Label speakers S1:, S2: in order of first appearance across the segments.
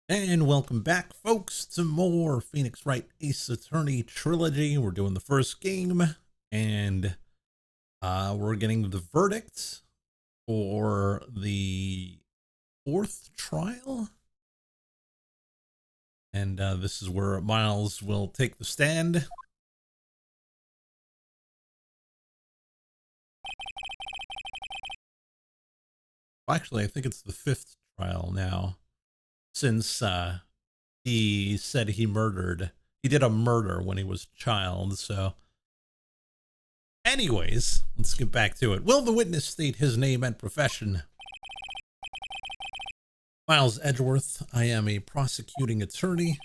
S1: And welcome back, folks, to more Phoenix Wright Ace Attorney Trilogy. We're doing the first game, and we're getting the verdict for the fourth trial. And this is where Miles will take the stand. Actually, I think it's the fifth trial now, since he said he did a murder when he was a child. So anyways, let's get back to it. Will the witness state his name and profession? Miles Edgeworth. I am a prosecuting attorney.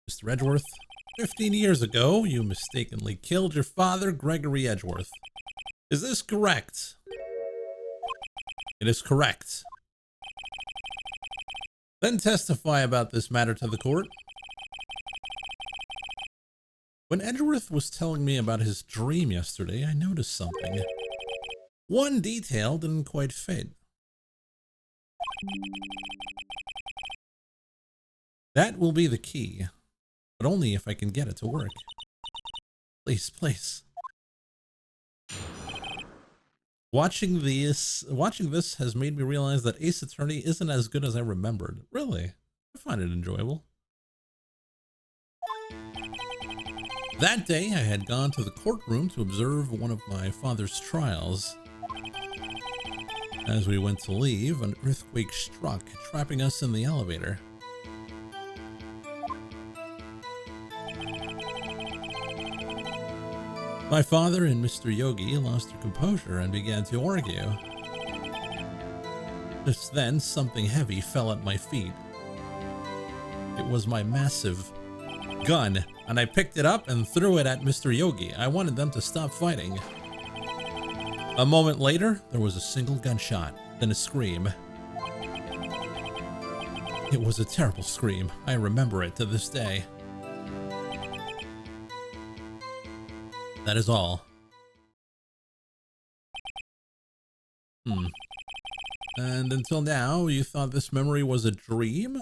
S1: Mr. Edgeworth, 15 years ago, you mistakenly killed your father, Gregory Edgeworth. Is this correct? It is correct. Then testify about this matter to the court. When Edgeworth was telling me about his dream yesterday, I noticed something. One detail didn't quite fit. That will be the key, but only if I can get it to work. Please, please. Watching this has made me realize that Ace Attorney isn't as good as I remembered. Really? I find it enjoyable. That day, I had gone to the courtroom to observe one of my father's trials. As we went to leave, an earthquake struck, trapping us in the elevator. My father and Mr. Yogi lost their composure and began to argue. Just then, something heavy fell at my feet. It was my massive gun, and I picked it up and threw it at Mr. Yogi. I wanted them to stop fighting. A moment later, there was a single gunshot, then a scream. It was a terrible scream. I remember it to this day. That is all. And until now, you thought this memory was a dream?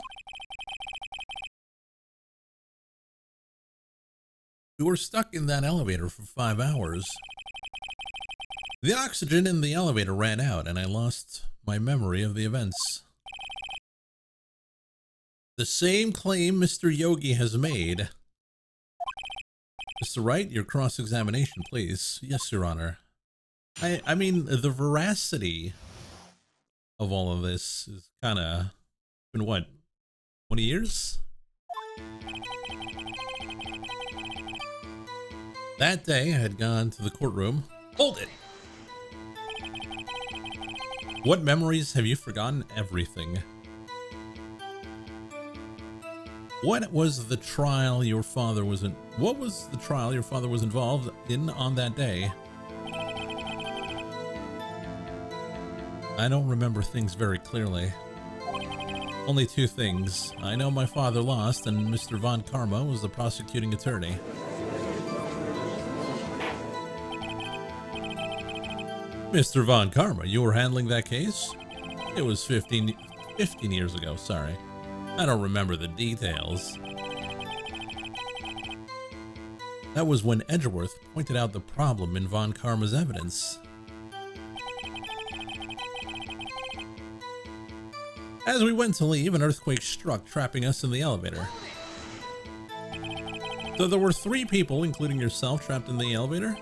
S1: We were stuck in that elevator for 5 hours. The oxygen in the elevator ran out, and I lost my memory of the events. The same claim Mr. Yogi has made. Mr. Wright, your cross-examination, please. Yes, Your Honor. I mean, the veracity of all of this is kind of been, what, 20 years? That day, I had gone to the courtroom. Hold it! What memories have you forgotten? Everything. What was the trial your father was involved in on that day? I don't remember things very clearly. Only 2 things. I know my father lost, and Mr. Von Karma was the prosecuting attorney. Mr. Von Karma, you were handling that case? It was 15 years ago, sorry. I don't remember the details. That was when Edgeworth pointed out the problem in Von Karma's evidence. As we went to leave, an earthquake struck, trapping us in the elevator. So there were 3 people, including yourself, trapped in the elevator?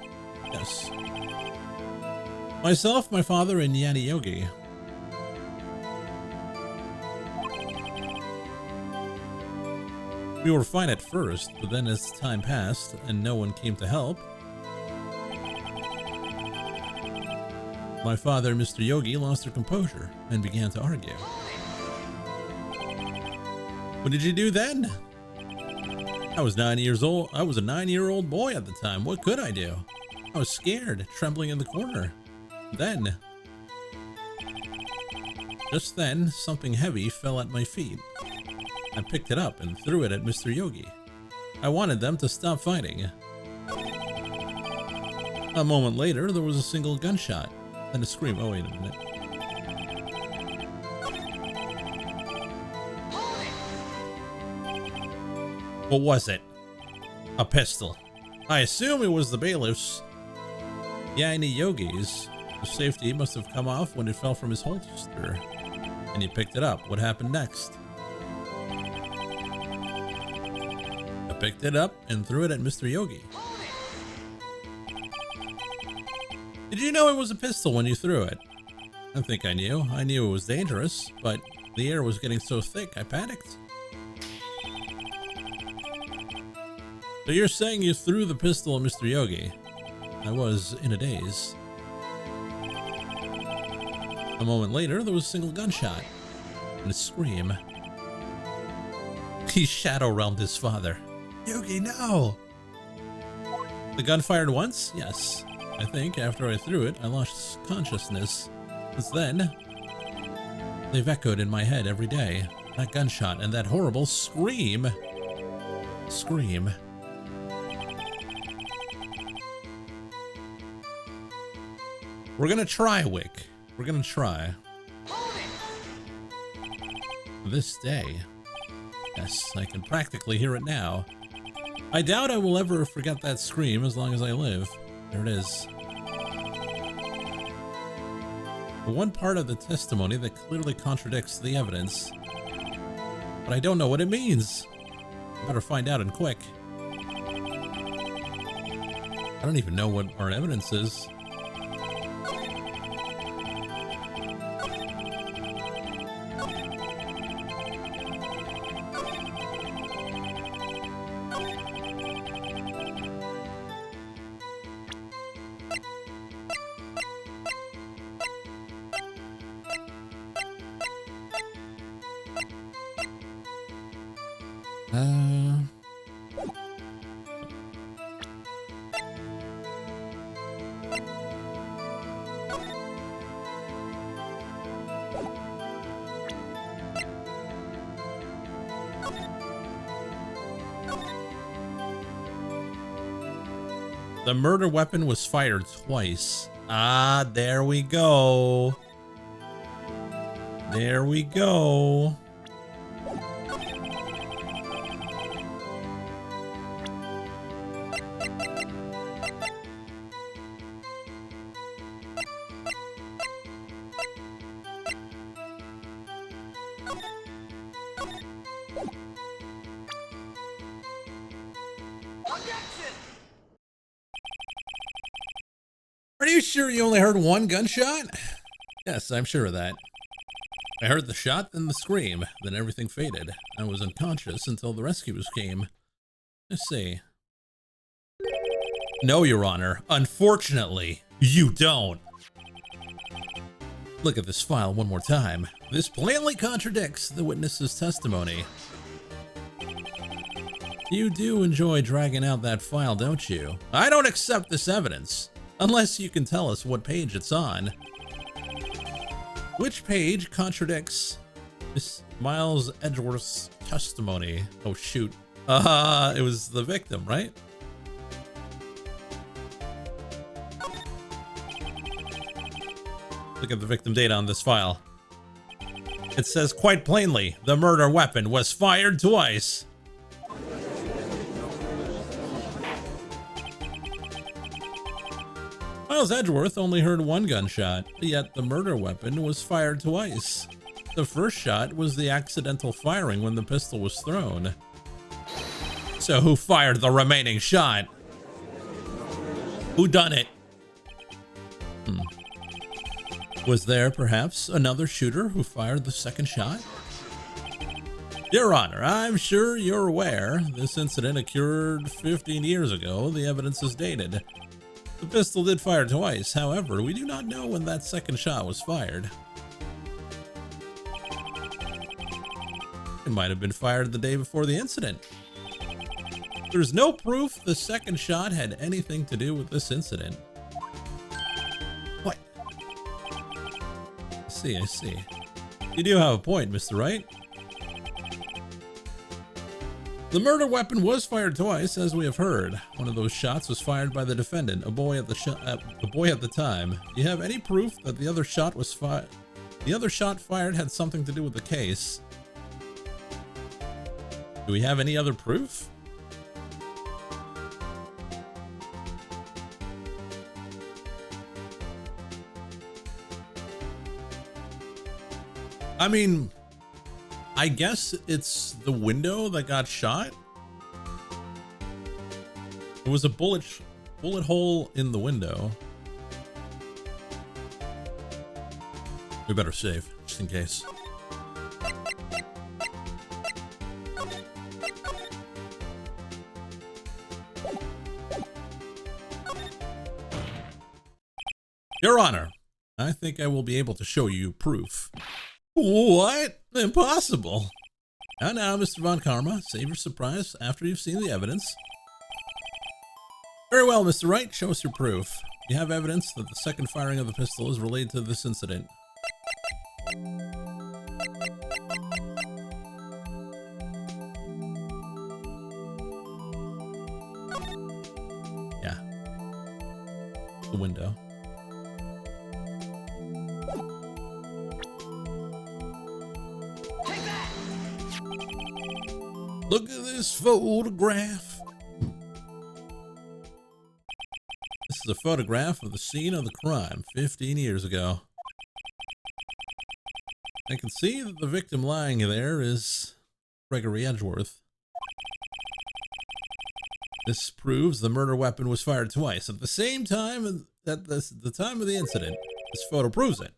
S1: Yes. Myself, my father, and Yanni Yogi. We were fine at first, but then as time passed and no one came to help, my father and Mr. Yogi lost their composure and began to argue. What did you do then? I was 9 years old. I was a 9-year-old boy at the time. What could I do? I was scared, trembling in the corner. Then, just then, something heavy fell at my feet. I picked it up and threw it at Mr. Yogi. I wanted them to stop fighting. A moment later, there was a single gunshot, then a scream. Oh, wait a minute. What was it? A pistol. I assume it was the bailiff's Yaini Yogi's. The safety must have come off when it fell from his holster. And he picked it up. What happened next? I picked it up and threw it at Mr. Yogi. Did you know it was a pistol when you threw it? I think I knew. I knew it was dangerous, but the air was getting so thick, I panicked. So you're saying you threw the pistol at Mr. Yogi? I was in a daze. A moment later, there was a single gunshot and a scream. He shadow realmed his father. Yogi, no! The gun fired once? Yes. I think after I threw it, I lost consciousness. Since then, they've echoed in my head every day. That gunshot and that horrible scream. Scream. We're gonna try, Wick. We're gonna try. This day. Yes, I can practically hear it now. I doubt I will ever forget that scream as long as I live. There it is. The one part of the testimony that clearly contradicts the evidence. But I don't know what it means. I better find out and quick. I don't even know what our evidence is. The murder weapon was fired twice. Ah, there we go. There we go. Are you sure you only heard one gunshot? Yes, I'm sure of that. I heard the shot, then the scream, then everything faded. I was unconscious until the rescuers came. Let's see. No, Your Honor. Unfortunately, you don't. Look at this file one more time. This plainly contradicts the witness's testimony. You do enjoy dragging out that file, don't you? I don't accept this evidence. Unless you can tell us what page it's on. Which page contradicts Miss Miles Edgeworth's testimony? Oh shoot. It was the victim, right? Look at the victim data on this file. It says quite plainly, the murder weapon was fired twice. Miles Edgeworth only heard one gunshot, yet the murder weapon was fired twice. The first shot was the accidental firing when the pistol was thrown. So who fired the remaining shot? Who done it? Was there perhaps another shooter who fired the second shot? Your Honor, I'm sure you're aware this incident occurred 15 years ago. The evidence is dated. The pistol did fire twice, however, we do not know when that second shot was fired. It might have been fired the day before the incident. There's no proof the second shot had anything to do with this incident. What? I see. You do have a point, Mr. Wright. The murder weapon was fired twice, as we have heard. One of those shots was fired by the defendant, a boy at the time. Do you have any proof that the other shot was the other shot fired had something to do with the case? Do we have any other proof? I mean, I guess it's the window that got shot. There was a bullet hole in the window. We better save, just in case. Your Honor, I think I will be able to show you proof. What? Impossible. Now, Mr. Von Karma, save your surprise after you've seen the evidence. Very well, Mr. Wright, show us your proof. You have evidence that the second firing of the pistol is related to this incident. Yeah. The window. Look at this photograph. This is a photograph of the scene of the crime 15 years ago. I can see that the victim lying there is Gregory Edgeworth. This proves the murder weapon was fired twice at the same time at the time of the incident. This photo proves it.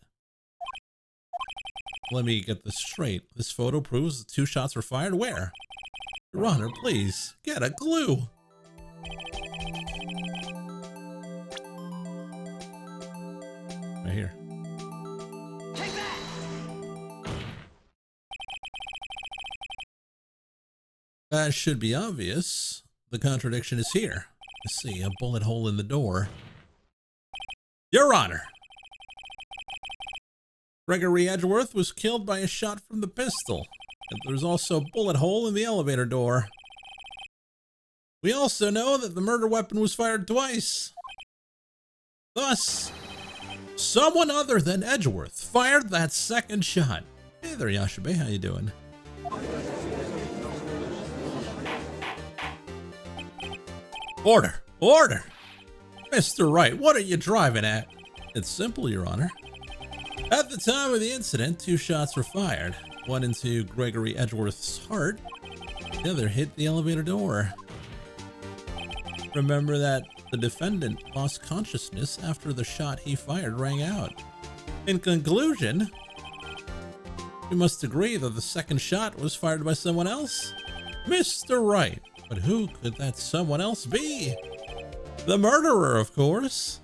S1: Let me get this straight. This photo proves the 2 shots were fired where? Your Honor, please, get a clue. Right here. Take that! That should be obvious. The contradiction is here. Let's see, a bullet hole in the door. Your Honor! Gregory Edgeworth was killed by a shot from the pistol. And there's also a bullet hole in the elevator door. We also know that the murder weapon was fired twice. Thus, someone other than Edgeworth fired that second shot. Hey there, Yashabe, how you doing? Order! Order! Mr. Wright, what are you driving at? It's simple, Your Honor. At the time of the incident, 2 shots were fired. One into Gregory Edgeworth's heart, the other hit the elevator door. Remember that the defendant lost consciousness after the shot he fired rang out. In conclusion, we must agree that the second shot was fired by someone else? Mr. Wright, but who could that someone else be? The murderer, of course.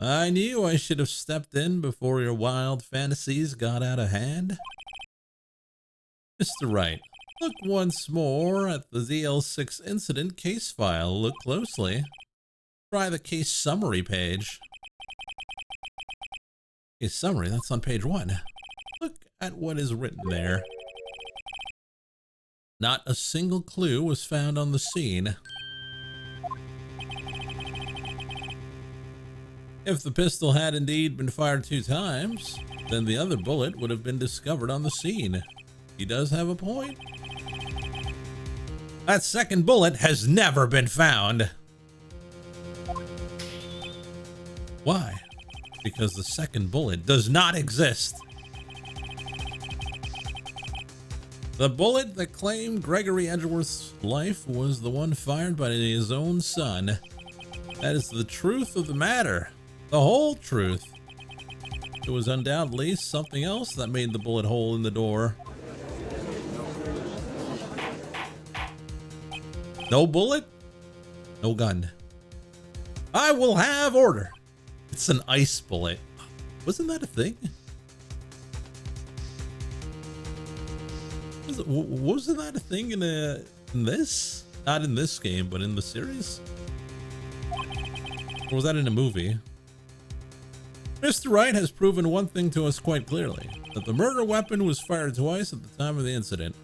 S1: I knew I should have stepped in before your wild fantasies got out of hand. Mr. Wright, look once more at the ZL6 incident case file. Look closely. Try the case summary page. Case summary, that's on page 1. Look at what is written there. Not a single clue was found on the scene. If the pistol had indeed been fired 2 times, then the other bullet would have been discovered on the scene. He does have a point. That second bullet has never been found. Why? Because the second bullet does not exist. The bullet that claimed Gregory Edgeworth's life was the one fired by his own son. That is the truth of the matter. The whole truth. It was undoubtedly something else that made the bullet hole in the door. No bullet, no gun. I will have order. It's an ice bullet. Wasn't that a thing? Wasn't that a thing in this? Not in this game, but in the series? Or was that in a movie? Mr. Wright has proven one thing to us quite clearly, that the murder weapon was fired twice at the time of the incident.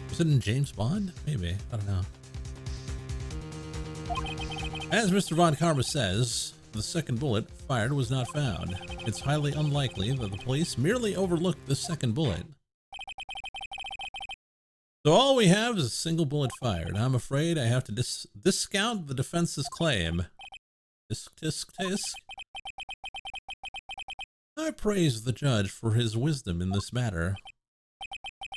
S1: Was it in James Bond? Maybe, I don't know. As Mr. Von Karma says, the second bullet fired was not found. It's highly unlikely that the police merely overlooked the second bullet. So all we have is a single bullet fired. I'm afraid I have to discount the defense's claim. Tisk. I praise the judge for his wisdom in this matter.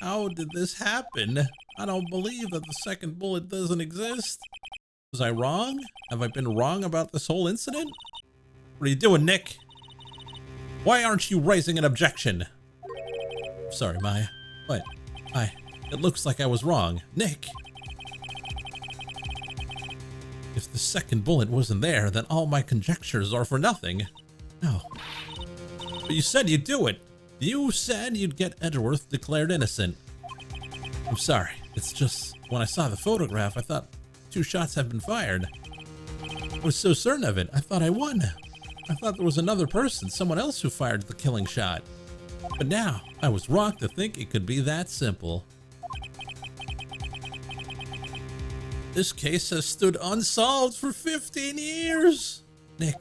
S1: How did this happen? I don't believe that the second bullet doesn't exist. Was I wrong? Have I been wrong about this whole incident? What are you doing, Nick? Why aren't you raising an objection? Sorry, Maya. What? It looks like I was wrong. Nick! If the second bullet wasn't there, then all my conjectures are for nothing. No. But you said you'd do it. You said you'd get Edgeworth declared innocent. I'm sorry. It's just, when I saw the photograph, I thought 2 shots had been fired. I was so certain of it, I thought I won. I thought there was another person, someone else who fired the killing shot. But now, I was wrong to think it could be that simple. This case has stood unsolved for 15 years. Nick.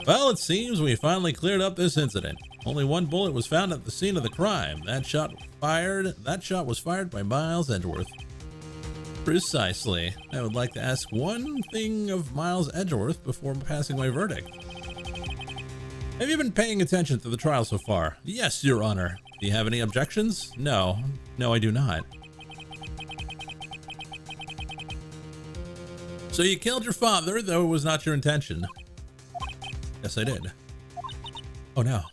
S1: Well, it seems we finally cleared up this incident. Only 1 bullet was found at the scene of the crime. That shot was fired by Miles Edgeworth. Precisely. I would like to ask one thing of Miles Edgeworth before passing my verdict. Have you been paying attention to the trial so far? Yes, Your Honor. Do you have any objections? No. No, I do not. So you killed your father, though it was not your intention. Yes, I did. Oh no.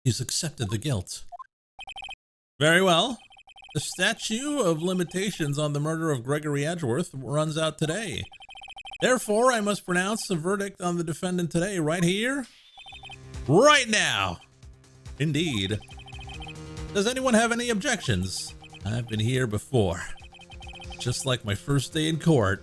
S1: He's accepted the guilt. Very well. The statute of limitations on the murder of Gregory Edgeworth runs out today. Therefore, I must pronounce the verdict on the defendant today, right here, right now. Indeed. Does anyone have any objections? I've been here before. Just like my first day in court.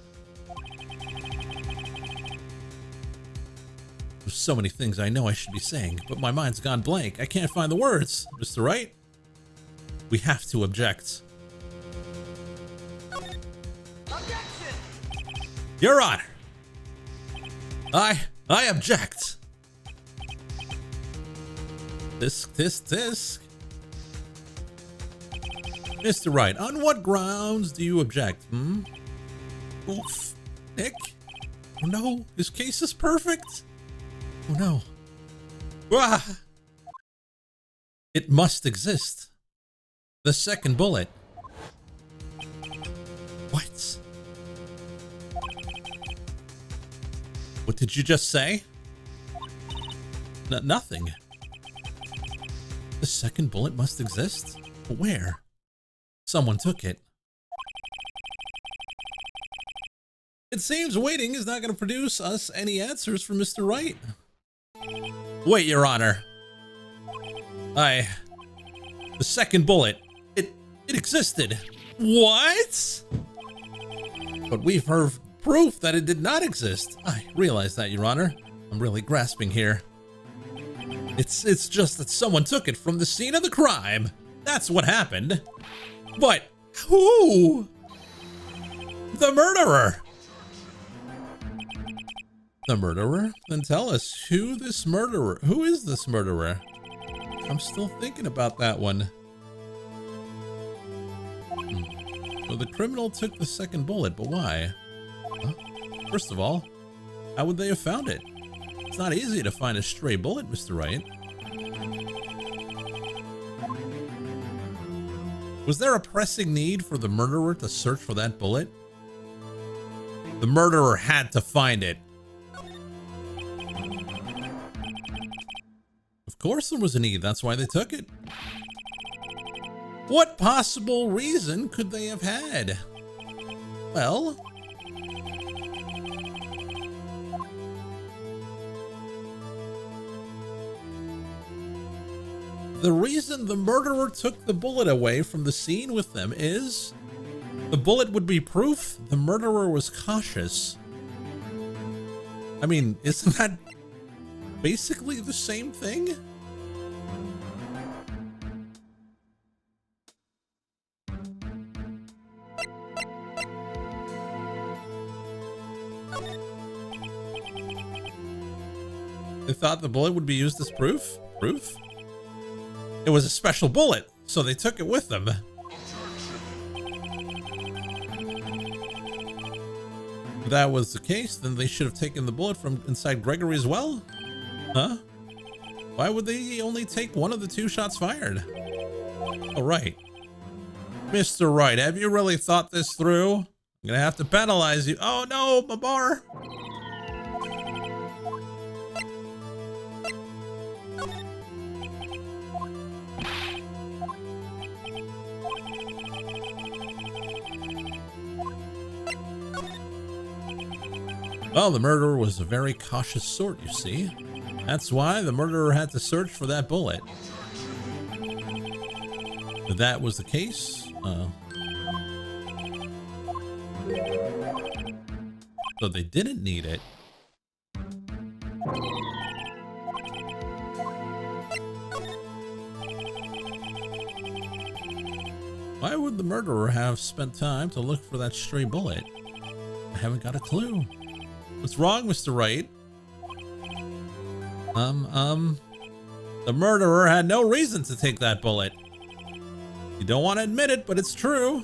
S1: There's so many things I know I should be saying, but my mind's gone blank. I can't find the words. Mr. Wright? We have to object. Objection! Your Honor! I object. Tisk. Mr. Wright, on what grounds do you object, Oof. Nick? Oh no, his case is perfect. Oh no. Ah! It must exist. The second bullet. What? What did you just say? Nothing. The second bullet must exist? Where? Someone took it. It seems waiting is not going to produce us any answers from Mr. Wright. Wait, Your Honor. The second bullet. It existed. What? But we've heard proof that it did not exist. I realize that, Your Honor. I'm really grasping here. It's just that someone took it from the scene of the crime. That's what happened. But who? The murderer. The murderer? Then tell us who is this murderer? I'm still thinking about that one. So the criminal took the second bullet, but why? Huh? First of all, how would they have found it? It's not easy to find a stray bullet, Mr. Wright. Was there a pressing need for the murderer to search for that bullet? The murderer had to find it. Of course there was a need, that's why they took it. What possible reason could they have had? Well, the reason the murderer took the bullet away from the scene with them is the bullet would be proof the murderer was cautious. I mean, isn't that basically the same thing? They thought the bullet would be used as proof? It was a special bullet, so they took it with them. If that was the case, then they should have taken the bullet from inside Gregory as well? Huh? Why would they only take one of the 2 shots fired? Oh, right. Mr. Wright, have you really thought this through? I'm gonna have to penalize you. Oh no, my bar! Well, the murderer was a very cautious sort, you see. That's why the murderer had to search for that bullet. If that was the case, so they didn't need it. Why would the murderer have spent time to look for that stray bullet? I haven't got a clue. What's wrong, Mr. Wright? The murderer had no reason to take that bullet. You don't want to admit it, but it's true.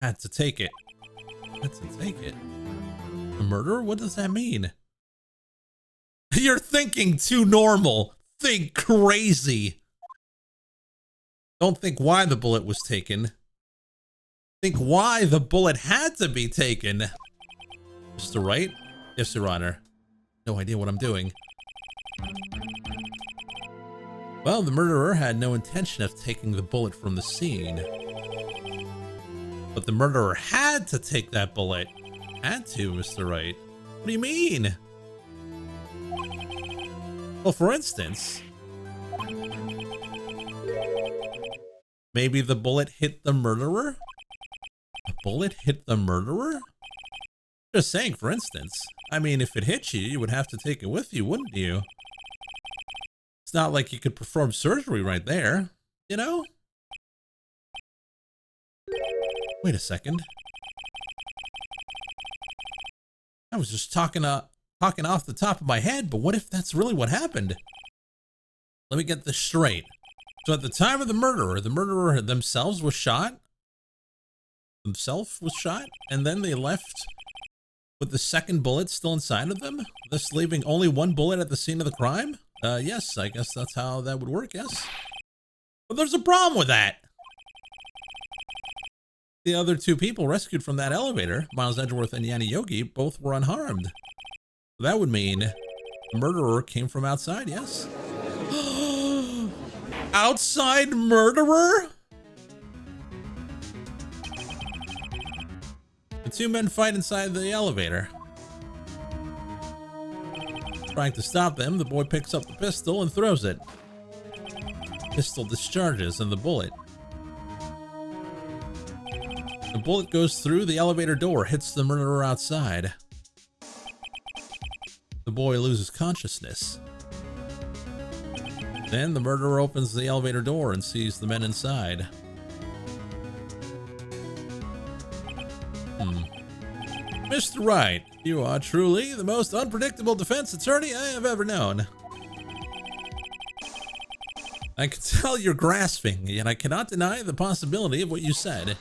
S1: Had to take it. Had to take it. A murderer? What does that mean? You're thinking too normal. Think crazy. Don't think why the bullet was taken. Think why the bullet had to be taken. Mr. Wright? Yes, Your Honor. No idea what I'm doing. Well, the murderer had no intention of taking the bullet from the scene. But the murderer had to take that bullet. Had to, Mr. Wright. What do you mean? Well, for instance, maybe the bullet hit the murderer? The bullet hit the murderer? Just saying, for instance. I mean, if it hit you, you would have to take it with you, wouldn't you? It's not like you could perform surgery right there, you know? Wait a second. I was just talking off the top of my head, but what if that's really what happened? Let me get this straight. So at the time of the murderer themselves was shot? And then they left with the second bullet still inside of them, thus leaving only one bullet at the scene of the crime? Yes, I guess that's how that would work, yes. But there's a problem with that. The other 2 people rescued from that elevator, Miles Edgeworth and Yanni Yogi, both were unharmed. That would mean the murderer came from outside, yes? Outside murderer? The 2 men fight inside the elevator. Trying to stop them, the boy picks up the pistol and throws it. Pistol discharges and the bullet goes through the elevator door, hits the murderer outside. The boy loses consciousness. Then the murderer opens the elevator door and sees the men inside. Mr. Wright, you are truly the most unpredictable defense attorney I have ever known. I can tell you're grasping, yet I cannot deny the possibility of what you said.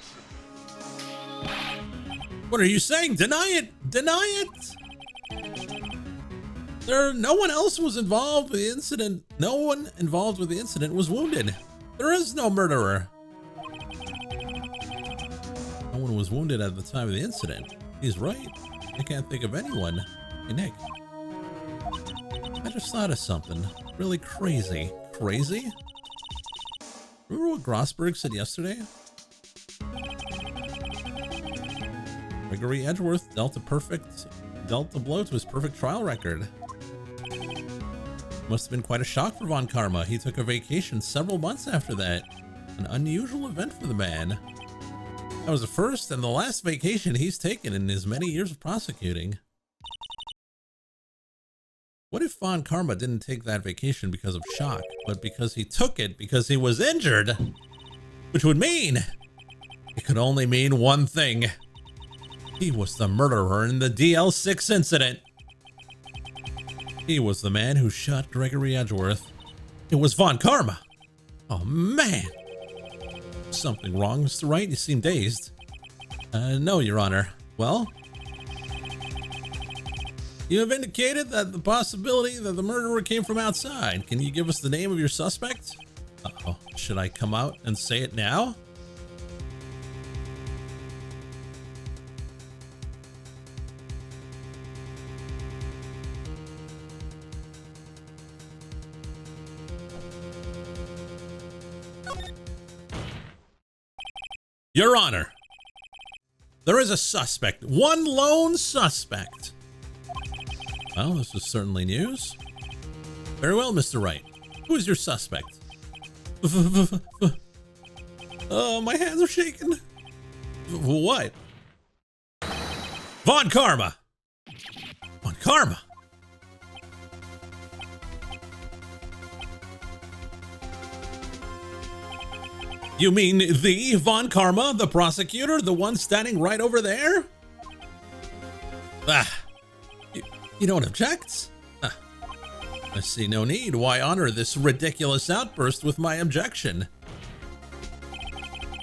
S1: What are you saying? Deny it! Deny it! No one else was involved with the incident. No one involved with the incident was wounded. There is no murderer. No one was wounded at the time of the incident. He's right. I can't think of anyone. Hey, Nick. I just thought of something really crazy. Crazy? Remember what Grossberg said yesterday? Gregory Edgeworth dealt a blow to his perfect trial record. Must have been quite a shock for Von Karma. He took a vacation several months after that. An unusual event for the man. That was the first and the last vacation he's taken in his many years of prosecuting. What if Von Karma didn't take that vacation because of shock, but because he took it because he was injured? Which would mean, it could only mean one thing. He was the murderer in the DL6 incident. He was the man who shot Gregory Edgeworth. It was Von Karma. Oh man. Something wrong, Mr. Wright? You seem dazed. No, Your Honor. Well, you have indicated that the possibility that the murderer came from outside. Can you give us the name of your suspect? Uh-oh. Should I come out and say it now? Your Honor, there is a suspect. One lone suspect. Well, this is certainly news. Very well, Mr. Wright. Who is your suspect? Oh, my hands are shaking. What? Von Karma. Von Karma. You mean the Von Karma, the prosecutor, the one standing right over there? You don't object? I see no need. Why honor this ridiculous outburst with my objection?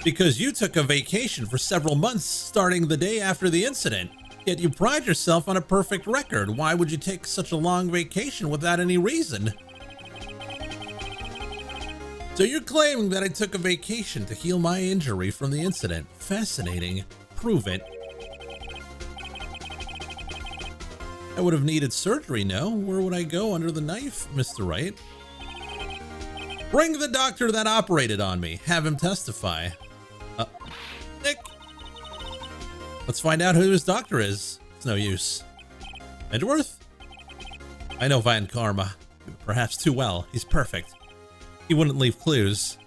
S1: Because you took a vacation for several months starting the day after the incident, yet you pride yourself on a perfect record. Why would you take such a long vacation without any reason? So you're claiming that I took a vacation to heal my injury from the incident. Fascinating. Prove it. I would have needed surgery, no? Where would I go under the knife, Mr. Wright? Bring the doctor that operated on me. Have him testify. Nick! Let's find out who his doctor is. It's no use. Edgeworth? I know Von Karma. Perhaps too well. He's perfect. He wouldn't leave clues.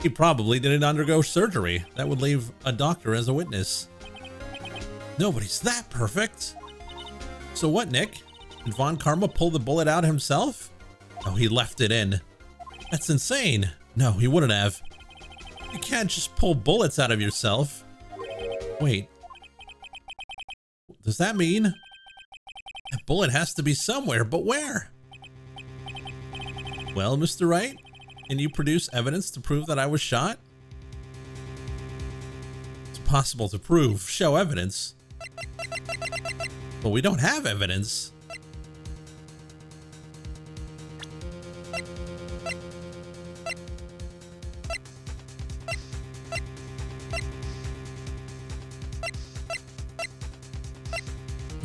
S1: He probably didn't undergo surgery. That would leave a doctor as a witness. Nobody's that perfect. So what, Nick? Did Von Karma pull the bullet out himself? Oh, he left it in. That's insane. No, he wouldn't have. You can't just pull bullets out of yourself. Wait. Does that mean that bullet has to be somewhere, but where? Well, Mr. Wright, can you produce evidence to prove that I was shot? It's possible to prove. Show evidence. But we don't have evidence.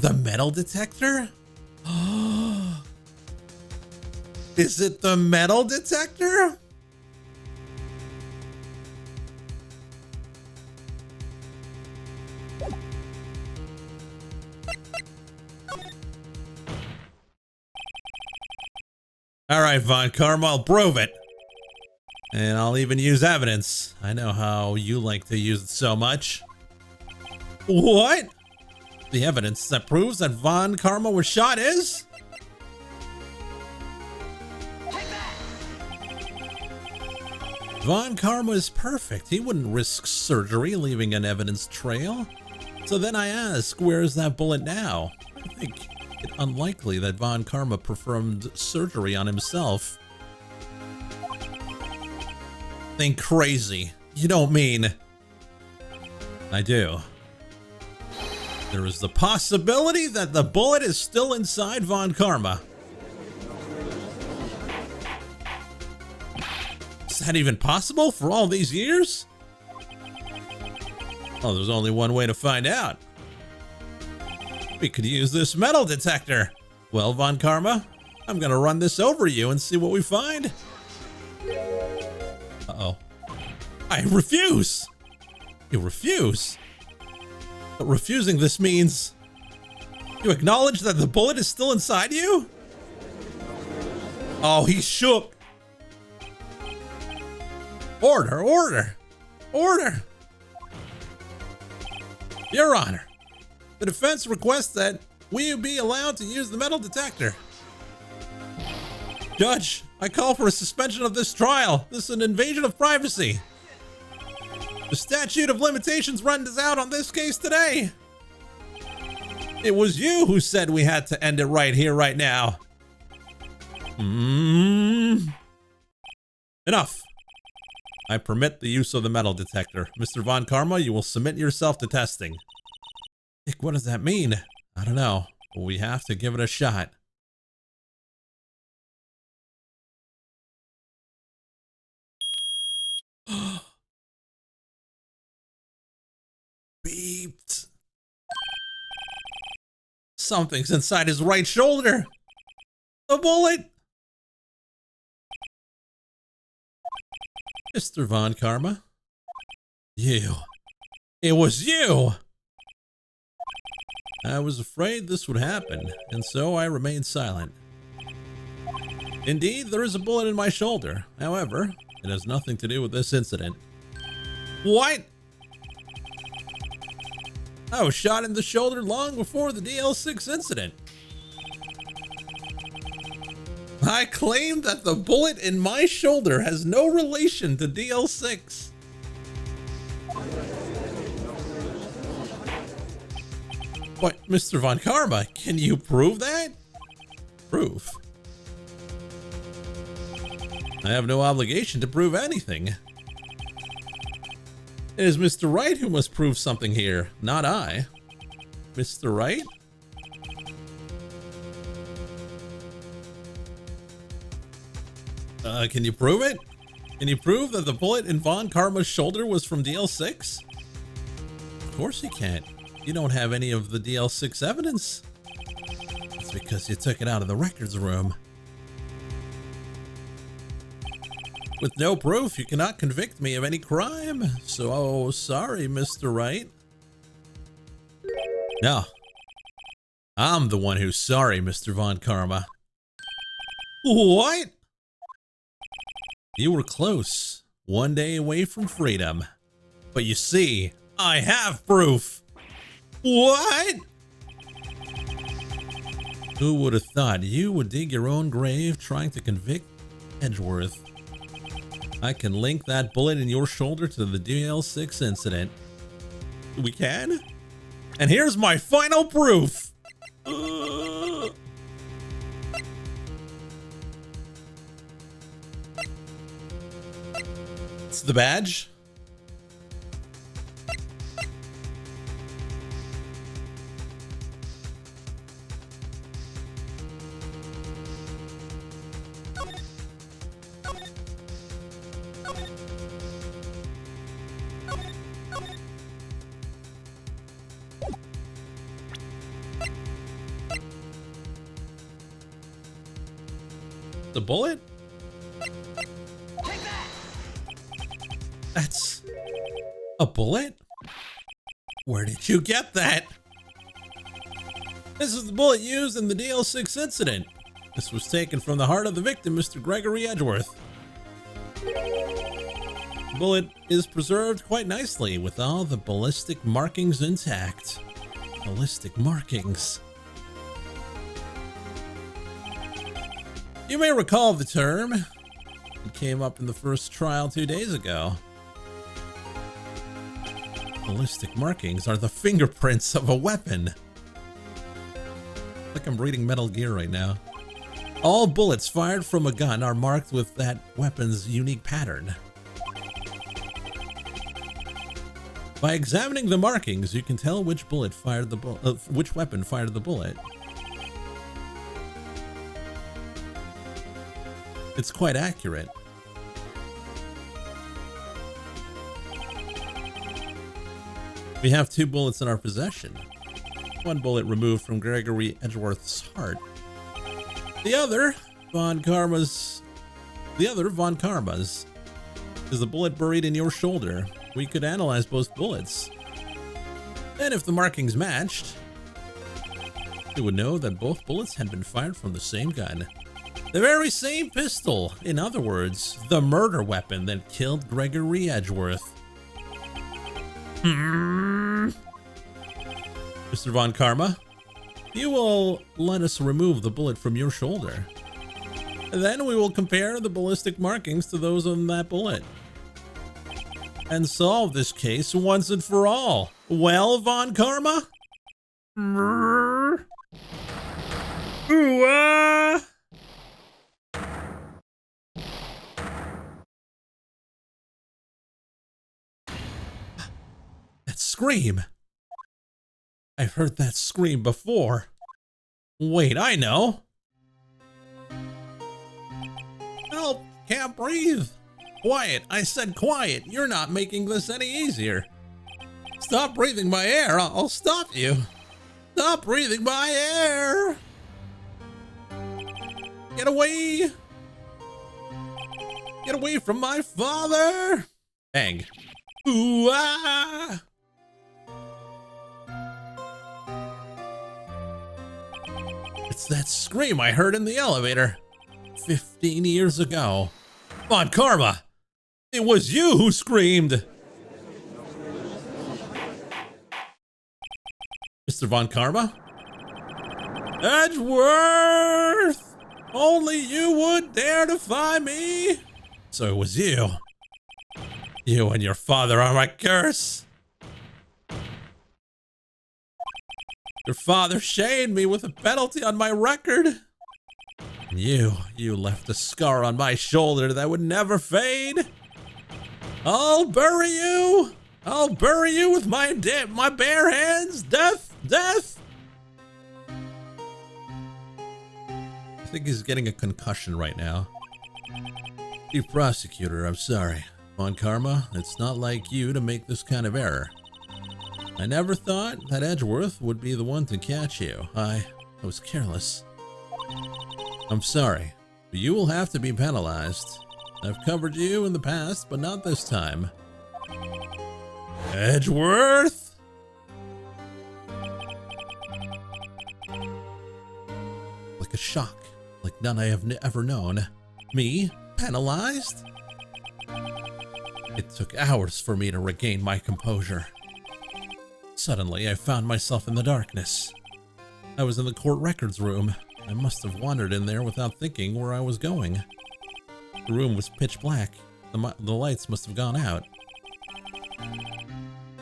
S1: The metal detector? Is it the metal detector? All right, Von Karma, I'll prove it. And I'll even use evidence. I know how you like to use it so much. What? The evidence that proves that Von Karma was shot is? Von Karma is perfect. He wouldn't risk surgery, leaving an evidence trail. So then I ask, where is that bullet now? I think it unlikely that Von Karma performed surgery on himself. Think crazy. You don't mean... I do. There is the possibility that the bullet is still inside Von Karma. Is that even possible for all these years? Oh, there's only one way to find out. We could use this metal detector. Well, Von Karma, I'm gonna run this over you and see what we find. Uh-oh. I refuse. You refuse? But refusing this means you acknowledge that the bullet is still inside you? Oh, he's shook. Order, order, order. Your Honor, the defense requests that we be allowed to use the metal detector. Judge, I call for a suspension of this trial. This is an invasion of privacy. The statute of limitations runs out on this case today. It was you who said we had to end it right here, right now. Enough. I permit the use of the metal detector. Mr. Von Karma, you will submit yourself to testing. Nick, what does that mean? I don't know, but we have to give it a shot. Beeped. Something's inside his right shoulder. A bullet. Mr. Von Karma. You. It was you. I was afraid this would happen, and so I remained silent. Indeed, there is a bullet in my shoulder. However, it has nothing to do with this incident. What? I was shot in the shoulder long before the DL6 incident. I claim that the bullet in my shoulder has no relation to DL6. But, Mr. Von Karma, can you prove that? Proof? I have no obligation to prove anything. It is Mr. Wright who must prove something here, not I. Mr. Wright? Can you prove it? Can you prove that the bullet in Von Karma's shoulder was from DL6? Of course you can't. You don't have any of the DL6 evidence. It's because you took it out of the records room. With no proof, you cannot convict me of any crime. So, sorry, Mr. Wright. No. I'm the one who's sorry, Mr. Von Karma. What? You were close. One day away from freedom. But you see, I have proof. What? Who would have thought you would dig your own grave trying to convict Edgeworth? I can link that bullet in your shoulder to the DL6 incident. We can? And here's my final proof. It's the badge. The bullet? That's a bullet? Where did you get that? This is the bullet used in the DL6 incident. This was taken from the heart of the victim, Mr. Gregory Edgeworth. The bullet is preserved quite nicely with all the ballistic markings intact. Ballistic markings. You may recall the term. It came up in the first trial 2 days ago. Ballistic markings are the fingerprints of a weapon. Like I'm reading Metal Gear right now. All bullets fired from a gun are marked with that weapon's unique pattern. By examining the markings, you can tell which bullet fired the which weapon fired the bullet. It's quite accurate. We have 2 bullets in our possession. One bullet removed from Gregory Edgeworth's heart. The other, Von Karma's, is the bullet buried in your shoulder. We could analyze both bullets. And if the markings matched, we would know that both bullets had been fired from the same gun. The very same pistol. In other words, the murder weapon that killed Gregory Edgeworth. Mr. Von Karma, you will let us remove the bullet from your shoulder. Then we will compare the ballistic markings to those on that bullet. And solve this case once and for all. Well, Von Karma? That scream. I've heard that scream before. Wait, I know. Help, can't breathe. Quiet, I said quiet. You're not making this any easier. Stop breathing my air, I'll stop you. Stop breathing my air. Get away. Get away from my father. Bang. Ooh, ah. It's that scream I heard in the elevator 15 years ago. Von Karma, it was you who screamed. Mr. Von Karma? Edgeworth! Only you would dare defy me? So it was you. You and your father are my curse. Your father shamed me with a penalty on my record. And you left a scar on my shoulder that would never fade. I'll bury you. I'll bury you with my bare hands. Death, death. I think he's getting a concussion right now. Chief Prosecutor, I'm sorry. Von Karma, it's not like you to make this kind of error. I never thought that Edgeworth would be the one to catch you. I was careless. I'm sorry, but you will have to be penalized. I've covered you in the past, but not this time. Edgeworth? Like a shock, like none I have ever known. Me? Penalized? It took hours for me to regain my composure. Suddenly, I found myself in the darkness. I was in the court records room. I must have wandered in there without thinking where I was going. The room was pitch black. The lights must have gone out.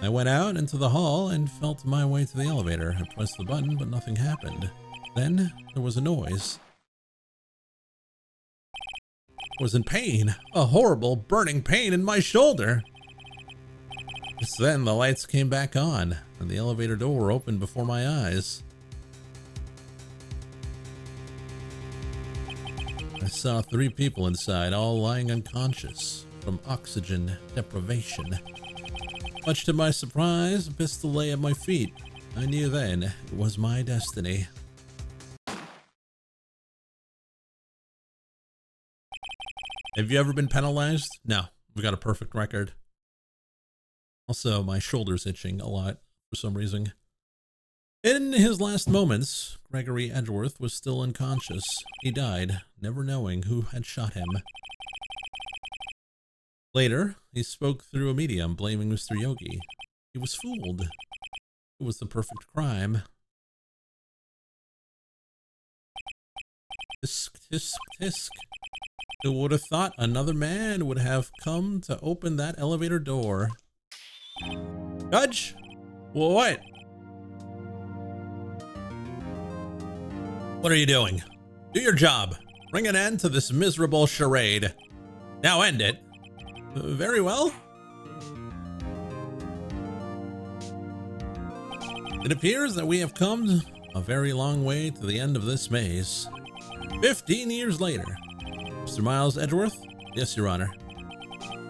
S1: I went out into the hall and felt my way to the elevator. I pressed the button, but nothing happened. Then, there was a noise. I was in pain. A horrible, burning pain in my shoulder. Just then, the lights came back on, and the elevator door opened before my eyes. I saw 3 people inside, all lying unconscious from oxygen deprivation. Much to my surprise, a pistol lay at my feet. I knew then it was my destiny. Have you ever been penalized? No, we've got a perfect record. Also, my shoulder's itching a lot for some reason. In his last moments, Gregory Edgeworth was still unconscious. He died, never knowing who had shot him. Later, he spoke through a medium, blaming Mr. Yogi. He was fooled. It was the perfect crime. Tisk, tisk, tisk. Who would have thought another man would have come to open that elevator door? Judge? What? What are you doing? Do your job. Bring an end to this miserable charade. Now end it. Very well. It appears that we have come a very long way to the end of this maze. 15 years later. Mr. Miles Edgeworth? Yes, Your Honor.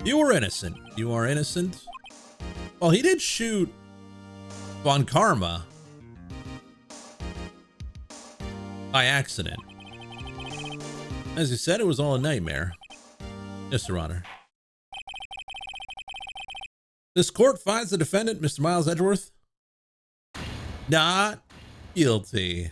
S1: You were innocent. You are innocent. Well, he did shoot Von Karma by accident. As you said, it was all a nightmare. Yes, Your Honor. This court finds the defendant, Mr. Miles Edgeworth, not guilty.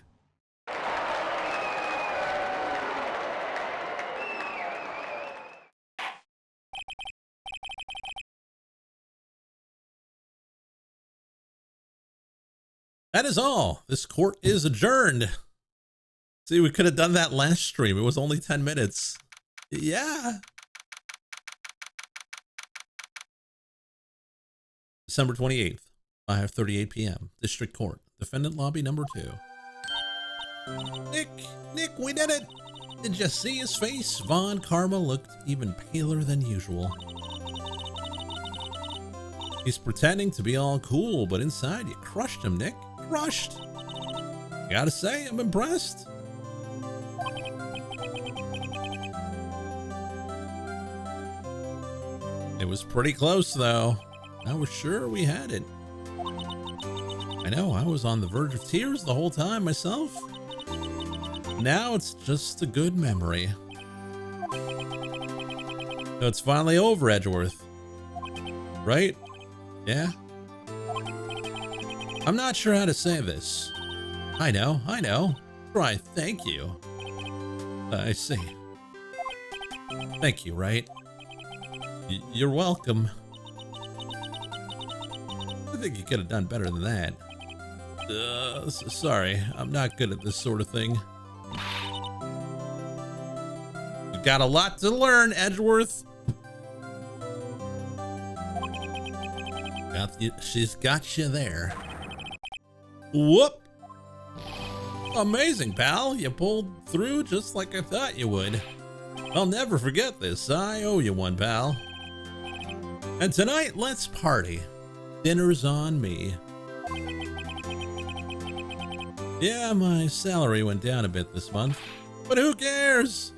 S1: That is all. This court is adjourned. See, we could have done that last stream. It was only 10 minutes. Yeah. December 28th, 5:38 p.m. District Court. Defendant lobby number 2. Nick, we did it. Did you see his face? Von Karma looked even paler than usual. He's pretending to be all cool, but inside you crushed him, Nick. rushed. Gotta say, I'm impressed. It was pretty close, though. I was sure we had it. I know, I was on the verge of tears the whole time myself. Now it's just a good memory. So it's finally over, Edgeworth. Right? Yeah? I'm not sure how to say this. I know. Try, thank you. I see. Thank you, right? You're welcome. I think you could have done better than that. Sorry, I'm not good at this sort of thing. You got a lot to learn, Edgeworth. She's got you there. Whoop! Amazing, pal. You pulled through just like I thought you would. I'll never forget this. I owe you one, pal. And tonight, let's party. Dinner's on me. Yeah, my salary went down a bit this month, but who cares?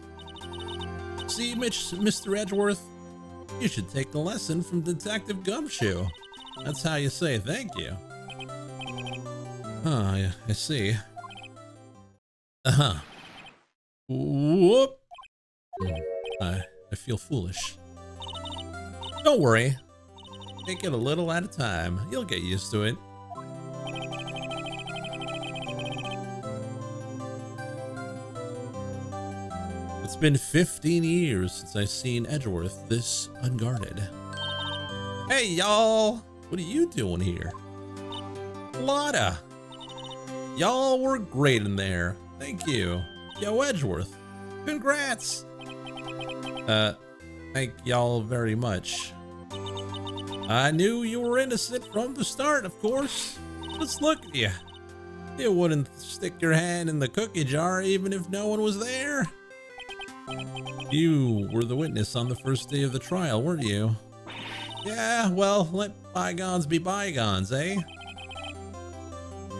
S1: See, Mr. Edgeworth, you should take a lesson from Detective Gumshoe. That's how you say thank you. Oh, I see. Uh-huh. Whoop. I feel foolish. Don't worry. Take it a little at a time. You'll get used to it. It's been 15 years since I've seen Edgeworth this unguarded. Hey, y'all! What are you doing here? Lotta! Y'all were great in there. Thank you. Yo, Edgeworth. Congrats! Thank y'all very much. I knew you were innocent from the start, of course. Just look at you. You wouldn't stick your hand in the cookie jar even if no one was there. You were the witness on the first day of the trial, weren't you? Yeah, well, let bygones be bygones, eh?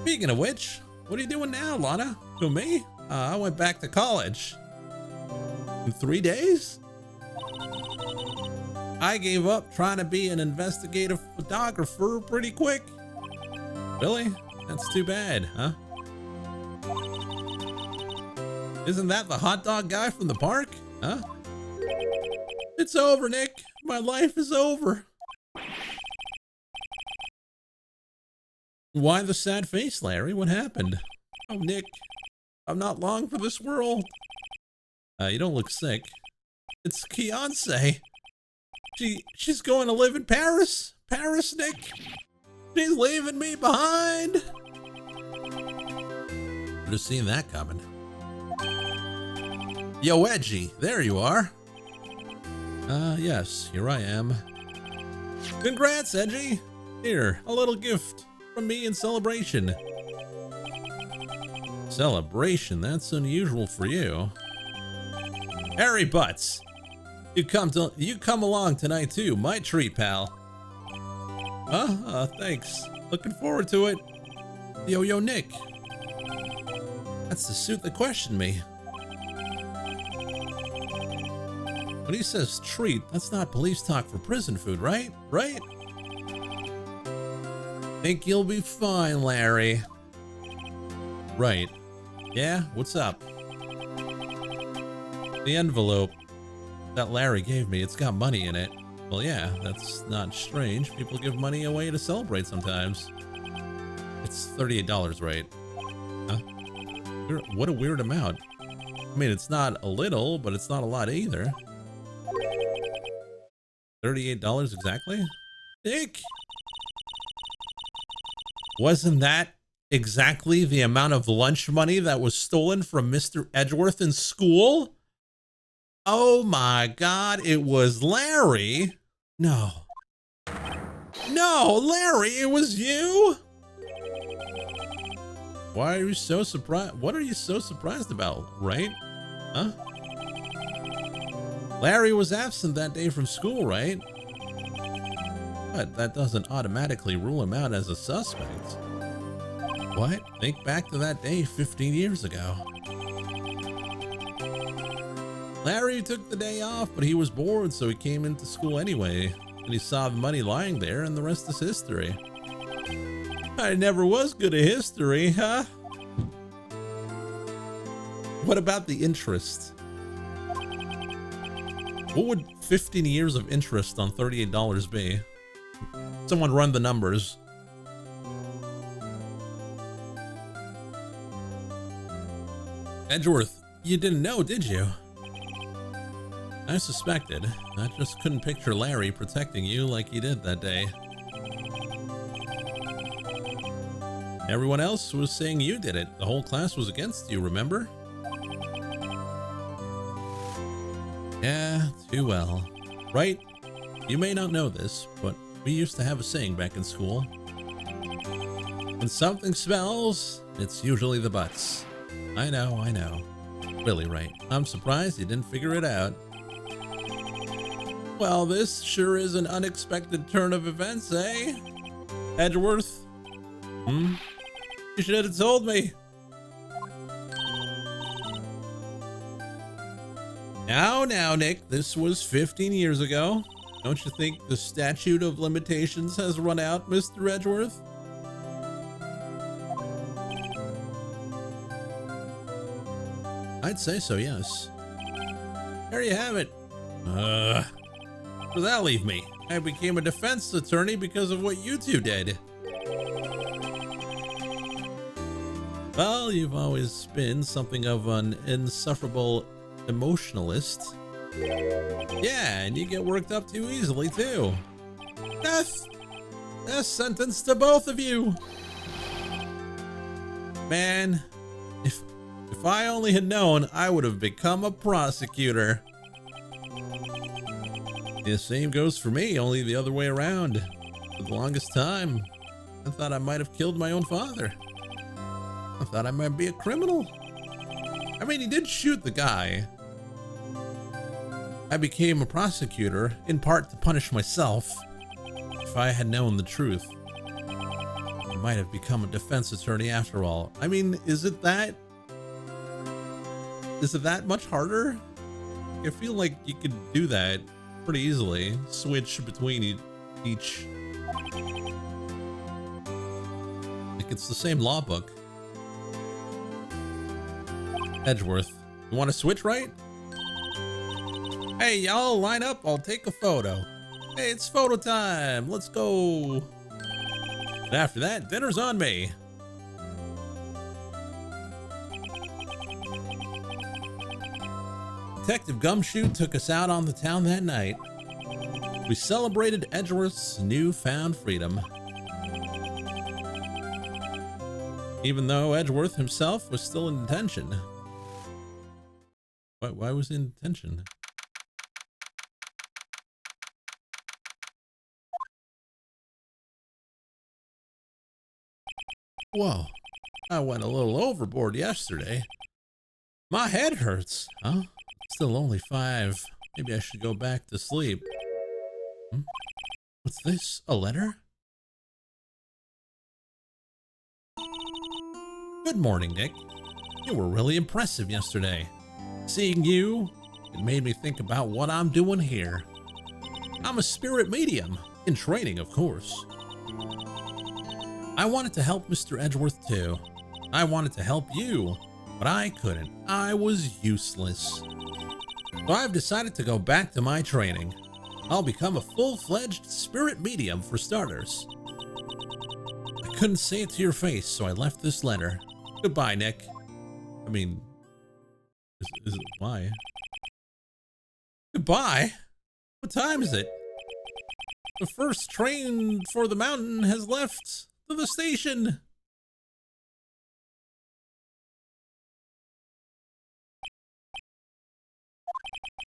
S1: Speaking of which, what are you doing now, Lotta? Who, me? I went back to college. In 3 days? I gave up trying to be an investigative photographer pretty quick. Really? That's too bad, huh? Isn't that the hot dog guy from the park? Huh? It's over, Nick. My life is over. Why the sad face, Larry? What happened? Oh, Nick, I'm not long for this world. You don't look sick. It's Fiancé. She's going to live in Paris. Paris, Nick. She's leaving me behind. Should have seen that coming. Yo, Edgy, there you are. Yes, here I am. Congrats, Edgy. Here, a little gift from me in celebration. Celebration? That's unusual for you. Harry Butts, you come along tonight too. My treat, pal. Thanks. Looking forward to it. Yo, Nick. That's the suit that questioned me. When he says treat, that's not police talk for prison food, right? Right? Think you'll be fine, Larry. Right. Yeah, what's up? The envelope that Larry gave me, it's got money in it. Well, yeah, that's not strange. People give money away to celebrate sometimes. It's $38, right? Huh? What a weird amount. I mean, it's not a little, but it's not a lot either. $38 exactly? Nick! Wasn't that exactly the amount of lunch money that was stolen from Mr. Edgeworth in school? Oh my God, it was Larry. No. No, Larry, it was you? Why are you so surprised? What are you so surprised about, right? Huh? Larry was absent that day from school, right? But that doesn't automatically rule him out as a suspect. What? Think back to that day 15 years ago. Larry took the day off, but he was bored, so he came into school anyway. And he saw the money lying there, and the rest is history. I never was good at history, huh? What about the interest? What would 15 years of interest on $38 be? Someone run the numbers. Edgeworth, you didn't know, did you? I suspected. I just couldn't picture Larry protecting you like he did that day. Everyone else was saying you did it. The whole class was against you, remember? Yeah, too well. Right? You may not know this, but we used to have a saying back in school. When something smells, it's usually the butts. I know. Really right. I'm surprised you didn't figure it out. Well, this sure is an unexpected turn of events, eh? Edgeworth? You should have told me. Now, Nick, this was 15 years ago. Don't you think the statute of limitations has run out, Mr. Edgeworth? I'd say so, yes. There you have it. Where does that leave me? I became a defense attorney because of what you two did. Well, you've always been something of an insufferable emotionalist. Yeah, and you get worked up too easily, too. Death! Death sentence to both of you! Man, if I only had known, I would have become a prosecutor. The same goes for me, only the other way around. For the longest time, I thought I might have killed my own father. I thought I might be a criminal. I mean, he did shoot the guy. I became a prosecutor, in part to punish myself. If I had known the truth, I might have become a defense attorney after all. I mean, is it that much harder? I feel like you could do that pretty easily. Switch between each. Like it's the same law book. Edgeworth, you want to switch, right? Hey, y'all, line up. I'll take a photo. Hey, it's photo time. Let's go. And after that, dinner's on me. Detective Gumshoe took us out on the town that night. We celebrated Edgeworth's newfound freedom. Even though Edgeworth himself was still in detention. Why was he in detention? Whoa, I went a little overboard yesterday. My head hurts, huh? Still only 5. Maybe I should go back to sleep. What's this? A letter? Good morning, Nick. You were really impressive yesterday. Seeing you, it made me think about what I'm doing here. I'm a spirit medium, in training, of course. I wanted to help Mr. Edgeworth too. I wanted to help you, but I couldn't. I was useless. So I've decided to go back to my training. I'll become a full-fledged spirit medium for starters. I couldn't say it to your face, so I left this letter. Goodbye, Nick. I mean, is it why? Goodbye? What time is it? The first train for the mountain has left to the station.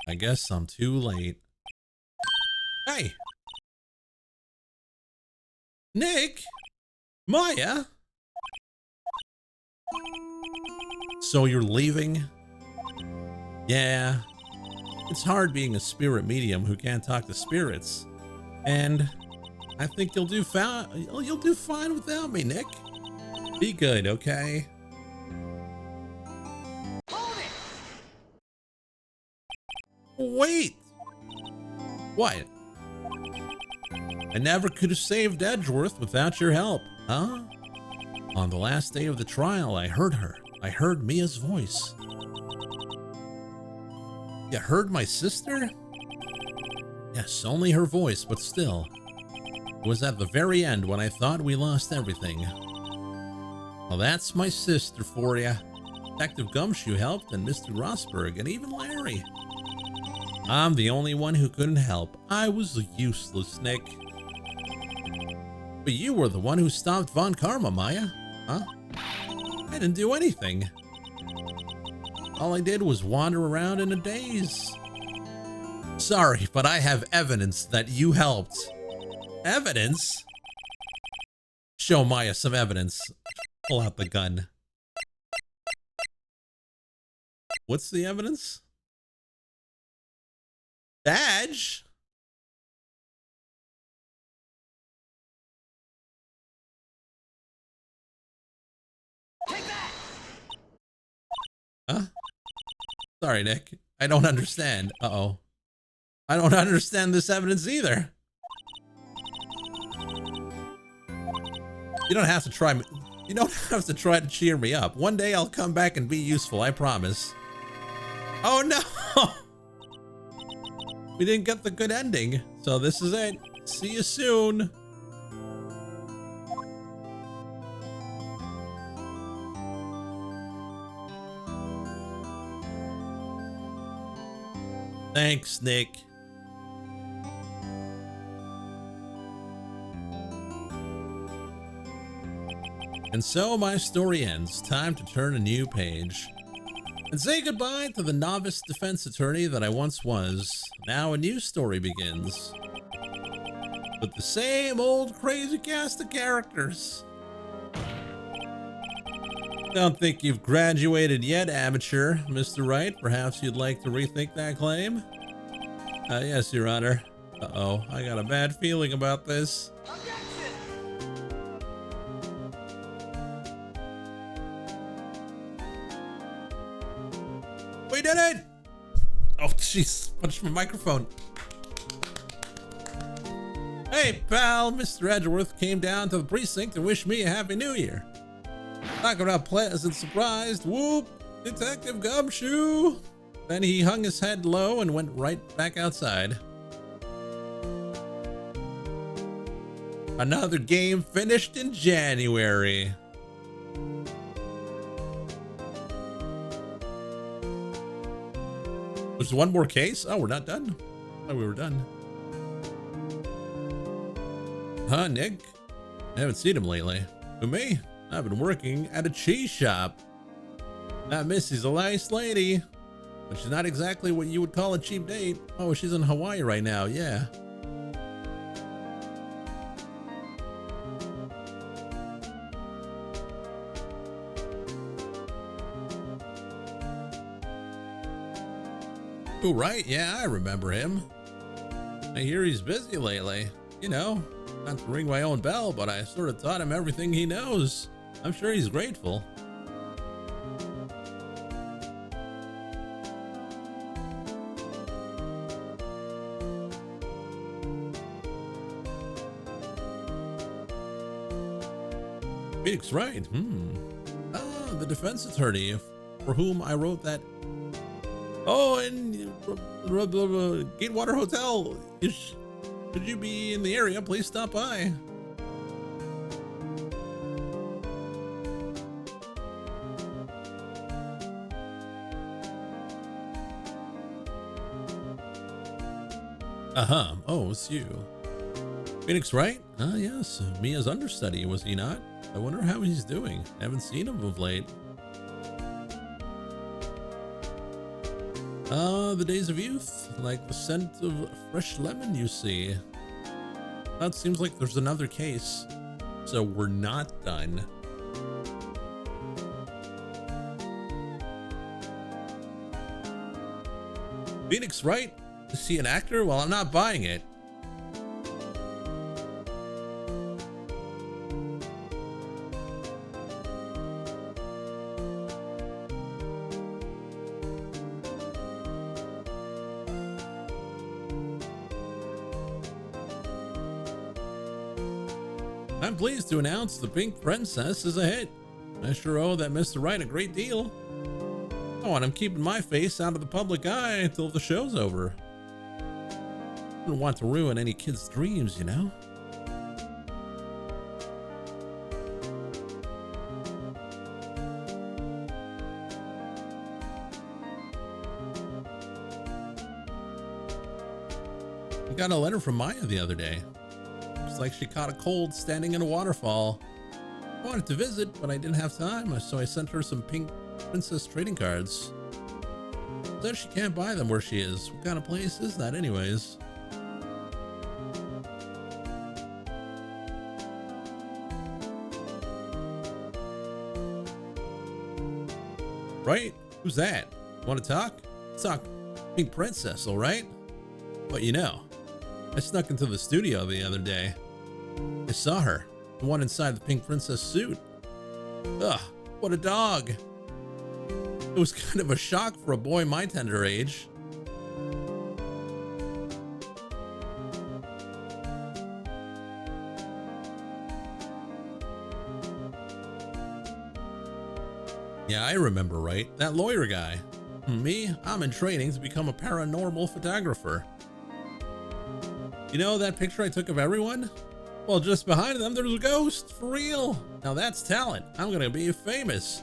S1: I guess I'm too late. Hey! Nick? Maya? So you're leaving? Yeah. It's hard being a spirit medium who can't talk to spirits. And I think you'll do fine without me, Nick. Be good, okay? Wait! What? I never could have saved Edgeworth without your help, huh? On the last day of the trial, I heard her. I heard Mia's voice. You heard my sister? Yes, only her voice, but still. It was at the very end when I thought we lost everything. Well, that's my sister for you. Detective Gumshoe helped, and Mr. Rosberg, and even Larry. I'm the only one who couldn't help. I was useless, Nick. But you were the one who stopped Von Karma, Maya. Huh? I didn't do anything. All I did was wander around in a daze. Sorry, but I have evidence that you helped. Evidence? Show Maya some evidence. Pull out the gun. What's the evidence? Badge? Take that! Huh? Sorry, Nick. I don't understand. Uh-oh. I don't understand this evidence either. You don't have to try me. You don't have to try to cheer me up. One day I'll come back and be useful, I promise. Oh no! We didn't get the good ending, so this is it. See you soon. Thanks, Nick. And so my story ends. Time to turn a new page. And say goodbye to the novice defense attorney that I once was. Now a new story begins. With the same old crazy cast of characters. Don't think you've graduated yet, amateur. Mr. Wright, perhaps you'd like to rethink that claim? Yes, Your Honor. Uh-oh, I got a bad feeling about this. We did it! Oh, jeez, punched my microphone. Hey, pal, Mr. Edgeworth came down to the precinct to wish me a happy new year. Talk about pleasant surprise. Whoop, Detective Gumshoe. Then he hung his head low and went right back outside. Another game finished in January. There's one more case? Oh, we're not done? Oh, we were done. Huh, Nick? I haven't seen him lately. Who, me? I've been working at a cheese shop. That Missy's a nice lady, but she's not exactly what you would call a cheap date. Oh, she's in Hawaii right now, yeah. Oh, right, yeah, I remember him. I hear he's busy lately. You know, not to ring my own bell, but I sort of taught him everything he knows. I'm sure he's grateful. Phoenix Wright, Ah, the defense attorney for whom I wrote that. Oh, and Gatewater Hotel. Should you be in the area, please stop by. Uh-huh. Oh, it's you. Phoenix Wright? Ah, yes. Mia's understudy, was he not? I wonder how he's doing. I haven't seen him of late. Ah, the days of youth, like the scent of fresh lemon, you see. That seems like there's another case, so we're not done. Phoenix Wright? Is he an actor? Well, I'm not buying it. I'm pleased to announce The Pink Princess is a hit. I sure owe that Mr. Wright a great deal. Oh, and I'm keeping my face out of the public eye until the show's over. I don't want to ruin any kid's dreams, you know? I got a letter from Maya the other day. Looks like she caught a cold standing in a waterfall. I wanted to visit, but I didn't have time, so I sent her some Pink Princess trading cards. Says she can't buy them where she is. What kind of place is that anyways? Right? Who's that? Want to talk? Let's talk Pink Princess, alright? But you know, I snuck into the studio the other day. I saw her, the one inside the Pink Princess suit. Ugh, what a dog. It was kind of a shock for a boy my tender age. Yeah, I remember, right? That lawyer guy. Me, I'm in training to become a paranormal photographer. You know that picture I took of everyone? Well, just behind them, there's a ghost, for real. Now that's talent. I'm gonna be famous.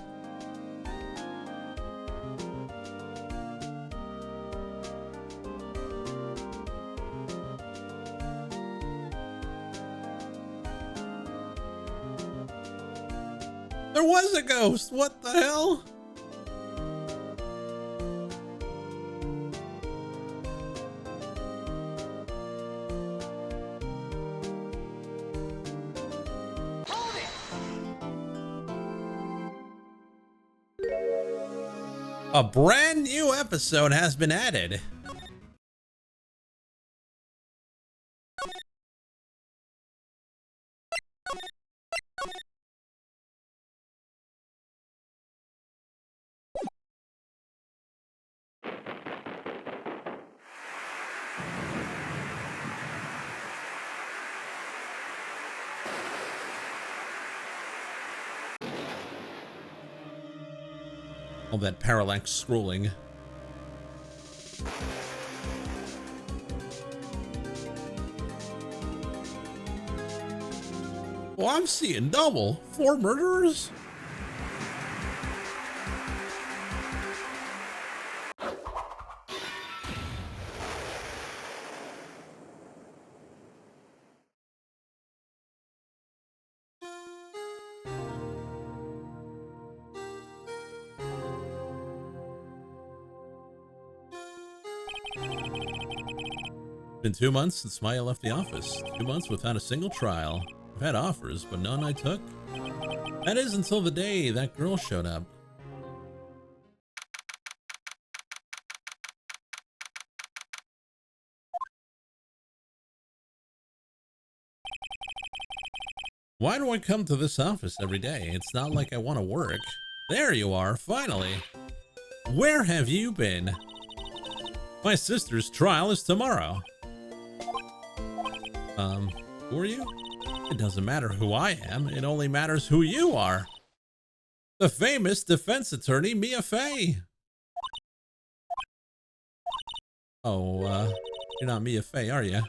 S1: There was a ghost, what the hell? A brand new episode has been added. All that parallax scrolling. Oh, I'm seeing double. 4 murderers? Been 2 months since Maya left the office. 2 months without a single trial. I've had offers, but none I took. That is until the day that girl showed up. Why do I come to this office every day? It's not like I want to work. There you are, finally. Where have you been? My sister's trial is tomorrow. Who are you? It doesn't matter who I am, it only matters who you are. The famous defense attorney, Mia Fey. Oh, you're not Mia Fey, are you?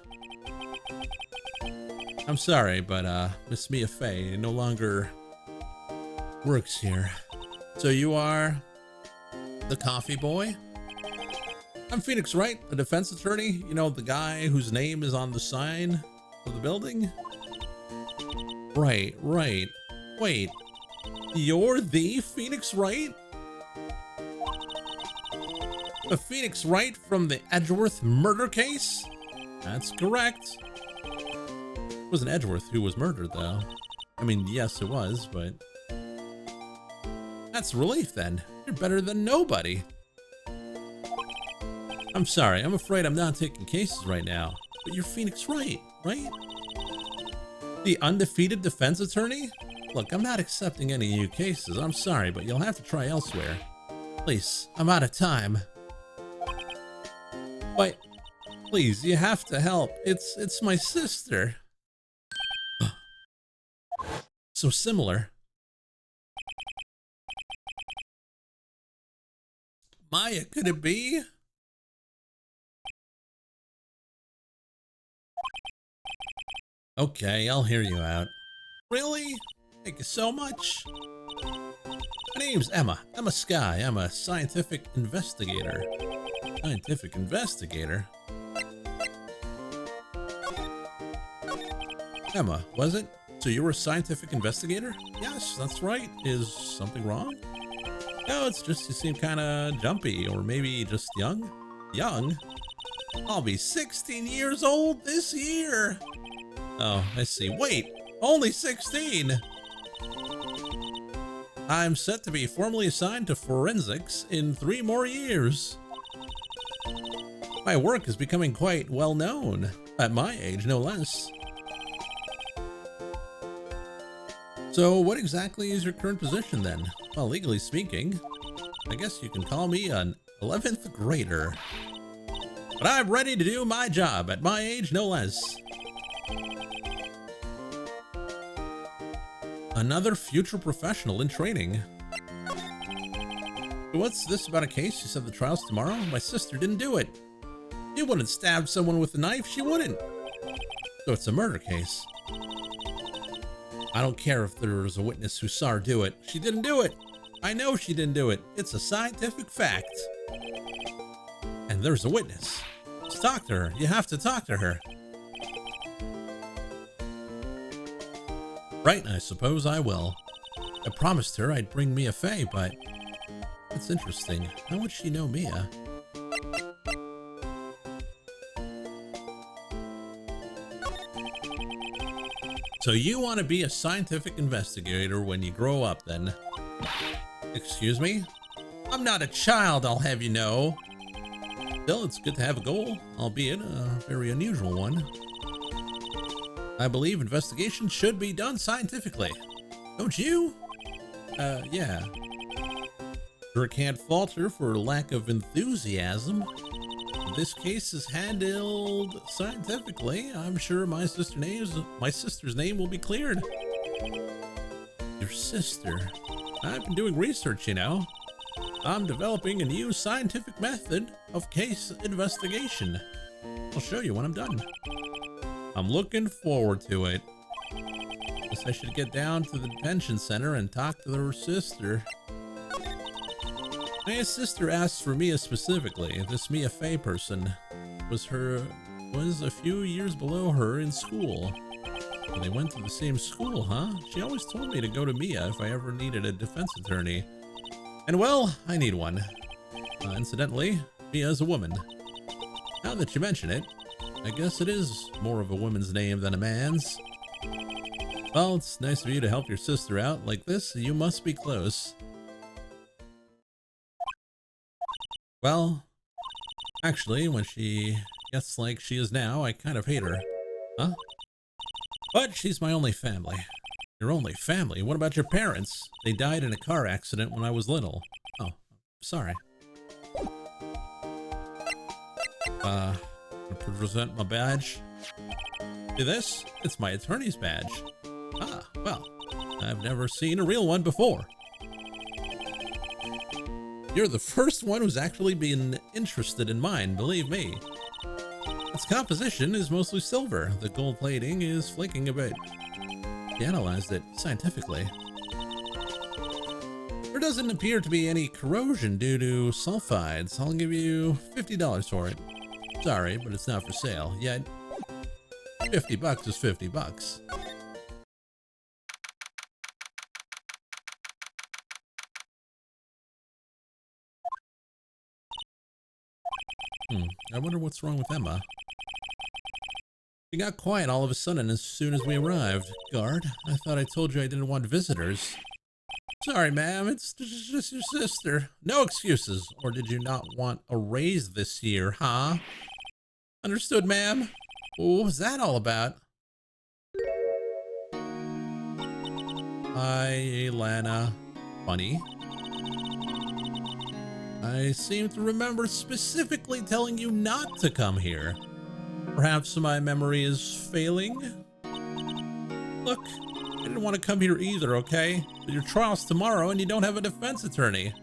S1: I'm sorry, but, Miss Mia Fey no longer works here. So you are the coffee boy? I'm Phoenix Wright, the defense attorney. You know, the guy whose name is on the sign of the building? Right. Wait, you're the Phoenix Wright? The Phoenix Wright from the Edgeworth murder case? That's correct. It wasn't Edgeworth who was murdered, though. I mean, yes, it was, but... That's relief, then. You're better than nobody. I'm sorry, I'm afraid I'm not taking cases right now. But you're Phoenix Wright, right? The undefeated defense attorney? Look, I'm not accepting any new cases. I'm sorry, but you'll have to try elsewhere. Please, I'm out of time. But, please, you have to help. It's my sister. So similar. Maya, could it be? Okay, I'll hear you out. Really? Thank you so much. My name's Emma. Emma Sky. I'm a scientific investigator. Scientific investigator? Emma, was it? So you were a scientific investigator? Yes, that's right. Is something wrong? No, it's just you seem kind of jumpy, or maybe just young. Young? I'll be 16 years old this year. Oh, I see. Wait, only 16? I'm set to be formally assigned to forensics in 3 more years. My work is becoming quite well known, at my age no less. So what exactly is your current position then? Well, legally speaking, I guess you can call me an 11th grader. But I'm ready to do my job at my age no less. Another future professional in training. What's this about a case? You said the trial's tomorrow? My sister didn't do it. She wouldn't stab someone with a knife. She wouldn't. So it's a murder case. I don't care if there's a witness who saw her do it. She didn't do it. I know she didn't do it. It's a scientific fact. And there's a witness. Let's talk to her. You have to talk to her. Right, I suppose I will. I promised her I'd bring Mia Fey, but that's interesting. How would she know Mia? So you want to be a scientific investigator when you grow up, then? Excuse me? I'm not a child, I'll have you know. Still, it's good to have a goal, albeit a very unusual one. I believe investigation should be done scientifically. Don't you? Yeah. Sure can't falter for lack of enthusiasm. If this case is handled scientifically, I'm sure my sister's name will be cleared. Your sister? I've been doing research, you know. I'm developing a new scientific method of case investigation. I'll show you when I'm done. I'm looking forward to it. Guess I should get down to the detention center and talk to her sister. My sister asked for Mia specifically. This Mia Fey person was a few years below her in school. Well, they went to the same school, huh? She always told me to go to Mia if I ever needed a defense attorney. And well, I need one. Incidentally, Mia's a woman. Now that you mention it, I guess it is more of a woman's name than a man's. Well, it's nice of you to help your sister out like this. You must be close. Well, actually, when she gets like she is now, I kind of hate her. Huh? But she's my only family. Your only family? What about your parents? They died in a car accident when I was little. Oh, sorry. Present my badge. See this? It's my attorney's badge. Ah, well, I've never seen a real one before. You're the first one who's actually been interested in mine, believe me. Its composition is mostly silver. The gold plating is flaking a bit. He analyzed it scientifically. There doesn't appear to be any corrosion due to sulfides. I'll give you $50 for it. Sorry, but it's not for sale yet. $50 is $50. I wonder what's wrong with Emma. She got quiet all of a sudden as soon as we arrived. Guard, I thought I told you I didn't want visitors. Sorry, ma'am, it's just your sister. No excuses. Or did you not want a raise this year, huh? Understood, ma'am. What was that all about? Hi, Lana. Funny. I seem to remember specifically telling you not to come here. Perhaps my memory is failing? Look, didn't want to come here either, okay? But your trial's tomorrow and you don't have a defense attorney.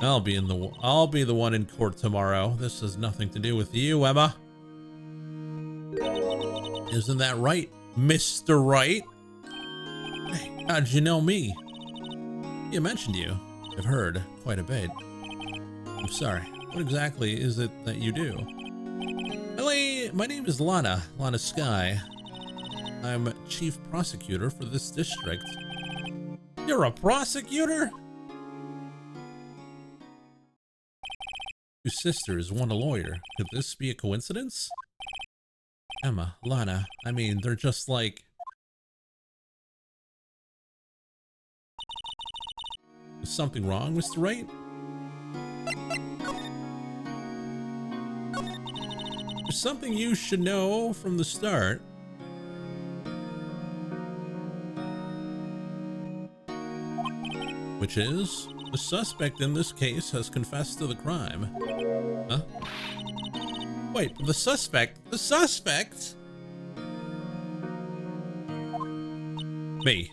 S1: I'll be the one in court tomorrow. This has nothing to do with you, Emma. Isn't that right, Mr. Wright? Hey, how'd you know me? You mentioned you. I've heard quite a bit. I'm sorry. What exactly is it that you do? My name is Lana Sky. I'm chief prosecutor for this district. You're a prosecutor? Two sisters, one a lawyer. Could this be a coincidence? Emma, Lana, I mean, they're just like... Is something wrong, Mr. Wright? There's something you should know from the start. Which is, the suspect in this case has confessed to the crime. Huh? Wait, the suspect? The suspect? Me.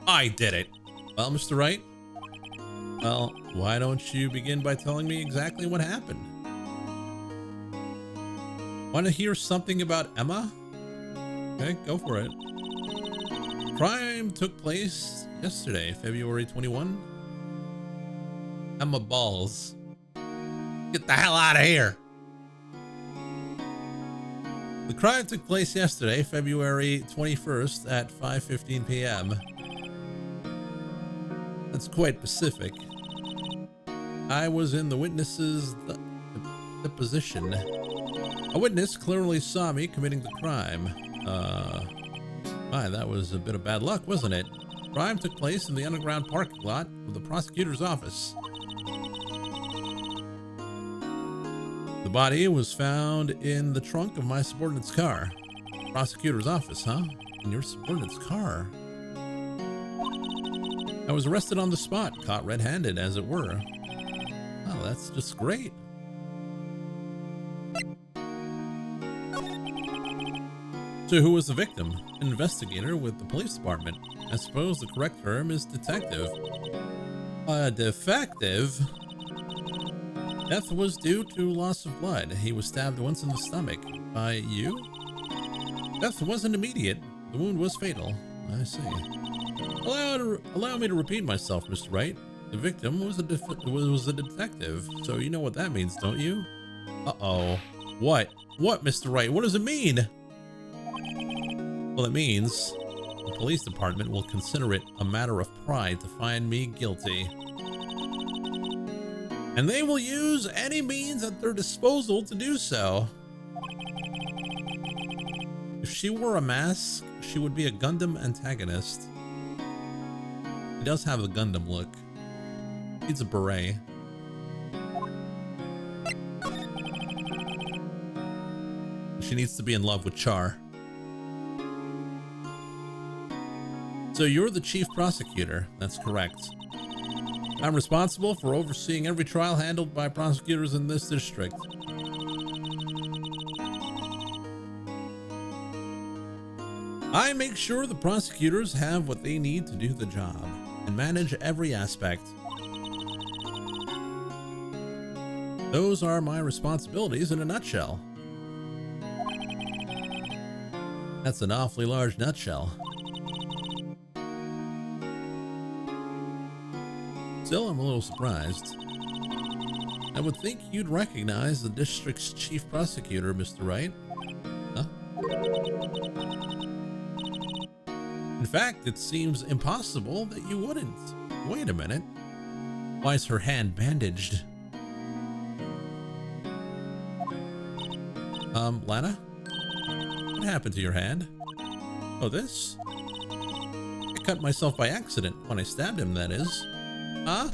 S1: I did it. Well, Mr. Wright? Well, why don't you begin by telling me exactly what happened? Want to hear something about Emma? Okay, go for it. Crime took place yesterday, February 21. Emma Balls. Get the hell out of here. The crime took place yesterday, February 21st at 5:15 p.m. That's quite specific. I was in the witness's deposition. A witness clearly saw me committing the crime. That was a bit of bad luck, wasn't it? Crime took place in the underground parking lot of the prosecutor's office. The body was found in the trunk of my subordinate's car. Prosecutor's office, huh? In your subordinate's car? I was arrested on the spot, caught red-handed, as it were. Oh, that's just great. So who was the victim? An investigator with the police department. I suppose the correct term is detective. Defective? Death was due to loss of blood. He was stabbed once in the stomach. By you? Death wasn't immediate. The wound was fatal. I see. Allow me to repeat myself, Mr. Wright. The victim was a detective, so you know what that means, don't you? Uh-oh. What? What, Mr. Wright? What does it mean? Well, it means the police department will consider it a matter of pride to find me guilty. And they will use any means at their disposal to do so. If she wore a mask, she would be a Gundam antagonist. He does have the Gundam look. Needs a beret. She needs to be in love with Char. So you're the chief prosecutor. That's correct. I'm responsible for overseeing every trial handled by prosecutors in this district. I make sure the prosecutors have what they need to do the job and manage every aspect. Those are my responsibilities in a nutshell. That's an awfully large nutshell. Still, I'm a little surprised. I would think you'd recognize the district's chief prosecutor, Mr. Wright. Huh? In fact, it seems impossible that you wouldn't. Wait a minute. Why is her hand bandaged? Lana? What happened to your hand? Oh, this? I cut myself by accident when I stabbed him, that is. Huh?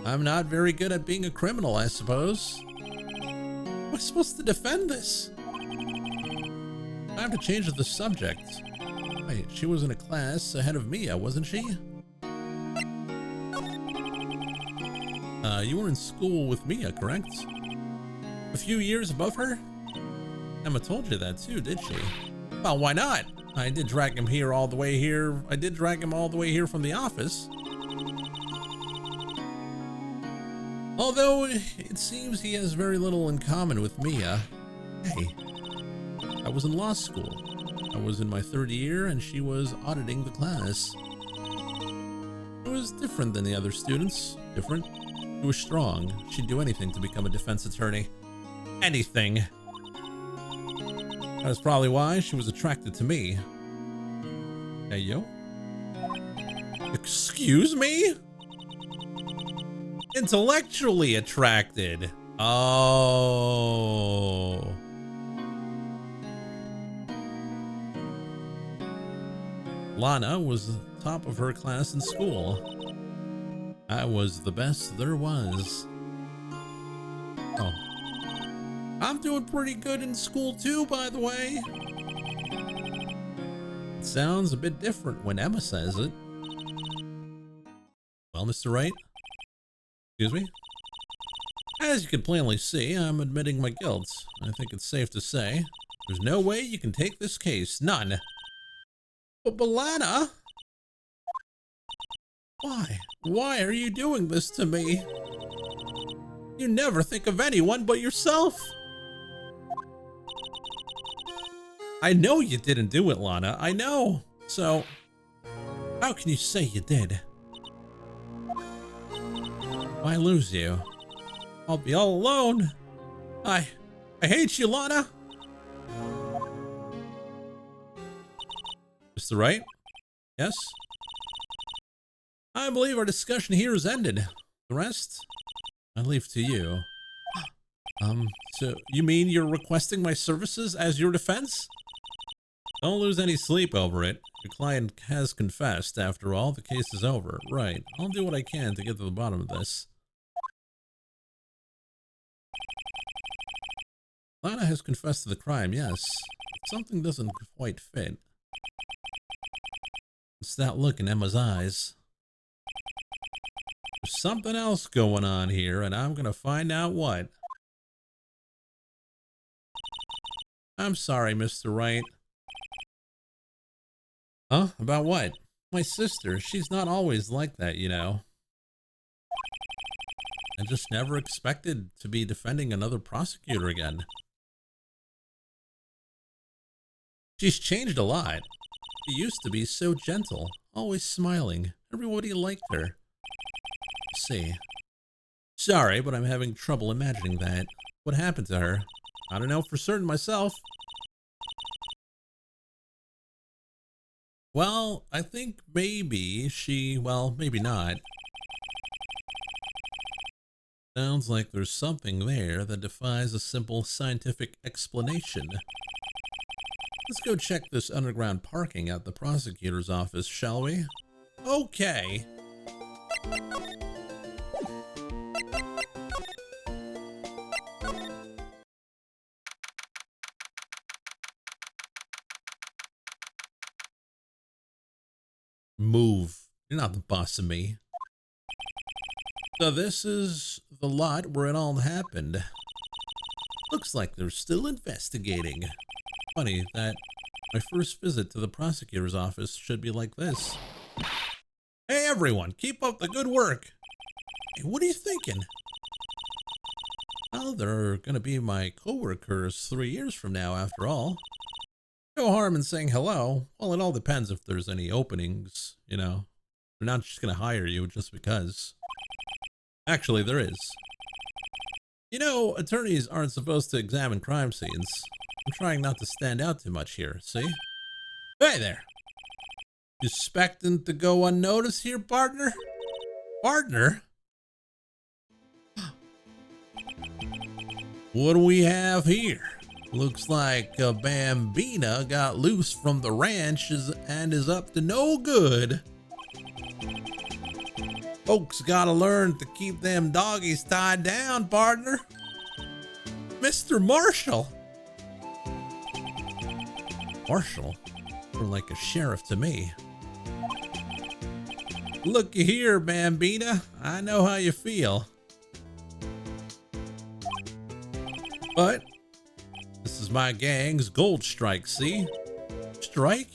S1: I'm not very good at being a criminal, I suppose. Am I supposed to defend this? Time to change the subject. Wait, she was in a class ahead of Mia, wasn't she? You were in school with Mia, correct? A few years above her? Emma told you that too, did she? Well, why not? I did drag him here all the way here. I did drag him all the way here from the office. Although it seems he has very little in common with Mia. Hey, I was in law school. I was in my third year and she was auditing the class. It was different than the other students. Different. She was strong. She'd do anything to become a defense attorney. Anything. That's probably why she was attracted to me. Hey, yo. Excuse me? Intellectually attracted. Oh. Lana was the top of her class in school. I was the best there was. Oh. I'm doing pretty good in school too, by the way. It sounds a bit different when Emma says it. Well, Mr. Wright? Excuse me? As you can plainly see, I'm admitting my guilt. I think it's safe to say there's no way you can take this case. None. But Lana? Why? Why are you doing this to me? You never think of anyone but yourself. I know you didn't do it, Lana. I know. So, how can you say you did? If I lose you, I'll be all alone. I hate you, Lana. Mr. Wright? Yes? I believe our discussion here is ended. The rest, I leave to you. So you mean you're requesting my services as your defense? Don't lose any sleep over it. Your client has confessed. After all, the case is over. Right. I'll do what I can to get to the bottom of this. Lana has confessed to the crime, yes. But something doesn't quite fit. It's that look in Emma's eyes. There's something else going on here, and I'm gonna find out what. I'm sorry, Mr. Wright. Huh? About what? My sister. She's not always like that, you know. I just never expected to be defending another prosecutor again. She's changed a lot. She used to be so gentle, always smiling. Everybody liked her. See. Sorry, but I'm having trouble imagining that. What happened to her? I don't know for certain myself. Well, I think maybe well, maybe not. Sounds like there's something there that defies a simple scientific explanation. Let's go check this underground parking at the prosecutor's office, shall we? Okay. Move. You're not the boss of me. So this is the lot where it all happened. Looks like they're still investigating. Funny that my first visit to the prosecutor's office should be like this. Hey everyone, keep up the good work. Hey, what are you thinking? Well, they're gonna be my co-workers 3 years from now after all. No harm in saying hello. Well, it all depends if there's any openings, you know. They're not just gonna hire you just because. Actually, there is. You know, attorneys aren't supposed to examine crime scenes. I'm trying not to stand out too much here, see? Hey there! You expecting to go unnoticed here, partner? Partner? What do we have here? Looks like Bambina got loose from the ranch and is up to no good. Folks gotta learn to keep them doggies tied down, partner. Mr. Marshall. Marshall? You're like a sheriff to me. Looky here, Bambina. I know how you feel. But this is my gang's gold strike, see? Strike?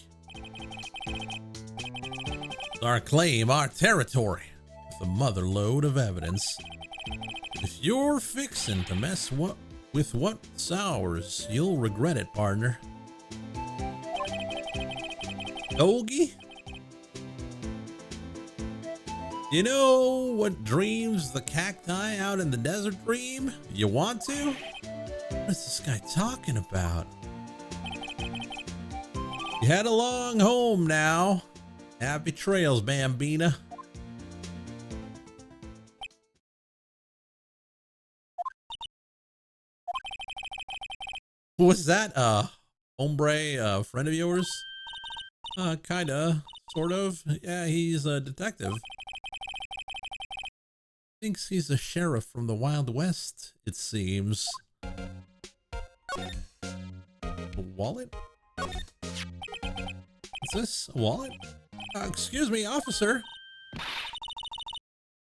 S1: Our claim, our territory, with a mother load of evidence. If you're fixin' to mess with what's ours, you'll regret it, partner. Doggy? You know what dreams the cacti out in the desert dream? You want to? What is this guy talking about? You head along home now. Happy trails, Bambina. Who was that? Hombre, friend of yours? Kinda, sort of. Yeah, he's a detective. Thinks he's a sheriff from the Wild West, it seems. A wallet? Is this a wallet? Excuse me, officer.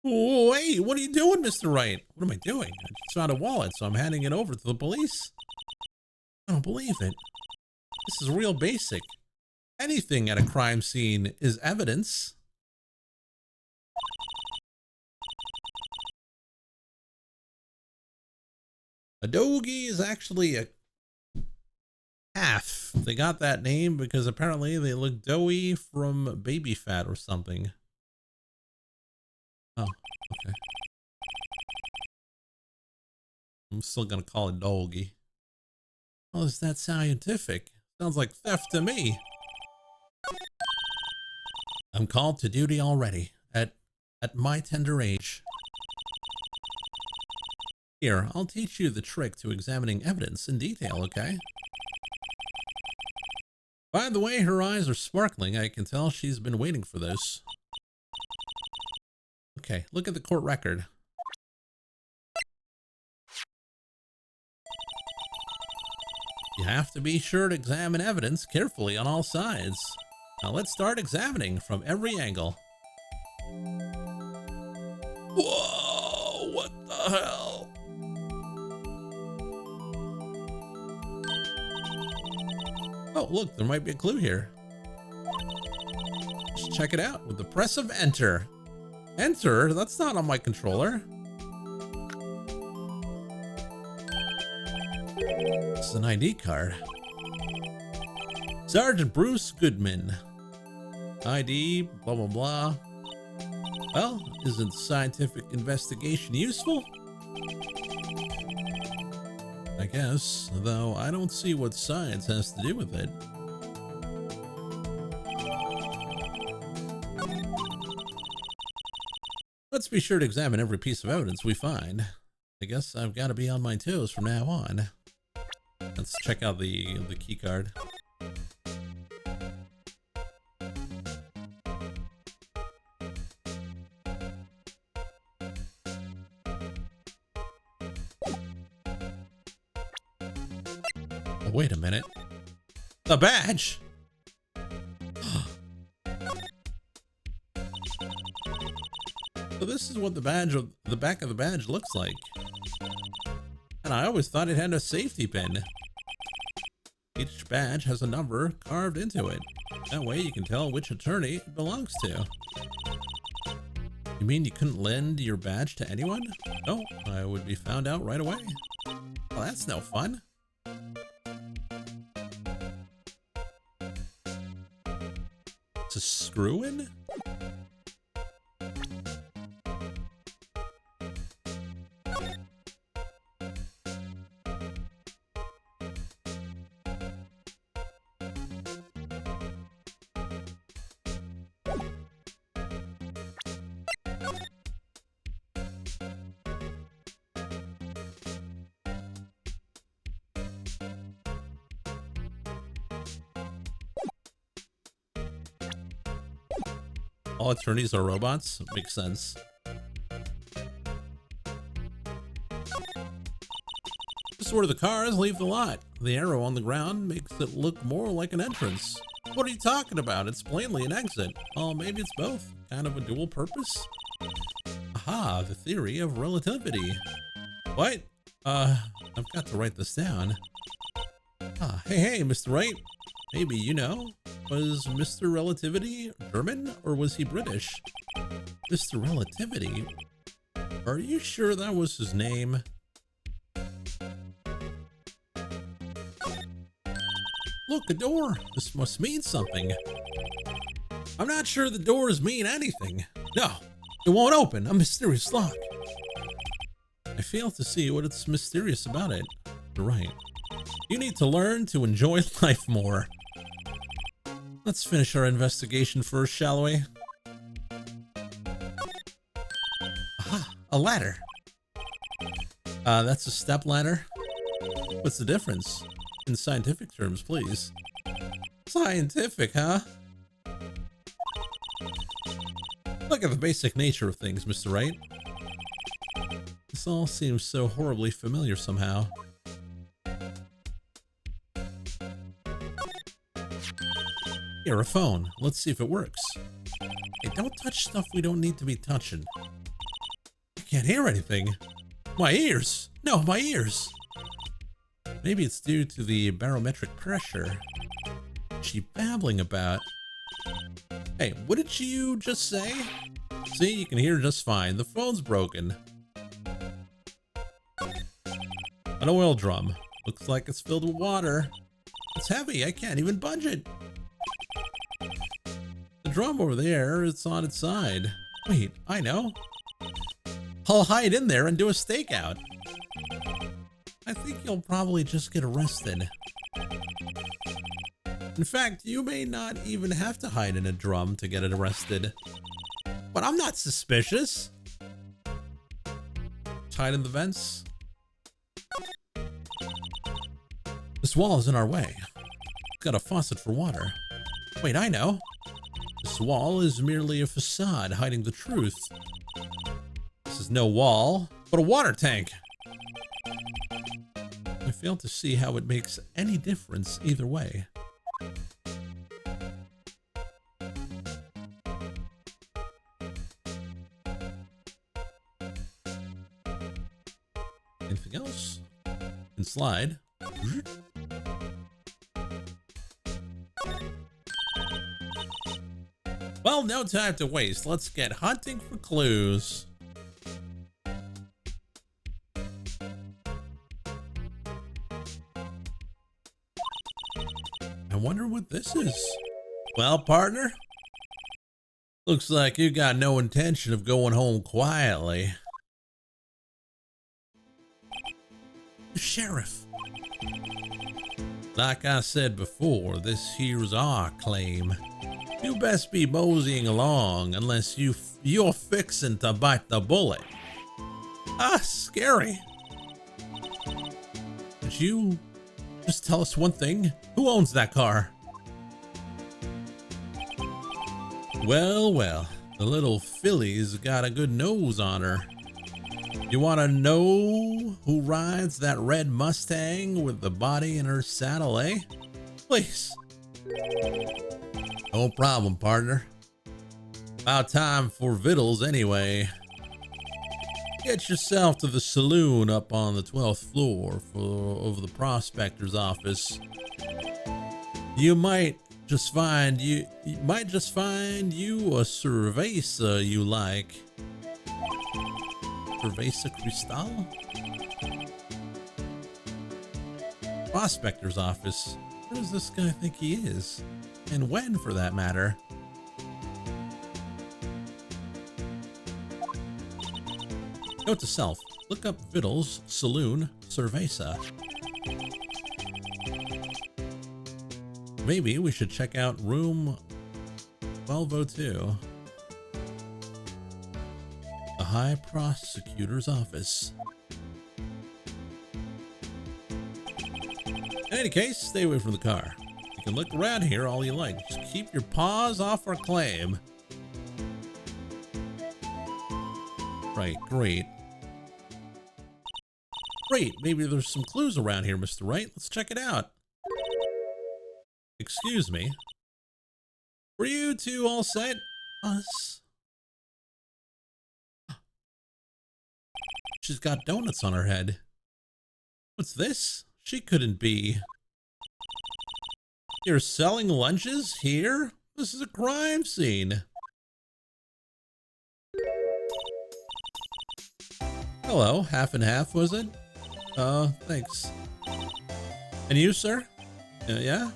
S1: Wait, what are you doing, Mr. Wright? What am I doing? I just found a wallet, so I'm handing it over to the police. I don't believe it. This is real basic. Anything at a crime scene is evidence. A doggy is actually a calf. They got that name because apparently they look doughy from baby fat or something. Oh, okay. I'm still gonna call it doggy. Oh, is that scientific? Sounds like theft to me. I'm called to duty already at my tender age. Here, I'll teach you the trick to examining evidence in detail, okay? By the way, her eyes are sparkling. I can tell she's been waiting for this. Okay, look at the court record. You have to be sure to examine evidence carefully on all sides. Now let's start examining from every angle. Whoa, what the hell? Oh, look, there might be a clue here. Let's check it out with the press of enter. Enter? That's not on my controller. This is an ID card. Sergeant Bruce Goodman. ID, blah, blah, blah. Well, isn't scientific investigation useful? I guess, though I don't see what science has to do with it. Let's be sure to examine every piece of evidence we find. I guess I've got to be on my toes from now on. Let's check out the key card. Oh, wait a minute. The badge! So this is what the back of the badge looks like. And I always thought it had a safety pin. Each badge has a number carved into it. That way you can tell which attorney it belongs to. You mean you couldn't lend your badge to anyone? No, I would be found out right away. Well, that's no fun. It's a screw-in? All attorneys are robots? Makes sense. This is where the cars leave the lot. The arrow on the ground makes it look more like an entrance. What are you talking about? It's plainly an exit. Well, maybe it's both. Kind of a dual purpose. Aha, the theory of relativity. What? I've got to write this down. Ah, hey, Mr. Wright. Maybe, you know, was Mr. Relativity German or was he British? Mr. Relativity? Are you sure that was his name? Look, a door. This must mean something. I'm not sure the doors mean anything. No, it won't open. A mysterious lock. I fail to see what it's mysterious about it. You're right. You need to learn to enjoy life more. Let's finish our investigation first, shall we? Aha, a ladder. That's a step ladder. What's the difference? In scientific terms, please. Scientific, huh? Look at the basic nature of things, Mr. Wright. This all seems so horribly familiar somehow. Here, a phone. Let's see if it works. Hey, don't touch stuff we don't need to be touching. I can't hear anything. My ears! No, my ears! Maybe it's due to the barometric pressure. What's she babbling about? Hey, what did you just say? See, you can hear just fine. The phone's broken. An oil drum. Looks like it's filled with water. It's heavy. I can't even budge it. The drum over there, it's on its side. Wait, I know. I'll hide in there and do a stakeout. I think you'll probably just get arrested. In fact, you may not even have to hide in a drum to get it arrested. But I'm not suspicious. Hide in the vents. This wall is in our way. It's got a faucet for water. Wait, I know. This wall is merely a facade hiding the truth. This is no wall, but a water tank. I fail to see how it makes any difference either way. Anything else? And slide. Well, no time to waste. Let's get hunting for clues. I wonder what this is. Well, partner, looks like you got no intention of going home quietly. The sheriff. Like I said before, this here's our claim. You best be moseying along unless you're fixing to bite the bullet. Ah, scary. Could you just tell us one thing? Who owns that car? Well, well, the little filly's got a good nose on her. You want to know who rides that red Mustang with the body in her saddle, eh? Please. No problem, partner. About time for vittles anyway. Get yourself to the saloon up on the 12th floor of the prospector's office. You might just find you a cerveza you like. Cerveza Cristal? Prospector's office. Where does this guy think he is? And when, for that matter? Note to self, look up Vittles, Saloon, Cerveza. Maybe we should check out room 1202. The High Prosecutor's office. In any case, stay away from the car. You can look around here all you like. Just keep your paws off our claim. Right, great. Great, maybe there's some clues around here, Mr. Wright. Let's check it out. Excuse me. Were you two all set? Us? She's got donuts on her head. What's this? She couldn't be. You're selling lunches here? This is a crime scene. Hello, half and half, was it? Thanks. And you, sir? Yeah?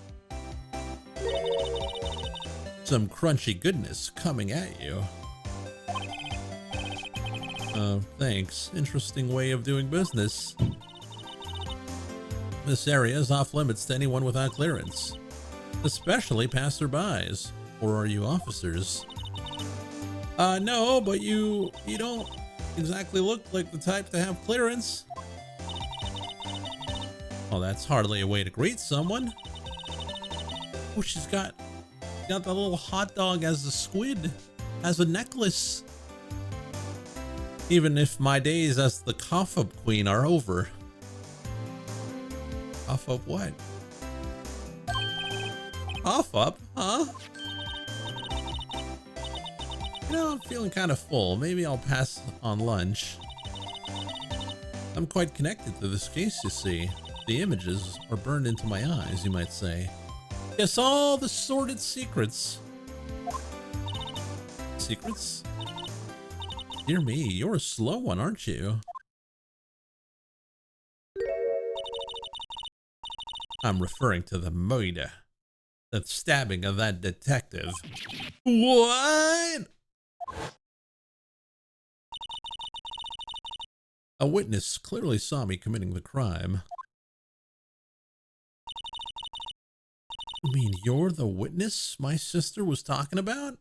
S1: Some crunchy goodness coming at you. Thanks. Interesting way of doing business. This area is off limits to anyone without clearance, especially passerbys. Or are you officers? No, but you don't exactly look like the type to have clearance. Oh, that's hardly a way to greet someone. Oh, she's got the little hot dog as a squid, as a necklace. Even if my days as the cough-up queen are over. Cough-up what? Cough-up, huh? You know, I'm feeling kind of full. Maybe I'll pass on lunch. I'm quite connected to this case, you see. The images are burned into my eyes, you might say. Yes, all the sordid secrets. Secrets? Dear me, you're a slow one, aren't you? I'm referring to the murder. The stabbing of that detective. What? A witness clearly saw me committing the crime. You mean you're the witness my sister was talking about?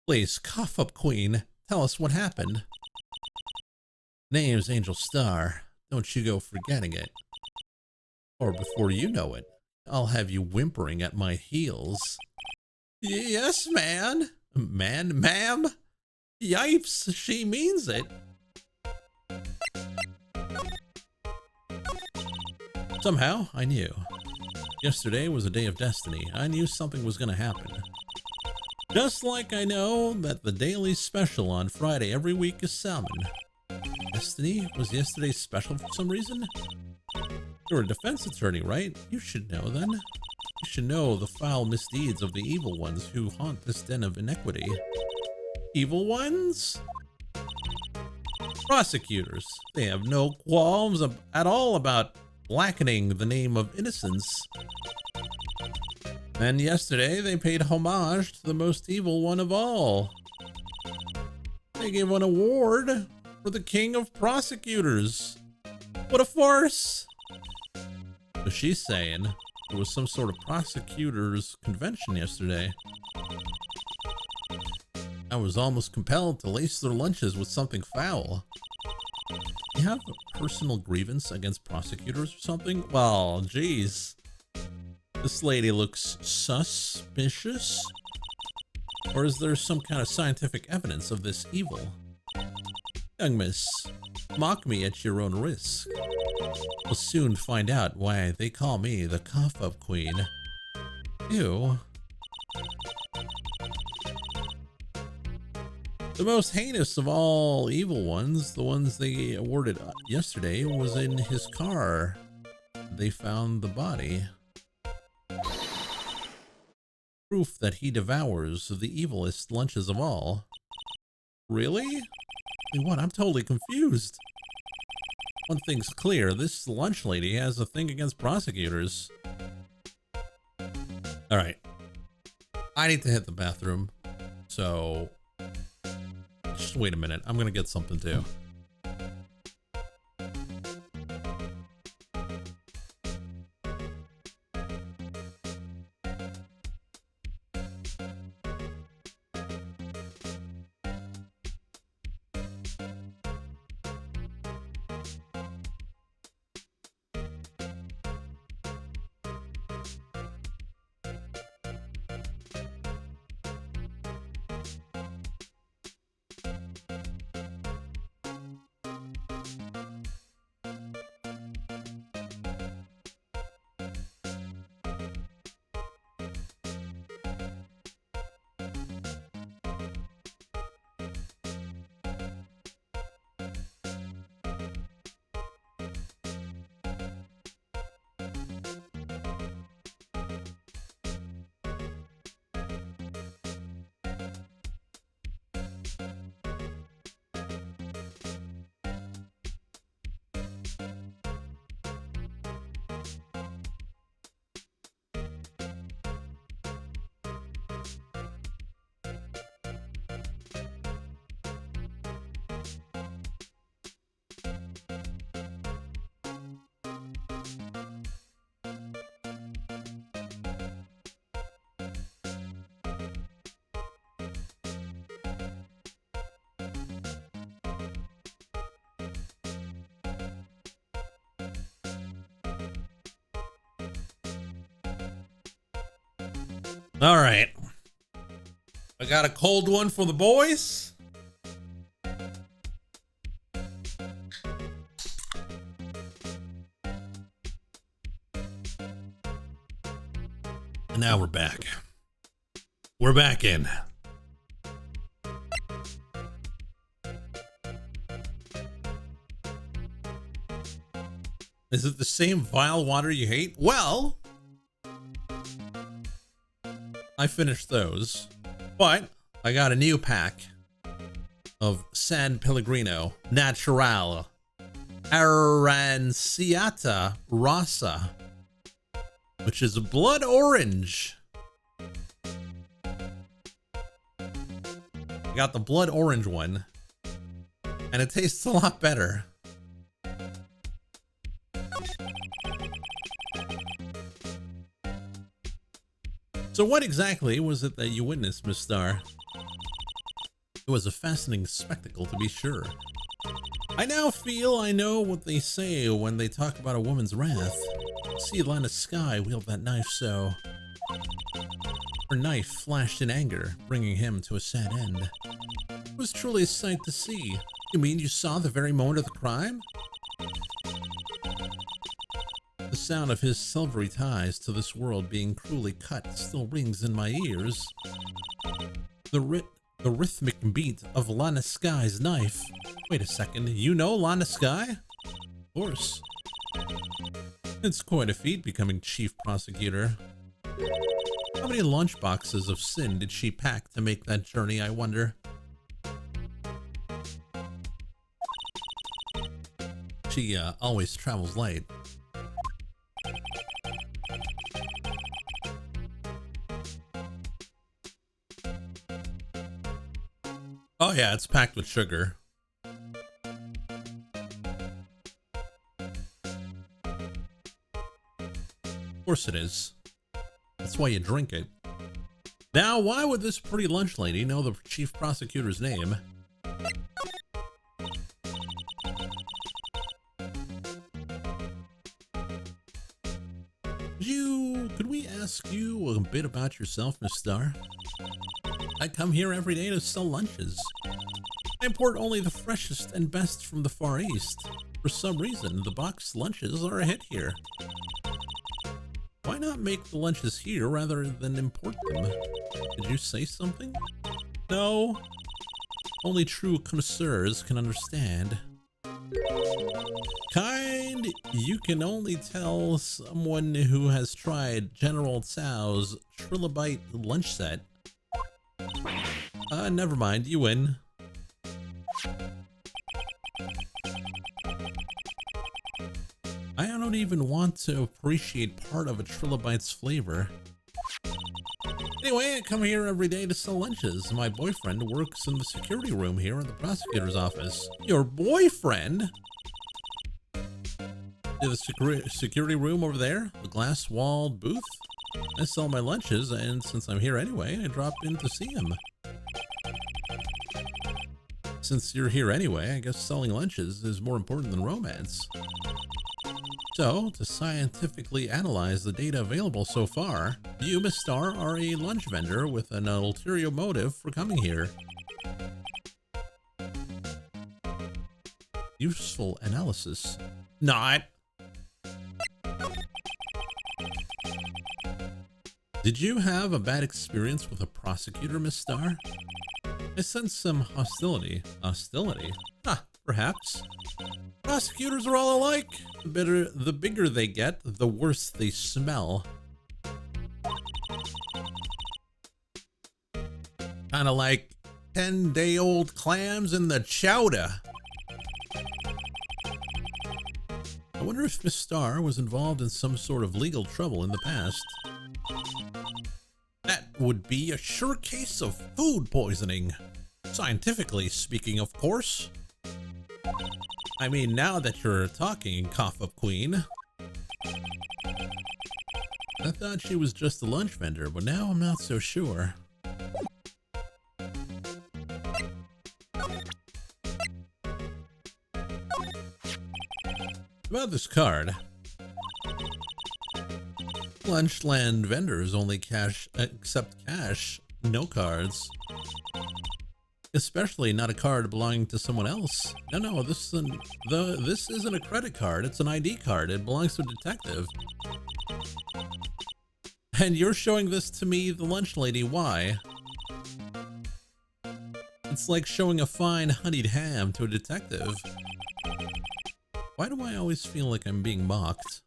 S1: Please, cough up, Queen. Tell us what happened. Name's Angel Star. Don't you go forgetting it. Or before you know it, I'll have you whimpering at my heels. Yes, man. Ma'am? Yipes, she means it. Somehow, I knew. Yesterday was a day of destiny. I knew something was going to happen. Just like I know that the daily special on Friday every week is salmon. Destiny? Was yesterday's special for some reason? You're a defense attorney, right? You should know then. You should know the foul misdeeds of the evil ones who haunt this den of iniquity. Evil ones? Prosecutors. They have no qualms at all about blackening the name of innocence. And yesterday they paid homage to the most evil one of all. They gave an award for the king of prosecutors. What a farce! So she's saying there was some sort of prosecutors convention yesterday. I was almost compelled to lace their lunches with something foul. You have a personal grievance against prosecutors or something? Well, geez. This lady looks suspicious? Or is there some kind of scientific evidence of this evil? Young miss, mock me at your own risk. We'll soon find out why they call me the cough-up queen. Ew. The most heinous of all evil ones, the ones they awarded yesterday, was in his car. They found the body. Proof that he devours the evilest lunches of all. Really? What? I'm totally confused. One thing's clear, this lunch lady has a thing against prosecutors. Alright. I need to hit the bathroom. So, just wait a minute. I'm gonna get something too. All right. I got a cold one for the boys. And now we're back. We're back in. Is it the same vile water you hate? Well, I finished those, but I got a new pack of San Pellegrino Natural Aranciata Rosa, which is blood orange. I got the blood orange one, and it tastes a lot better. So what exactly was it that you witnessed, Miss Star? It was a fascinating spectacle, to be sure. I now feel I know what they say when they talk about a woman's wrath. See Lana Sky wield that knife so... Her knife flashed in anger, bringing him to a sad end. It was truly a sight to see. You mean you saw the very moment of the crime? The sound of his silvery ties to this world being cruelly cut still rings in my ears. The rhythmic beat of Lana Sky's knife. Wait a second, you know Lana Sky? Of course. It's quite a feat becoming chief prosecutor. How many lunchboxes of sin did she pack to make that journey, I wonder? She always travels light. Oh yeah, it's packed with sugar. Of course it is. That's why you drink it. Now, why would this pretty lunch lady know the chief prosecutor's name? Could we ask you a bit about yourself, Miss Star? I come here every day to sell lunches. I import only the freshest and best from the Far East. For some reason, the boxed lunches are a hit here. Why not make the lunches here rather than import them? Did you say something? No. Only true connoisseurs can understand. Kind you can only tell someone who has tried General Tso's Trilobite lunch set. Never mind, you win. I don't even want to appreciate part of a Trilobite's flavor. Anyway, I come here every day to sell lunches. My boyfriend works in the security room here in the prosecutor's office. Your boyfriend? The security room over there? The glass-walled booth? I sell my lunches, and since I'm here anyway, I drop in to see him. Since you're here anyway, I guess selling lunches is more important than romance. So, to scientifically analyze the data available so far, you, Miss Star, are a lunch vendor with an ulterior motive for coming here. Useful analysis. Not. Did you have a bad experience with a prosecutor, Miss Star? I sense some hostility. Hostility? Huh, perhaps. Prosecutors are all alike. The bigger they get, the worse they smell. Kinda like 10-day-old clams in the chowder. I wonder if Miss Star was involved in some sort of legal trouble in the past. That would be a sure case of food poisoning. Scientifically speaking, of course. I mean, now that you're talking, Cough-Up Queen. I thought she was just a lunch vendor, but now I'm not so sure. About this card. Lunchland vendors only accept cash, no cards. Especially not a card belonging to someone else. No, this isn't a credit card, it's an ID card. It belongs to a detective. And you're showing this to me, the lunch lady, why? It's like showing a fine honeyed ham to a detective. Why do I always feel like I'm being mocked?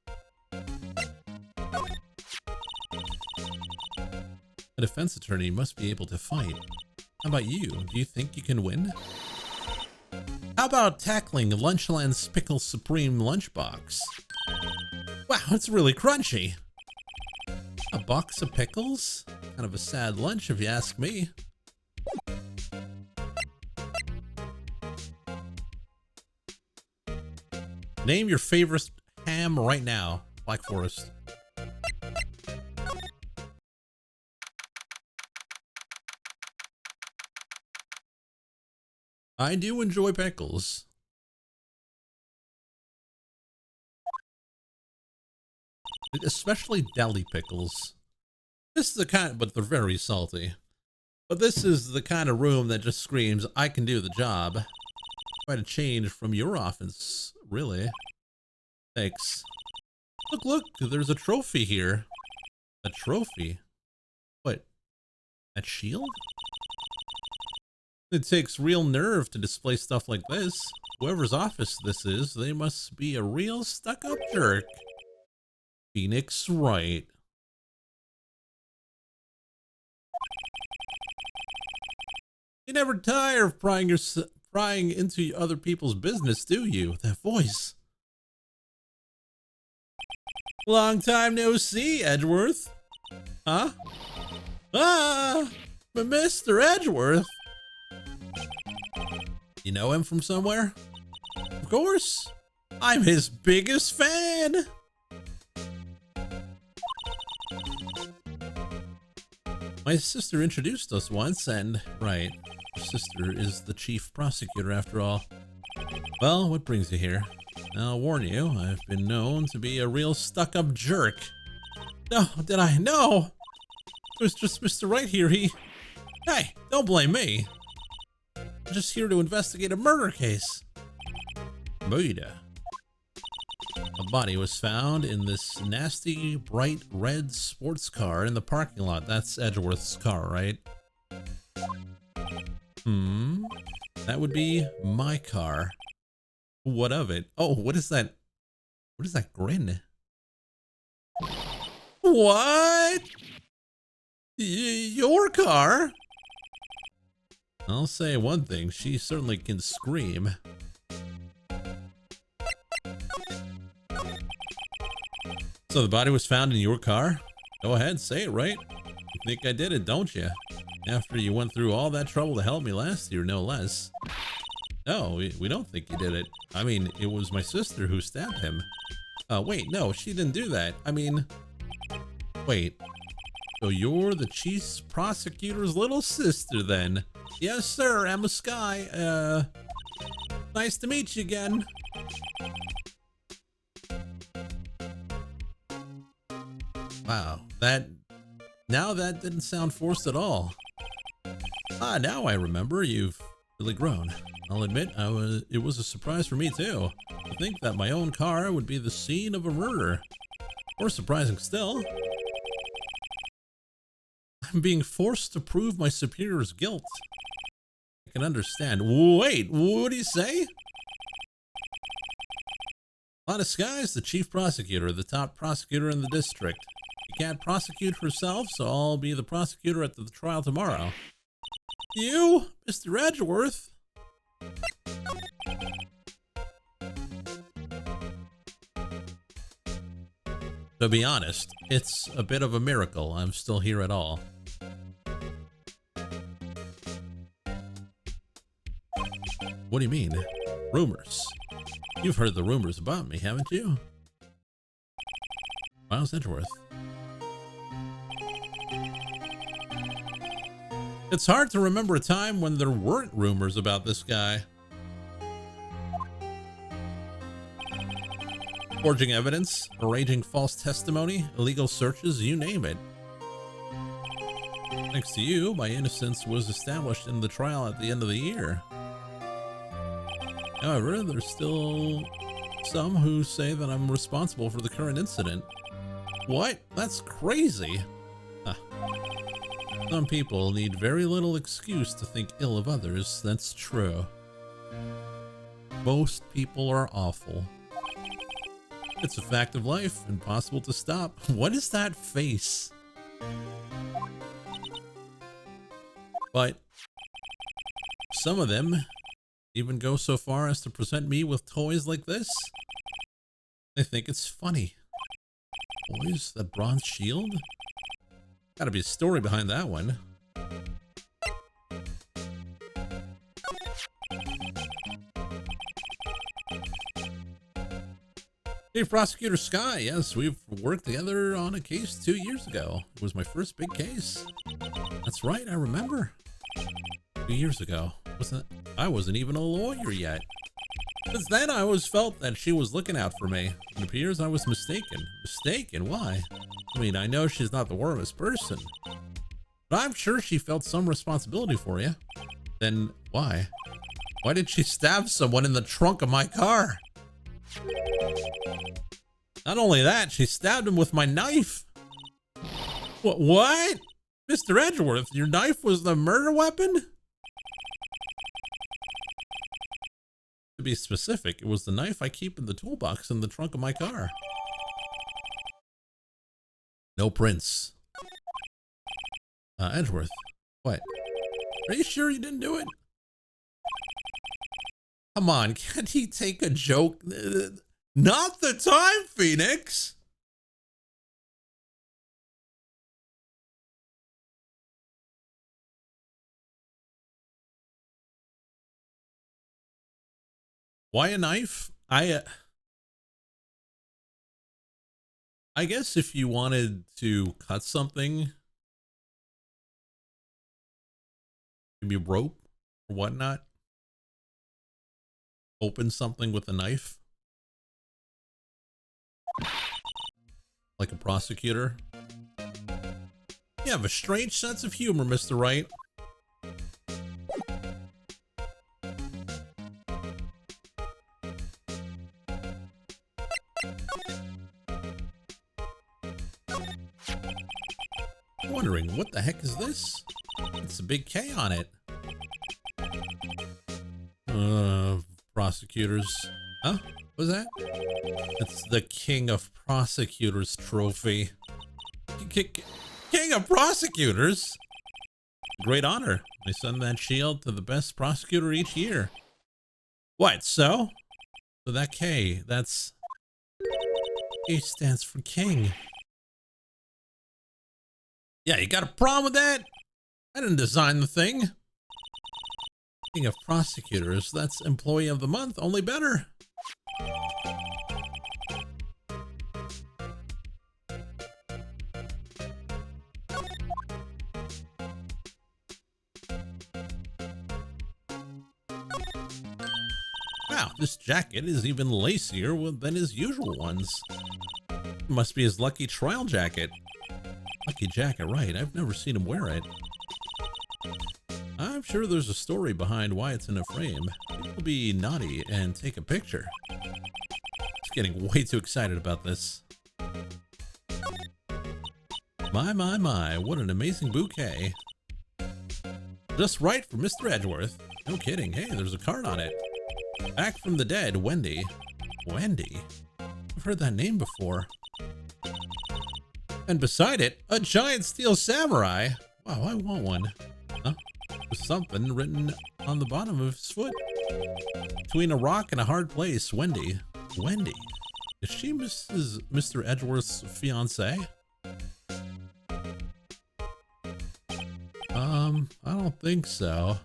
S1: A defense attorney must be able to fight. How about you? Do you think you can win? How about tackling Lunchland's Pickle Supreme lunchbox? Wow, it's really crunchy. A box of pickles? Kind of a sad lunch if you ask me. Name your favorite ham right now. Black Forest. I do enjoy pickles. Especially deli pickles. This is the kind, but they're very salty. But this is the kind of room that just screams, I can do the job. Quite a change from your office, really. Thanks. Look, there's a trophy here. A trophy? What? That shield? It takes real nerve to display stuff like this. Whoever's office this is, they must be a real stuck-up jerk. Phoenix Wright. You never tire of prying into other people's business, do you? That voice. Long time no see, Edgeworth. Huh? Ah, but Mr. Edgeworth. You know him from somewhere? Of course. I'm his biggest fan. My sister introduced us once and, right, your sister is the chief prosecutor after all. Well, what brings you here? I'll warn you, I've been known to be a real stuck-up jerk. No, did I? No! It was just Mr. Wright here, Hey, don't blame me. I'm just here to investigate a murder case. Murder. A body was found in this nasty, bright red sports car in the parking lot. That's Edgeworth's car, right? That would be my car. What of it? Oh, what is that? What is that grin? What? Your car? I'll say one thing, she certainly can scream. So the body was found in your car? Go ahead, say it, right? You think I did it, don't you? After you went through all that trouble to help me last year, no less. No, we don't think you did it. I mean, it was my sister who stabbed him. Wait, no, she didn't do that. I mean, wait. So you're the chief prosecutor's little sister then? Yes, sir, Emma Sky. Nice to meet you again. Wow, now that didn't sound forced at all. Ah, now I remember, you've really grown. I'll admit, it was a surprise for me too. To think that my own car would be the scene of a murder. More surprising still, I'm being forced to prove my superior's guilt. I can understand. Wait, what do you say? Lana Sky's the chief prosecutor, the top prosecutor in the district. She can't prosecute herself, so I'll be the prosecutor at the trial tomorrow. You, Mr. Edgeworth? To be honest, it's a bit of a miracle I'm still here at all. What do you mean? Rumors. You've heard the rumors about me, haven't you? Miles Edgeworth. It's hard to remember a time when there weren't rumors about this guy. Forging evidence, arranging false testimony, illegal searches, you name it. Thanks to you, my innocence was established in the trial at the end of the year. However, there's still some who say that I'm responsible for the current incident. What? That's crazy. Huh. Some people need very little excuse to think ill of others. That's true. Most people are awful. It's a fact of life, impossible to stop. What is that face? But some of them even go so far as to present me with toys like this. They think it's funny. Toys? That bronze shield? Gotta be a story behind that one. Hey, Prosecutor Sky. Yes, we've worked together on a case 2 years ago. It was my first big case. That's right, I remember. 2 years ago. I wasn't even a lawyer yet. Since then, I always felt that she was looking out for me. It appears I was mistaken. Mistaken? Why? I mean, I know she's not the worst person, but I'm sure she felt some responsibility for you. Then why? Why did she stab someone in the trunk of my car? Not only that, she stabbed him with my knife. What? Mr. Edgeworth, your knife was the murder weapon? To be specific, it was the knife I keep in the toolbox in the trunk of my car. No prints. Edgeworth, what? Are you sure you didn't do it? Come on, can't he take a joke? Not the time, Phoenix! Why a knife? I guess if you wanted to cut something, maybe rope or whatnot, open something with a knife, like a prosecutor. You have a strange sense of humor, Mr. Wright. Wondering, what the heck is this? It's a big K on it. Prosecutors. Huh? What's that? It's the King of Prosecutors trophy. King of Prosecutors? Great honor. They send that shield to the best prosecutor each year. What, so? So that K, that's... K stands for King. Yeah, you got a problem with that? I didn't design the thing. King of Prosecutors, that's Employee of the Month, only better. Wow, this jacket is even lacier than his usual ones. It must be his lucky trial jacket. Lucky jacket, right. I've never seen him wear it. I'm sure there's a story behind why it's in a frame. It'll be naughty and take a picture. Just getting way too excited about this. My, what an amazing bouquet. Just right for Mr. Edgeworth. No kidding. Hey, there's a card on it. Back from the dead, Wendy. Wendy? I've heard that name before. And beside it, a giant steel samurai. Wow, I want one. Huh? With something written on the bottom of his foot. Between a rock and a hard place, Wendy. Wendy? Is she Mr. Edgeworth's fiance? I don't think so.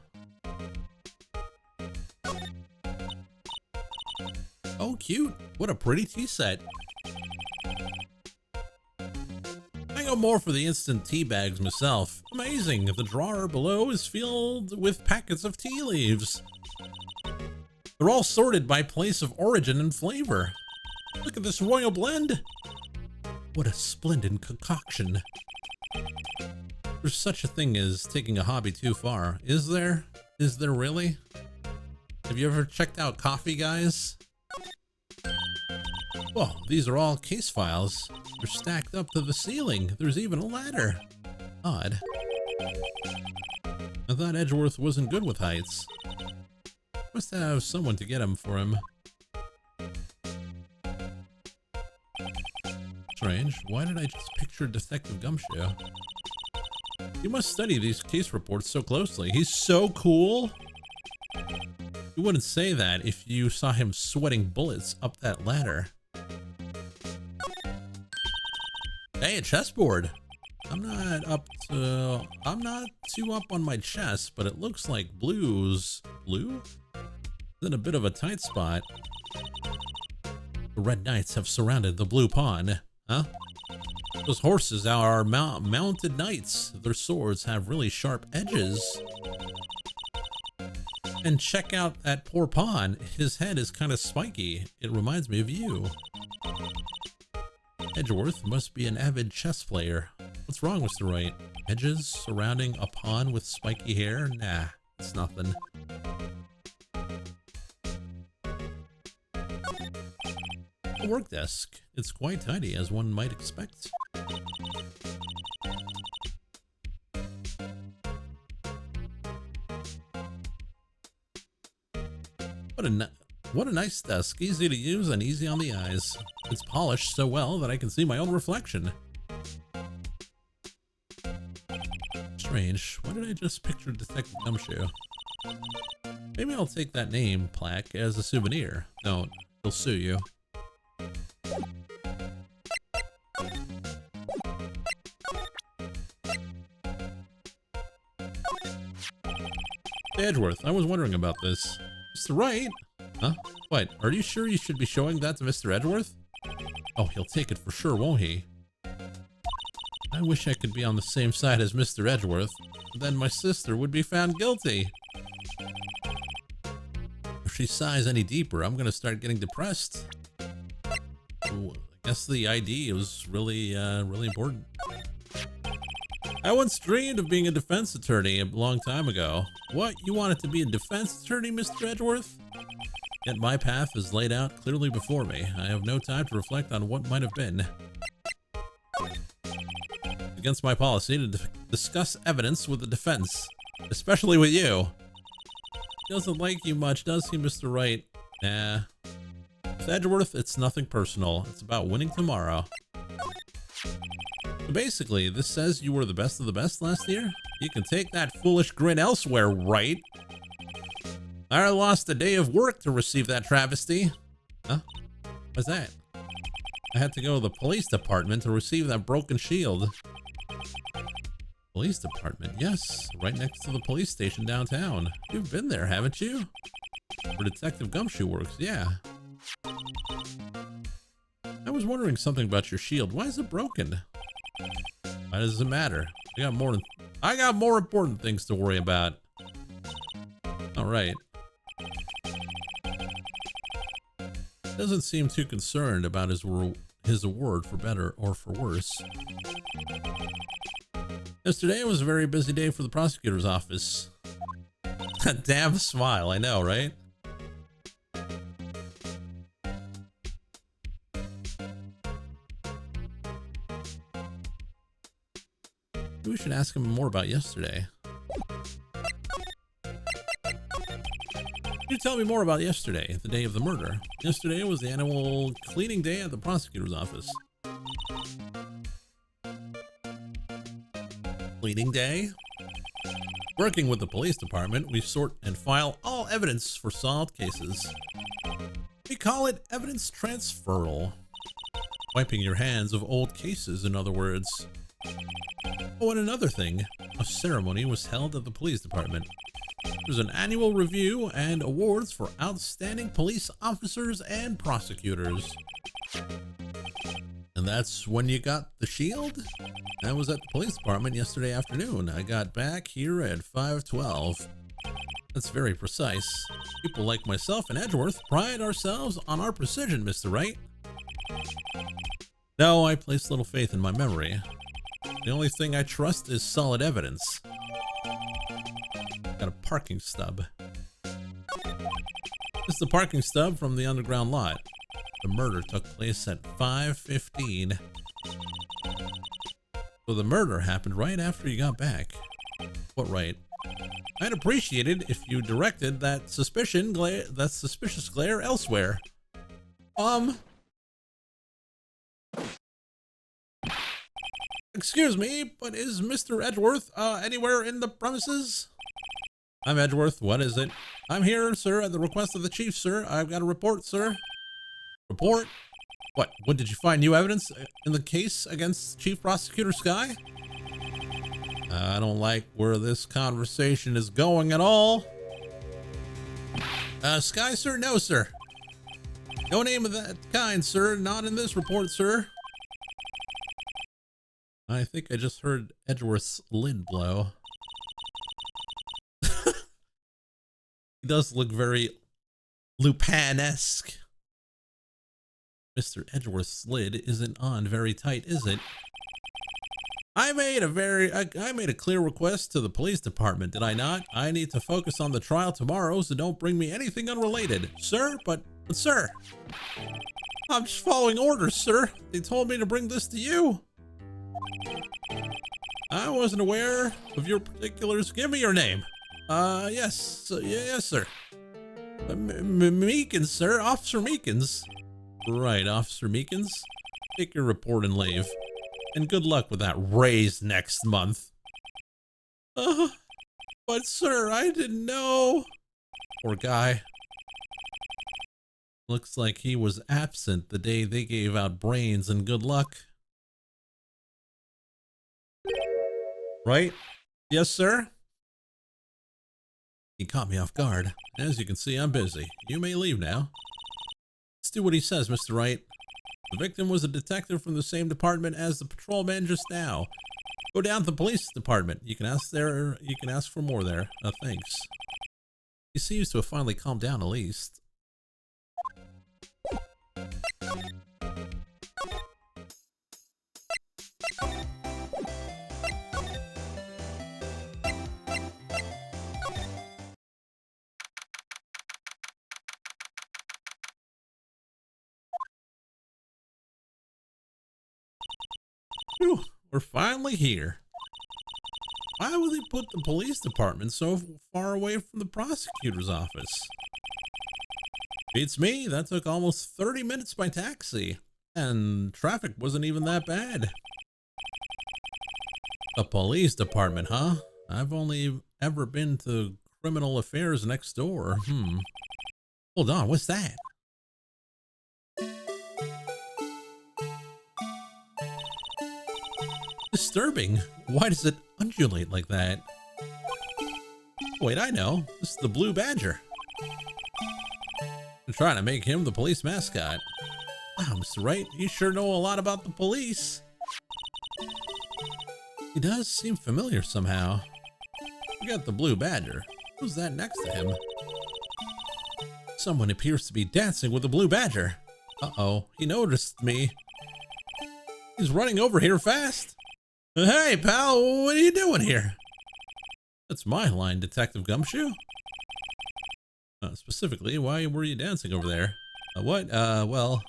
S1: Oh, cute. What a pretty tea set. I go more for the instant tea bags myself. Amazing, the drawer below is filled with packets of tea leaves. They're all sorted by place of origin and flavor. Look at this royal blend. What a splendid concoction. There's such a thing as taking a hobby too far. Is there? Is there really? Have you ever checked out coffee, guys? Whoa, these are all case files. They're stacked up to the ceiling. There's even a ladder. Odd. I thought Edgeworth wasn't good with heights. Must have someone to get him for him. Strange. Why did I just picture Detective Gumshoe? You must study these case reports so closely. He's so cool. You wouldn't say that if you saw him sweating bullets up that ladder. Hey, a chessboard. I'm not too up on my chess, but it looks like blue's blue? Is in a bit of a tight spot. The red knights have surrounded the blue pawn. Huh? Those horses are mounted knights. Their swords have really sharp edges. And check out that poor pawn. His head is kind of spiky. It reminds me of you. Edgeworth must be an avid chess player. What's wrong, Mr. Wright? Edges surrounding a pawn with spiky hair? Nah, it's nothing. A work desk. It's quite tidy, as one might expect. What a nice desk. Easy to use and easy on the eyes. It's polished so well that I can see my own reflection. Strange. Why did I just picture Detective Gumshoe? Maybe I'll take that name plaque as a souvenir. Don't. He'll sue you. Edgeworth, I was wondering about this. Mr. Wright? Huh? What? Are you sure you should be showing that to Mr. Edgeworth? Oh, he'll take it for sure, won't he? I wish I could be on the same side as Mr. Edgeworth. Then my sister would be found guilty. If she sighs any deeper, I'm gonna start getting depressed. Ooh, I guess the ID was really important. I once dreamed of being a defense attorney a long time ago. What? You wanted to be a defense attorney, Mr. Edgeworth? Yet my path is laid out clearly before me. I have no time to reflect on what might have been. Against my policy to discuss evidence with the defense, especially with you. He doesn't like you much, does he, Mr. Wright? Nah. With Edgeworth, it's nothing personal. It's about winning tomorrow. So basically, this says you were the best of the best last year? You can take that foolish grin elsewhere, right? I lost a day of work to receive that travesty. Huh? What's that? I had to go to the police department to receive that broken shield. Police department? Yes, right next to the police station downtown. You've been there, haven't you? Where Detective Gumshoe works, yeah. I was wondering something about your shield. Why is it broken? Why does it matter? I got more important things to worry about. All right. Doesn't seem too concerned about his award for better or for worse. Yesterday was a very busy day for the prosecutor's office. That damn smile, I know, right? We should ask him more about yesterday. Can you tell me more about yesterday, the day of the murder? Yesterday was the annual cleaning day at the prosecutor's office. Cleaning day? Working with the police department, we sort and file all evidence for solved cases. We call it evidence transferal. Wiping your hands of old cases, in other words. Oh, and another thing, a ceremony was held at the police department. There's an annual review and awards for outstanding police officers and prosecutors. And that's when you got the shield? I was at the police department yesterday afternoon. I got back here at 5:12. That's very precise. People like myself and Edgeworth pride ourselves on our precision, Mr. Wright. No, I place little faith in my memory. The only thing I trust is solid evidence. Got a parking stub. This is the parking stub from the underground lot. The murder took place at 5:15. So the murder happened right after you got back. What right? I'd appreciate it if you directed that suspicious glare elsewhere. Excuse me, but is Mr. Edgeworth, anywhere in the premises? I'm Edgeworth. What is it? I'm here, sir, at the request of the chief, sir. I've got a report, sir. Report? What did you find new evidence in the case against Chief Prosecutor Sky? I don't like where this conversation is going at all. Sky, sir? No, sir. No name of that kind, sir. Not in this report, sir. I think I just heard Edgeworth's lid blow. He does look very Lupin-esque. Mr. Edgeworth's lid isn't on very tight, is it? I made a clear request to the police department, did I not? I need to focus on the trial tomorrow, so don't bring me anything unrelated. Sir, but sir, I'm just following orders, sir. They told me to bring this to you. I wasn't aware of your particulars. Give me your name. Yes, yes, sir. Meekins, sir. Officer Meekins. Right, Officer Meekins. Take your report and leave. And good luck with that raise next month. But sir, I didn't know. Poor guy. Looks like he was absent the day they gave out brains and good luck. Right? Yes, sir? He caught me off guard. As you can see, I'm busy. You may leave now. Let's do what he says, Mr. Wright. The victim was a detective from the same department as the patrolman just now. Go down to the police department. You can ask for more there. Thanks. He seems to have finally calmed down at least. Whew, we're finally here. Why would they put the police department so far away from the prosecutor's office? Beats me, that took almost 30 minutes by taxi, and traffic wasn't even that bad. The police department, huh? I've only ever been to criminal affairs next door. Hold on, what's that? Disturbing. Why does it undulate like that? Wait, I know. This is the Blue Badger. I'm trying to make him the police mascot. Wow, Mr. Wright, you sure know a lot about the police. He does seem familiar somehow. We got the Blue Badger. Who's that next to him? Someone appears to be dancing with the Blue Badger. Uh-oh, he noticed me. He's running over here fast. Hey, pal, what are you doing here? That's my line, Detective Gumshoe. Specifically, why were you dancing over there? What? Well,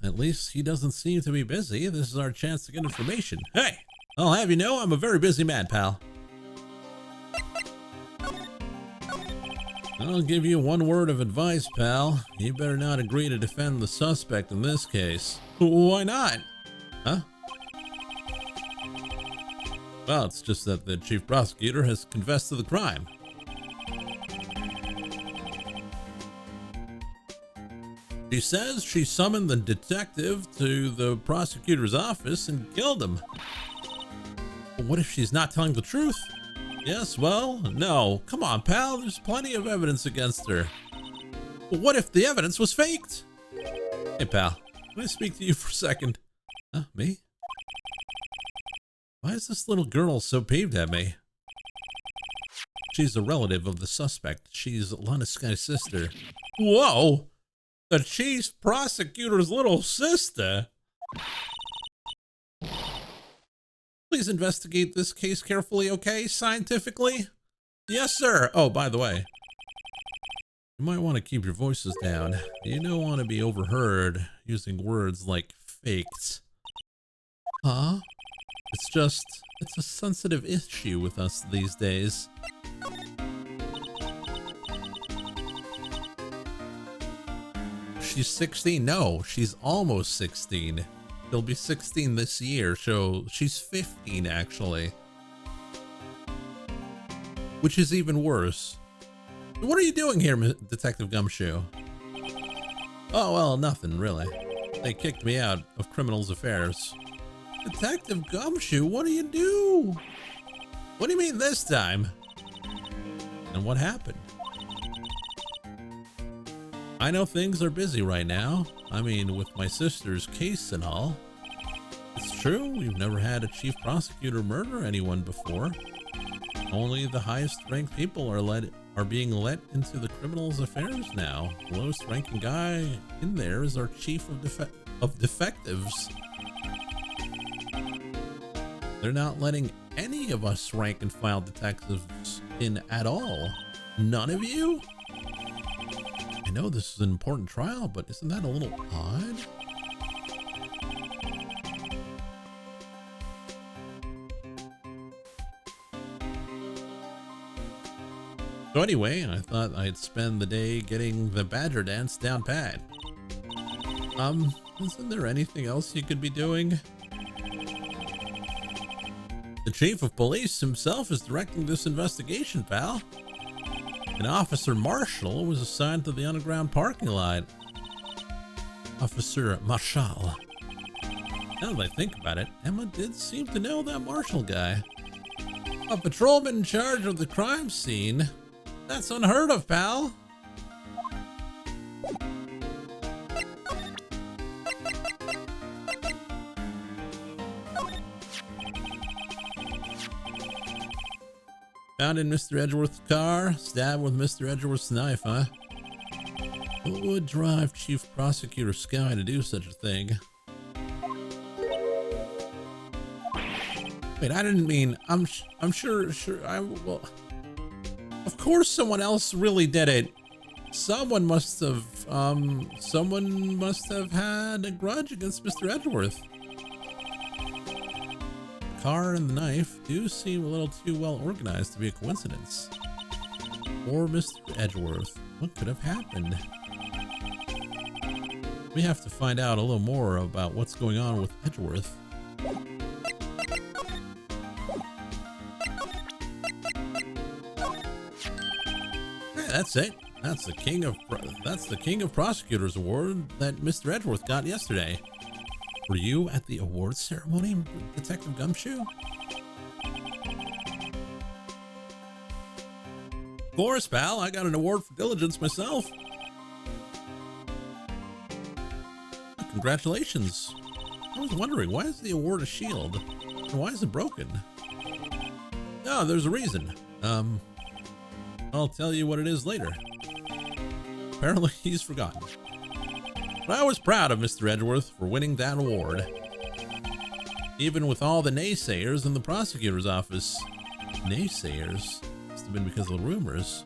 S1: at least he doesn't seem to be busy. This is our chance to get information. Hey, I'll have you know I'm a very busy man, pal. I'll give you one word of advice, pal. You better not agree to defend the suspect in this case. Why not? Huh? Well, it's just that the chief prosecutor has confessed to the crime. She says she summoned the detective to the prosecutor's office and killed him. But what if she's not telling the truth? Yes, well, no. Come on, pal. There's plenty of evidence against her. But what if the evidence was faked? Hey, pal. Can I speak to you for a second? Huh? Me? Why is this little girl so peeved at me? She's a relative of the suspect. She's Lana Sky's sister. Whoa! The chief prosecutor's little sister. Please investigate this case carefully, okay? Scientifically? Yes, sir. Oh, by the way, you might want to keep your voices down. You don't want to be overheard using words like faked. Huh? It's a sensitive issue with us these days. She's 16. No, she's almost 16. She'll be 16 this year, so she's 15 actually. Which is even worse. What are you doing here, Detective Gumshoe? Oh, well, nothing really. They kicked me out of Criminals Affairs. Detective Gumshoe, what do you do? What do you mean this time? And what happened? I know things are busy right now. I mean, with my sister's case and all. It's true, we've never had a chief prosecutor murder anyone before. Only the highest ranked people are being let into the Criminals Affairs now. The lowest ranking guy in there is our chief of defectives. They're not letting any of us rank and file detectives in at all. None of you? I know this is an important trial, but isn't that a little odd? So anyway, I thought I'd spend the day getting the Badger Dance down pat. Isn't there anything else you could be doing? The chief of police himself is directing this investigation, pal. An Officer Marshall was assigned to the underground parking lot. Officer Marshall. Now that I think about it, Emma did seem to know that Marshall guy. A patrolman in charge of the crime scene? That's unheard of, pal. Found in Mr. Edgeworth's car, stabbed with Mr. Edgeworth's knife, huh? What would drive Chief Prosecutor Sky to do such a thing? Wait, I didn't mean, I'm sure, well, of course someone else really did it. Someone must have had a grudge against Mr. Edgeworth. The car and the knife do seem a little too well organized to be a coincidence. Or Mr. Edgeworth, what could have happened? We have to find out a little more about what's going on with Edgeworth. Yeah, that's it. That's the King of Prosecutors Award that Mr. Edgeworth got yesterday. Were you at the awards ceremony, Detective Gumshoe? Of course, pal. I got an award for diligence myself. Congratulations. I was wondering, why is the award a shield? And why is it broken? No, there's a reason. I'll tell you what it is later. Apparently he's forgotten. But I was proud of Mr. Edgeworth for winning that award. Even with all the naysayers in the prosecutor's office. Naysayers? Must have been because of the rumors.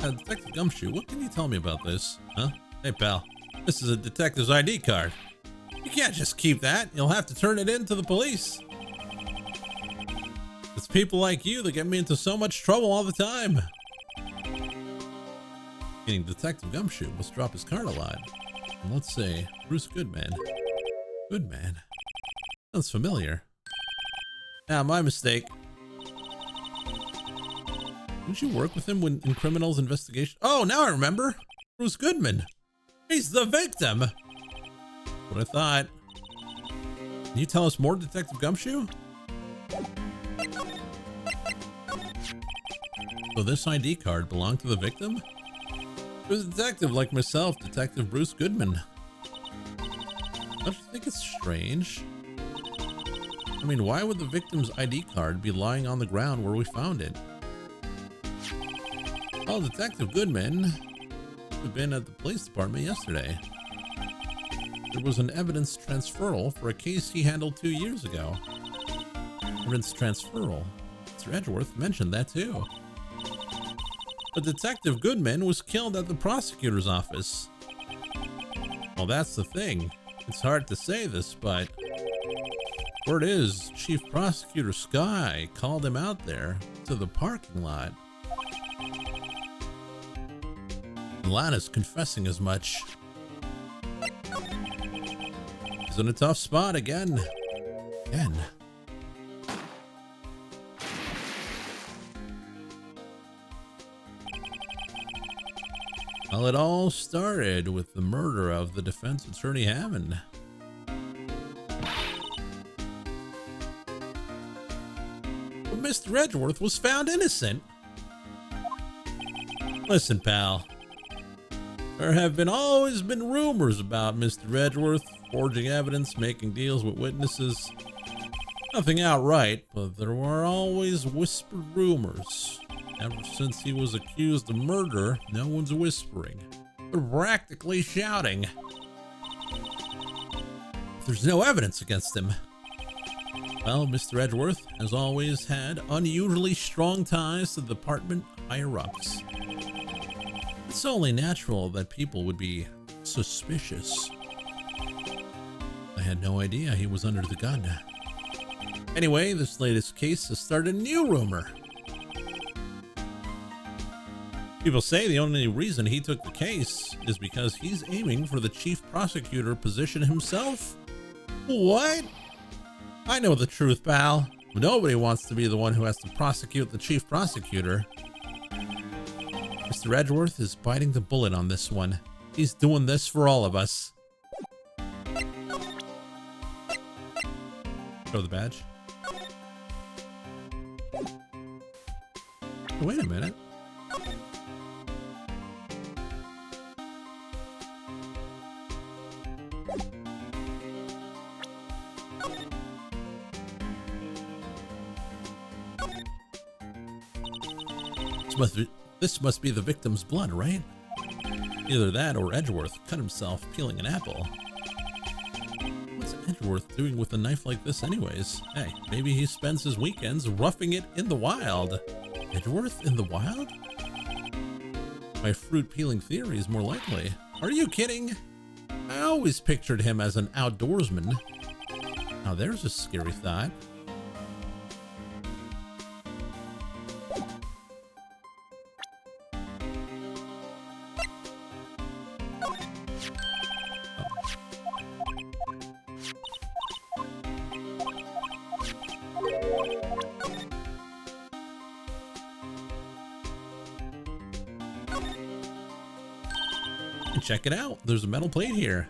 S1: Detective Gumshoe, what can you tell me about this? Huh? Hey, pal. This is a detective's ID card. You can't just keep that. You'll have to turn it in to the police. It's people like you that get me into so much trouble all the time. Meaning Detective Gumshoe must drop his card a lot. And let's say, Bruce Goodman. Goodman? Sounds familiar. Ah, my mistake. Didn't you work with him when in Criminals Investigation? Oh, now I remember. Bruce Goodman. He's the victim. What I thought. Can you tell us more, Detective Gumshoe? So this ID card belonged to the victim? It was a detective like myself, Detective Bruce Goodman. Don't you think it's strange? I mean, why would the victim's ID card be lying on the ground where we found it? Well, Detective Goodman had been at the police department yesterday. There was an evidence transferal for a case he handled 2 years ago. Evidence transferal. Mr. Edgeworth mentioned that too. But Detective Goodman was killed at the prosecutor's office. Well, that's the thing. It's hard to say this, but word is Chief Prosecutor Sky called him out there to the parking lot. And Lana's confessing as much. He's in a tough spot again. Well, it all started with the murder of the defense attorney Hammond. But Mr. Edgeworth was found innocent. Listen, pal. There have always been rumors about Mr. Edgeworth forging evidence, making deals with witnesses. Nothing outright, but there were always whispered rumors. Ever since he was accused of murder, no one's whispering. They're practically shouting. There's no evidence against him. Well, Mr. Edgeworth has always had unusually strong ties to the department higher-ups. It's only natural that people would be suspicious. I had no idea he was under the gun. Anyway, this latest case has started a new rumor. People say the only reason he took the case is because he's aiming for the chief prosecutor position himself. What? I know the truth, pal. Nobody wants to be the one who has to prosecute the chief prosecutor. Mr. Edgeworth is biting the bullet on this one. He's doing this for all of us. Show the badge. Wait a minute. This must be the victim's blood, right? Either that or Edgeworth cut himself peeling an apple. What's Edgeworth doing with a knife like this anyways? Hey, maybe he spends his weekends roughing it in the wild. Edgeworth in the wild? My fruit peeling theory is more likely. Are you kidding? I always pictured him as an outdoorsman. Now there's a scary thought. Check it out. There's a metal plate here.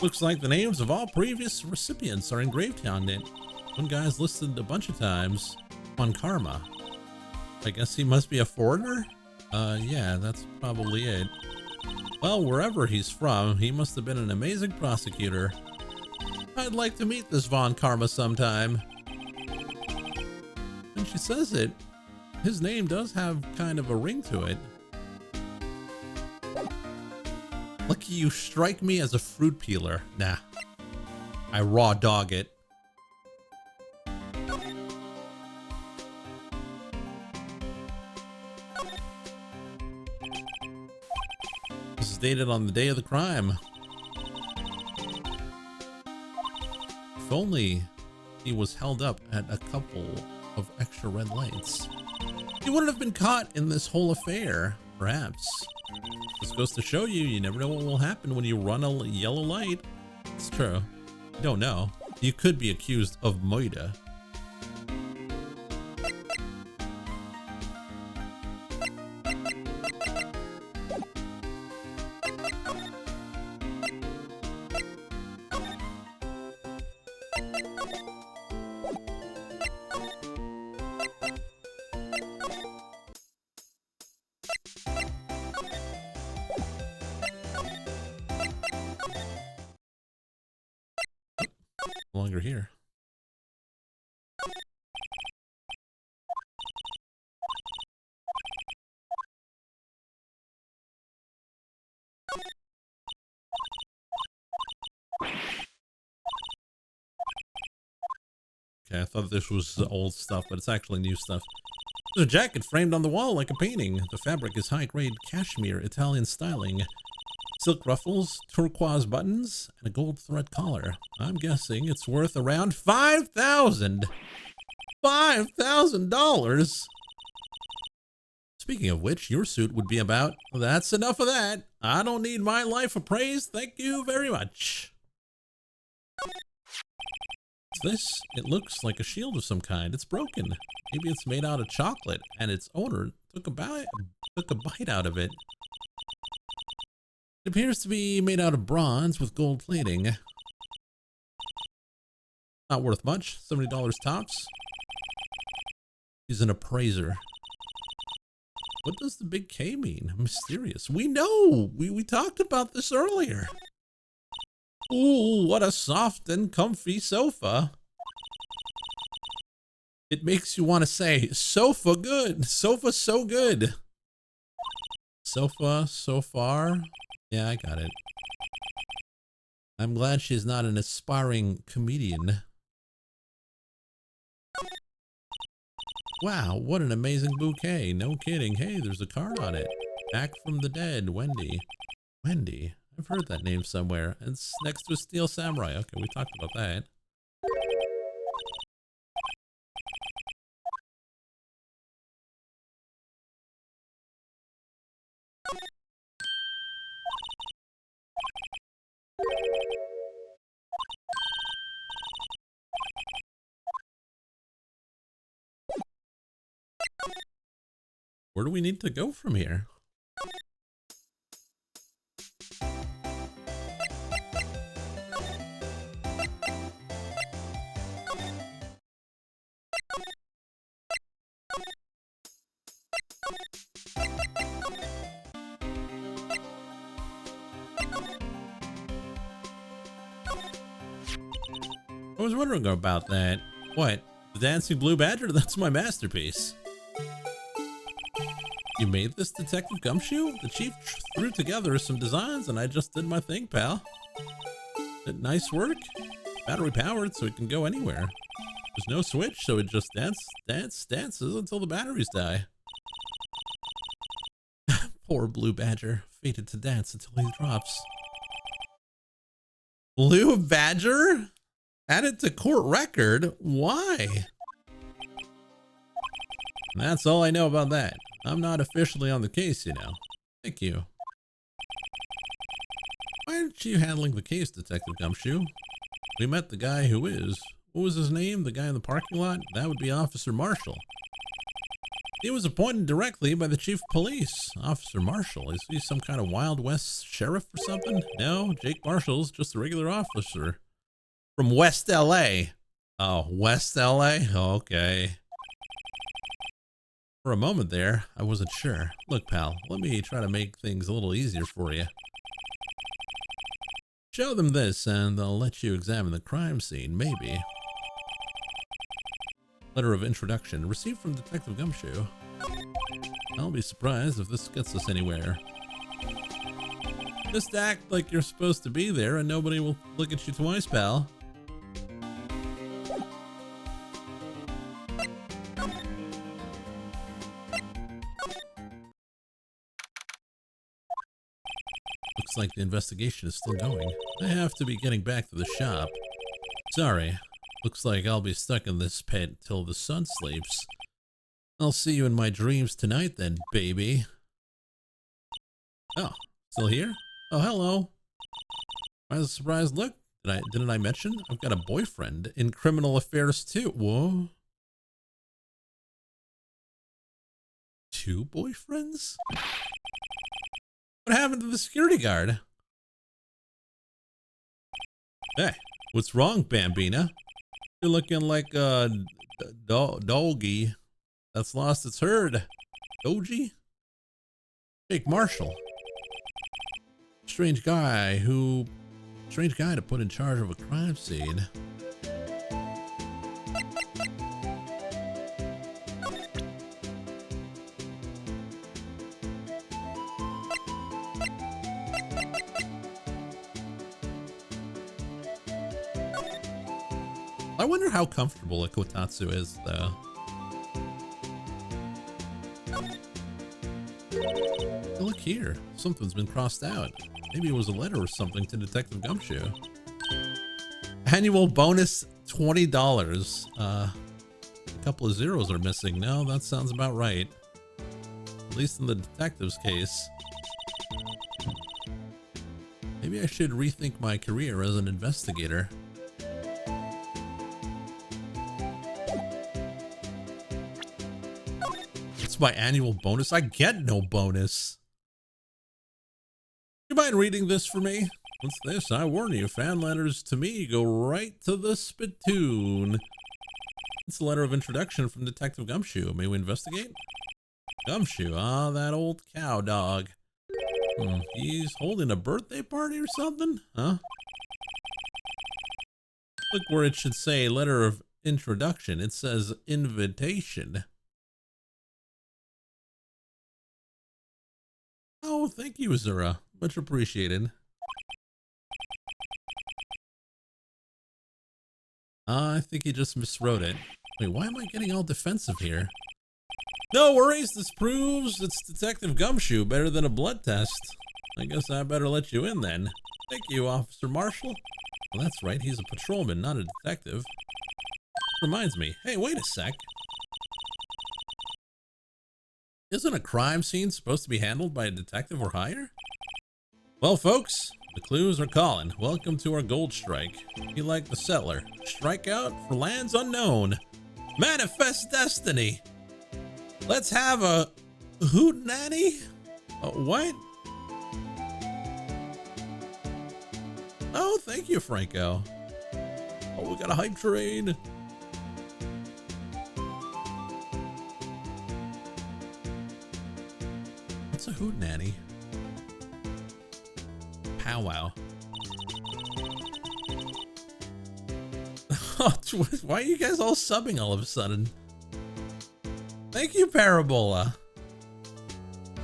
S1: Looks like the names of all previous recipients are engraved on it. One guy's listed a bunch of times on Karma. I guess he must be a foreigner? Yeah, that's probably it. Well, wherever he's from, he must have been an amazing prosecutor. I'd like to meet this Von Karma sometime. And she says it. His name does have kind of a ring to it. Lucky you strike me as a fruit peeler. Nah. I raw dog it. This is dated on the day of the crime. If only he was held up at a couple of extra red lights, he wouldn't have been caught in this whole affair, perhaps. This goes to show you, you never know what will happen when you run a yellow light. It's true. You don't know. You could be accused of murder. No longer here. Okay, I thought this was old stuff, but it's actually new stuff. There's a jacket framed on the wall like a painting. The fabric is high-grade cashmere, Italian styling. Silk ruffles, turquoise buttons, and a gold thread collar. I'm guessing it's worth around $5,000. $5,000? Speaking of which, your suit would be about, that's enough of that. I don't need my life appraised. Thank you very much. This, it looks like a shield of some kind. It's broken. Maybe it's made out of chocolate and its owner took a bite out of it. It appears to be made out of bronze with gold plating. Not worth much, $70 tops. He's an appraiser. What does the big K mean? Mysterious. We know! We talked about this earlier. Ooh, what a soft and comfy sofa. It makes you want to say, sofa good. Sofa so good. Sofa so far. Yeah, I got it. I'm glad she's not an aspiring comedian. Wow, what an amazing bouquet. No kidding. Hey, there's a card on it. Back from the dead, Wendy. Wendy? I've heard that name somewhere. It's next to a steel samurai. Okay, we talked about that. Where do we need to go from here? I was wondering about that. What? The Dancing Blue Badger? That's my masterpiece. You made this, Detective Gumshoe? The chief threw together some designs and I just did my thing, pal. Nice work. Battery powered so it can go anywhere. There's no switch, so it just dances until the batteries die. Poor Blue Badger, fated to dance until he drops. Blue Badger? Added to court record? Why? That's all I know about that. I'm not officially on the case, you know. Thank you. Why aren't you handling the case, Detective Gumshoe? We met the guy who is. What was his name? The guy in the parking lot? That would be Officer Marshall. He was appointed directly by the chief of police. Officer Marshall, is he some kind of Wild West sheriff or something? No, Jake Marshall's just a regular officer. From West LA. Oh, West LA? Okay. For a moment there, I wasn't sure. Look, pal, let me try to make things a little easier for you. Show them this and they'll let you examine the crime scene, maybe. Letter of introduction received from Detective Gumshoe. I'll be surprised if this gets us anywhere. Just act like you're supposed to be there and nobody will look at you twice, pal. Looks like the investigation is still going. I have to be getting back to the shop. Sorry. Looks like I'll be stuck in this pit till the sun sleeps. I'll see you in my dreams tonight then, baby. Oh, still here? Oh, hello. Why the surprised look? Didn't I mention? I've got a boyfriend in criminal affairs too. Whoa. 2 boyfriends? What happened to the security guard? Hey, what's wrong, Bambina? You're looking like a doggy that's lost its herd. Doji? Jake Marshall. Strange guy to put in charge of a crime scene. I wonder how comfortable a kotatsu is, though. Oh, look here. Something's been crossed out. Maybe it was a letter or something to Detective Gumshoe. Annual bonus $20. A couple of zeros are missing. No, that sounds about right. At least in the detective's case. Maybe I should rethink my career as an investigator. It's my annual bonus. I get no bonus. You mind reading this for me? What's this? I warn you, fan letters to me go right to the spittoon. It's a letter of introduction from Detective Gumshoe. May we investigate? Gumshoe, ah, that old cow dog. He's holding a birthday party or something? Huh? Look where it should say letter of introduction. It says invitation. Oh, thank you, Azura. Much appreciated. I think he just miswrote it. Wait, why am I getting all defensive here? No worries, this proves it's Detective Gumshoe better than a blood test. I guess I better let you in then. Thank you, Officer Marshall. Well, that's right, he's a patrolman, not a detective. Reminds me, hey, wait a sec. Isn't a crime scene supposed to be handled by a detective or higher? Well, folks, the clues are calling. Welcome to our gold strike. Be like the settler. Strike out for lands unknown. Manifest destiny. Let's have a hootenanny? What? Oh, thank you, Franco. Oh, we got a hype train. What's a hootenanny? Powwow. Why are you guys all subbing all of a sudden? Thank you, Parabola.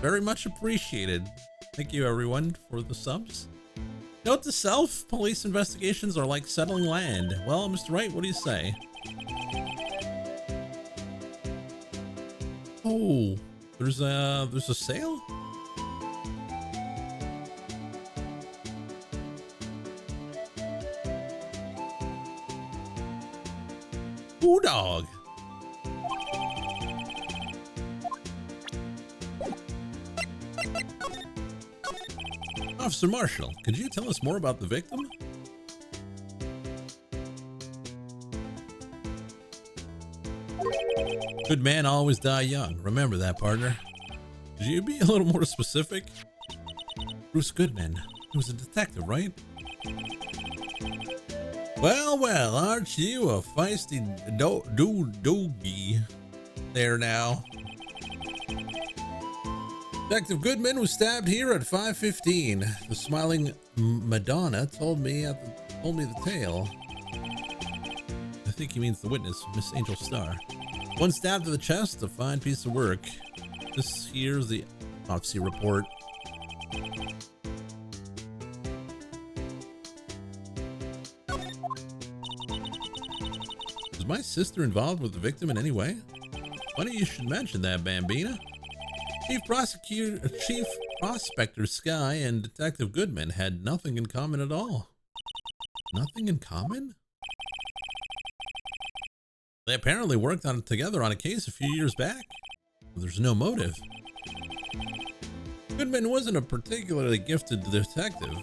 S1: Very much appreciated. Thank you, everyone, for the subs. Note to self, police investigations are like settling land. Well, Mr. Wright, what do you say? Oh, there's a sale? Ooh, dog. Officer Marshall, could you tell us more about the victim? Good men always die young. Remember that, partner. Could you be a little more specific? Bruce Goodman. He was a detective, right? Well, well, aren't you a feisty doggy there now? Detective Goodman was stabbed here at 5:15. The smiling Madonna told me the tale. I think he means the witness, Miss Angel Star. One stab to the chest, a fine piece of work. This here's the autopsy report. Was my sister involved with the victim in any way? Funny you should mention that, Bambina. Chief Prospector Sky and Detective Goodman had nothing in common at all. Nothing in common? They apparently worked together on a case a few years back. There's no motive. Goodman wasn't a particularly gifted detective.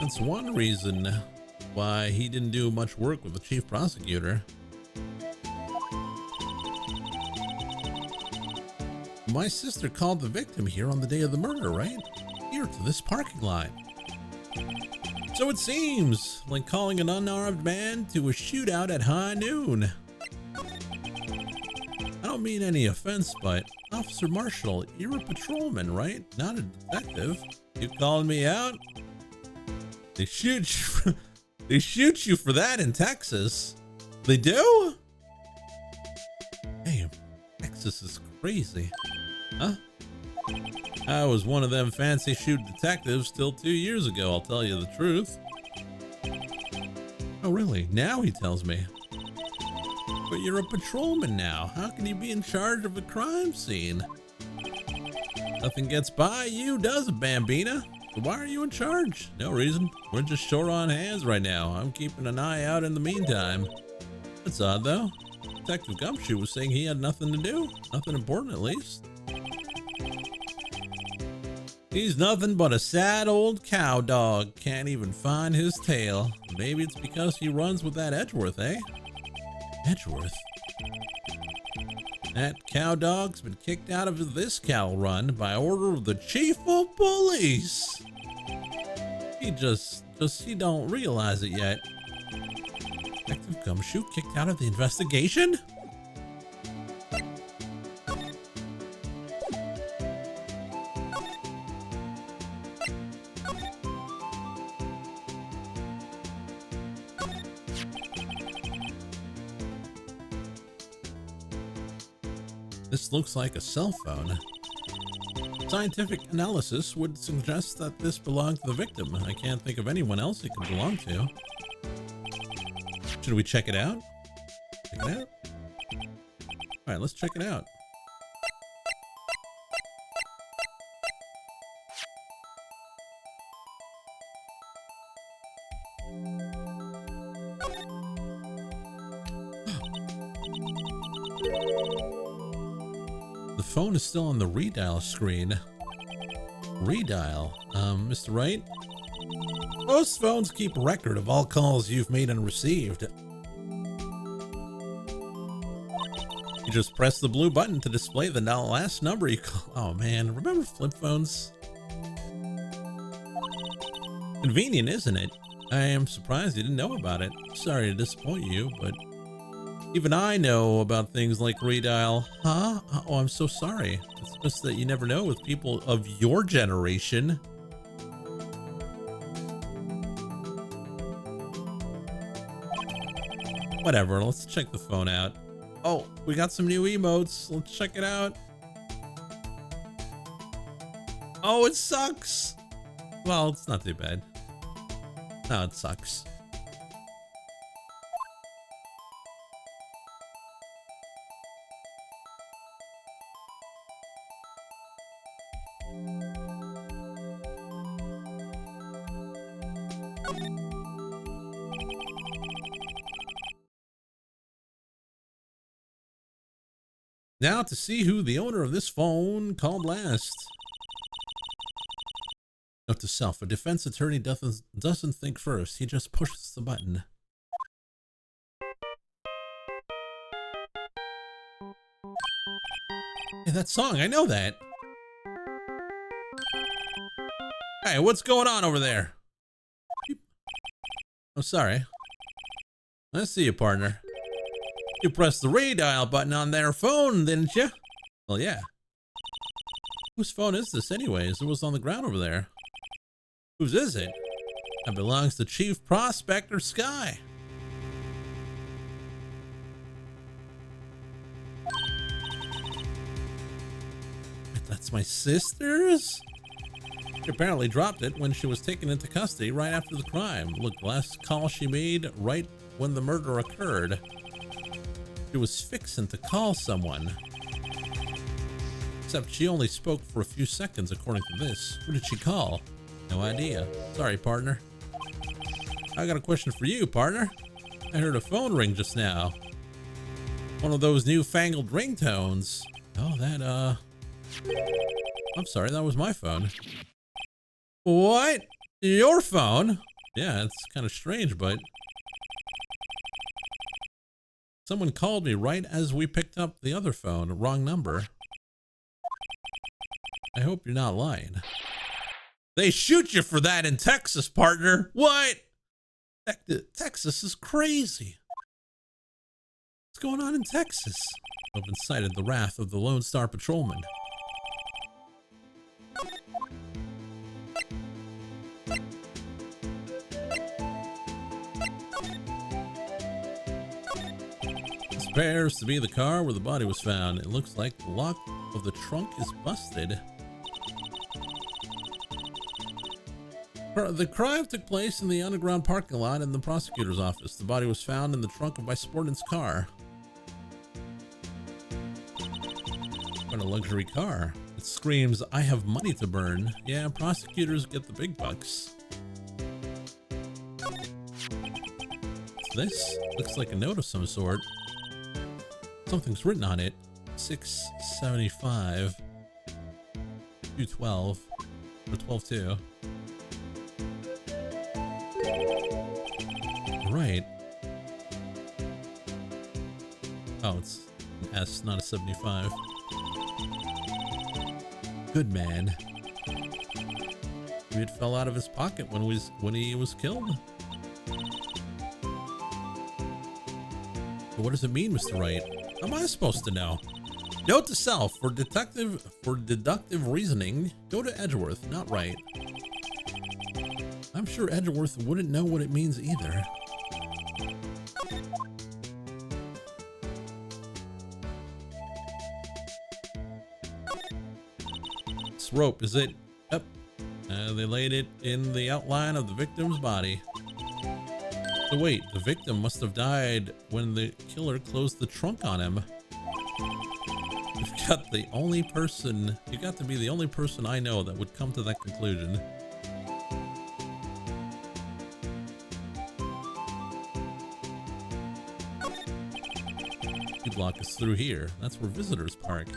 S1: That's one reason why he didn't do much work with the chief prosecutor. My sister called the victim here on the day of the murder, right? Here to this parking lot. So it seems like calling an unarmed man to a shootout at high noon. I don't mean any offense, but Officer Marshall, you're a patrolman, right? Not a detective. You calling me out? They shoot you. They shoot you for that in Texas. They do? Damn, Texas is crazy. Huh? I was one of them fancy shoot detectives till 2 years ago, I'll tell you the truth. Oh, really? Now he tells me. But you're a patrolman now. How can you be in charge of a crime scene? Nothing gets by you, does it, Bambina? So why are you in charge? No reason. We're just short on hands right now. I'm keeping an eye out in the meantime. That's odd, though. Detective Gumshoe was saying he had nothing to do. Nothing important, at least. He's nothing but a sad old cow dog. Can't even find his tail. Maybe it's because he runs with that Edgeworth, eh? Edgeworth? That cow dog's been kicked out of this cow run by order of the chief of police. He he don't realize it yet. Detective Gumshoe kicked out of the investigation? This looks like a cell phone. Scientific analysis would suggest that this belonged to the victim. I can't think of anyone else it could belong to. Should we check it out? Check it out? Alright, let's check it out. The phone is still on the redial screen. Redial? Mr. Wright? Most phones keep a record of all calls you've made and received. You just press the blue button to display the last number you call. Oh man, remember flip phones? Convenient, isn't it? I am surprised you didn't know about it. Sorry to disappoint you, but even I know about things like redial. Huh? Oh, I'm so sorry. It's just that you never know with people of your generation. Whatever, let's check the phone out. Oh, we got some new emotes. Let's check it out. Oh, it sucks. Well, it's not too bad. No, it sucks. Now to see who the owner of this phone called last. Note to self, a defense attorney doesn't think first, he just pushes the button. Hey, that song, I know that. Hey, what's going on over there? Oh, sorry. I see you, partner. You pressed the redial button on their phone, didn't you? Well, yeah. Whose phone is this anyways? It was on the ground over there. Whose is it? It belongs to Chief Prospector Sky. That's my sister's? She apparently dropped it when she was taken into custody right after the crime. Look, last call she made right when the murder occurred. She was fixing to call someone. Except she only spoke for a few seconds according to this. Who did she call? No idea. Sorry, partner. I got a question for you, partner. I heard a phone ring just now. One of those newfangled ringtones. Oh, that, I'm sorry, that was my phone. What? Your phone? Yeah, it's kind of strange, but someone called me right as we picked up the other phone. Wrong number. I hope you're not lying. They shoot you for that in Texas, partner. What? Texas is crazy. What's going on in Texas? I've incited the wrath of the Lone Star Patrolman. This appears to be the car where the body was found. It looks like the lock of the trunk is busted. The crime took place in the underground parking lot in the prosecutor's office. The body was found in the trunk of my subordinate's car. What a luxury car. It screams, I have money to burn. Yeah, prosecutors get the big bucks. What's this? Looks like a note of some sort. Something's written on it. 675. 212. Or 12-2. Right. Oh, it's an S, not a 75. Good man. Maybe it fell out of his pocket when he was killed. But what does it mean, Mr. Wright? How am I supposed to know? Note to self: for deductive reasoning, go to Edgeworth, not Wright. I'm sure Edgeworth wouldn't know what it means either. This rope, is it? Yep. They laid it in the outline of the victim's body. So wait, the victim must have died when the killer closed the trunk on him. You got to be the only person I know that would come to that conclusion. Block is through here. That's where visitors park.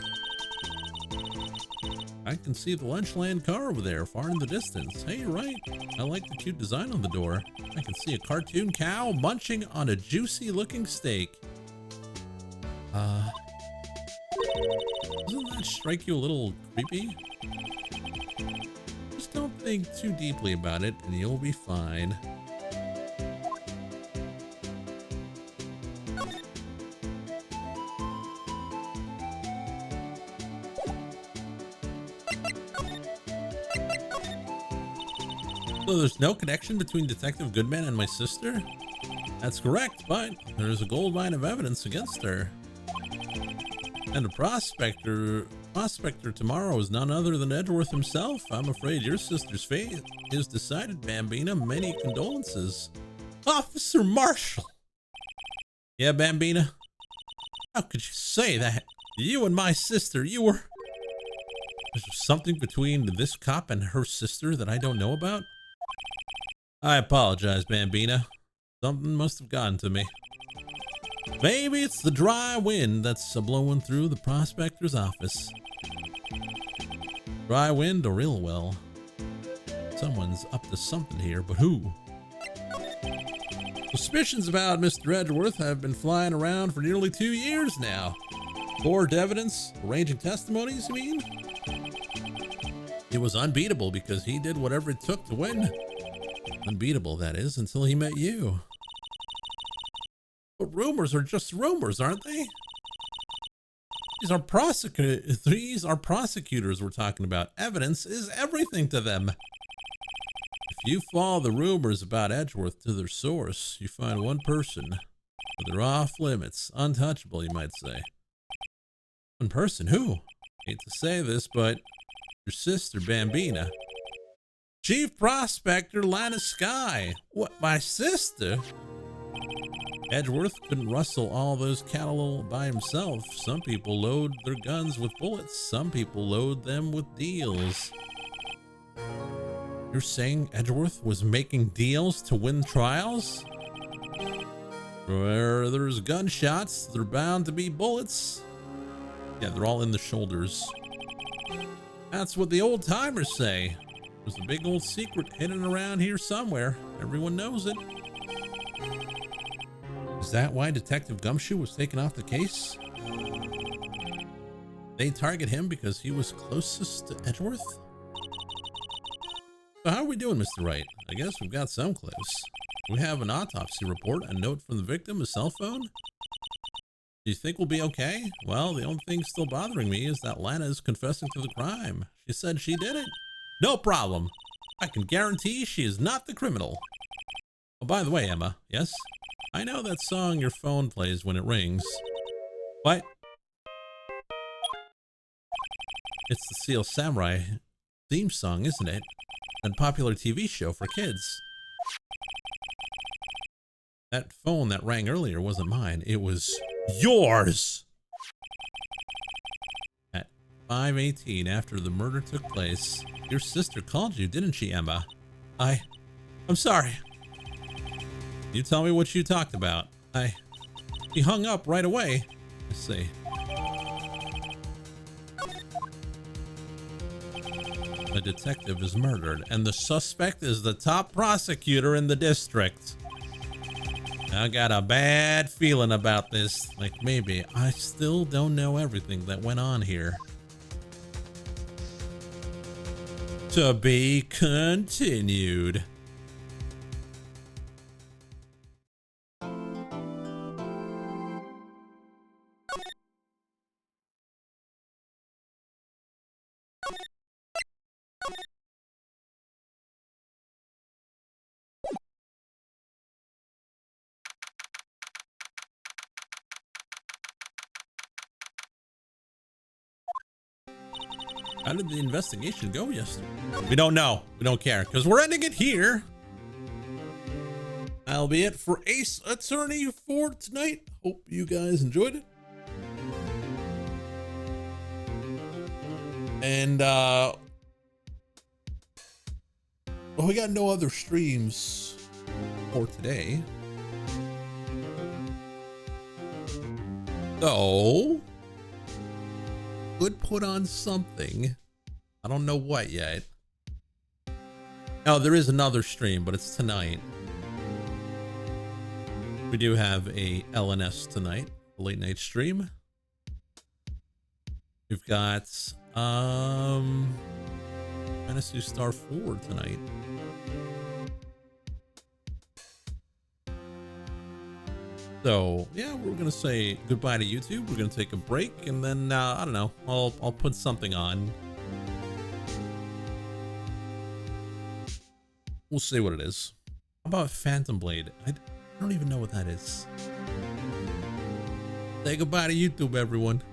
S1: I can see the Lunchland car over there, far in the distance. Hey, you're right. I like the cute design on the door. I can see a cartoon cow munching on a juicy-looking steak. Doesn't that strike you a little creepy? Just don't think too deeply about it, and you'll be fine. So there's no connection between Detective Goodman and my sister? That's correct, but there's a gold mine of evidence against her. And the prospector tomorrow is none other than Edgeworth himself. I'm afraid your sister's fate is decided, Bambina. Many condolences. Officer Marshall! Yeah, Bambina? How could you say that? You and my sister, is there something between this cop and her sister that I don't know about? I apologize, Bambina. Something must have gotten to me. Maybe it's the dry wind that's blowing through the prospector's office. Dry wind or ill will. Someone's up to something here, but who? Suspicions about Mr. Edgeworth have been flying around for nearly 2 years now. Forged evidence, arranging testimonies, you mean? It was unbeatable because he did whatever it took to win. Unbeatable, that is, until he met you. But rumors are just rumors, aren't they? These are prosecutors we're talking about. Evidence is everything to them. If you follow the rumors about Edgeworth to their source, you find one person, but they're off limits, untouchable, you might say. One person? Who? Hate to say this, but your sister, Bambina. Chief Prospector Lana Sky. What, my sister? Edgeworth couldn't rustle all those cattle by himself. Some people load their guns with bullets. Some people load them with deals. You're saying Edgeworth was making deals to win trials? Where there's gunshots, there are bound to be bullets. Yeah, they're all in the shoulders. That's what the old timers say. There's a big old secret hidden around here somewhere. Everyone knows it. Is that why Detective Gumshoe was taken off the case? They target him because he was closest to Edgeworth? So how are we doing, Mr. Wright? I guess we've got some clues. We have an autopsy report, a note from the victim, a cell phone. Do you think we'll be okay? Well, the only thing still bothering me is that Lana is confessing to the crime. She said she did it. No problem. I can guarantee she is not the criminal. Oh, by the way, Emma, yes? I know that song your phone plays when it rings. What? It's the Seal Samurai theme song, isn't it? That popular TV show for kids. That phone that rang earlier wasn't mine. It was yours. 5:18 after the murder took place. Your sister called you, didn't she, Emma? I'm sorry. You tell me what you talked about. He hung up right away. Let's see. A detective is murdered, and the suspect is the top prosecutor in the district. I got a bad feeling about this. Like, maybe I still don't know everything that went on here. To be continued. How did the investigation go yesterday? We don't know. We don't care because we're ending it here. That'll be it for Ace Attorney for tonight. Hope you guys enjoyed it. And well, we got no other streams for today. So could put on something. I don't know what yet. Oh, there is another stream, but it's tonight. We do have a LNS tonight, a late night stream. We've got Fantasy Star 4 tonight. So yeah, we're gonna say goodbye to YouTube. We're gonna take a break, and then I don't know. I'll put something on. We'll see what it is. How about Phantom Blade? I don't even know what that is. Say goodbye to YouTube, everyone.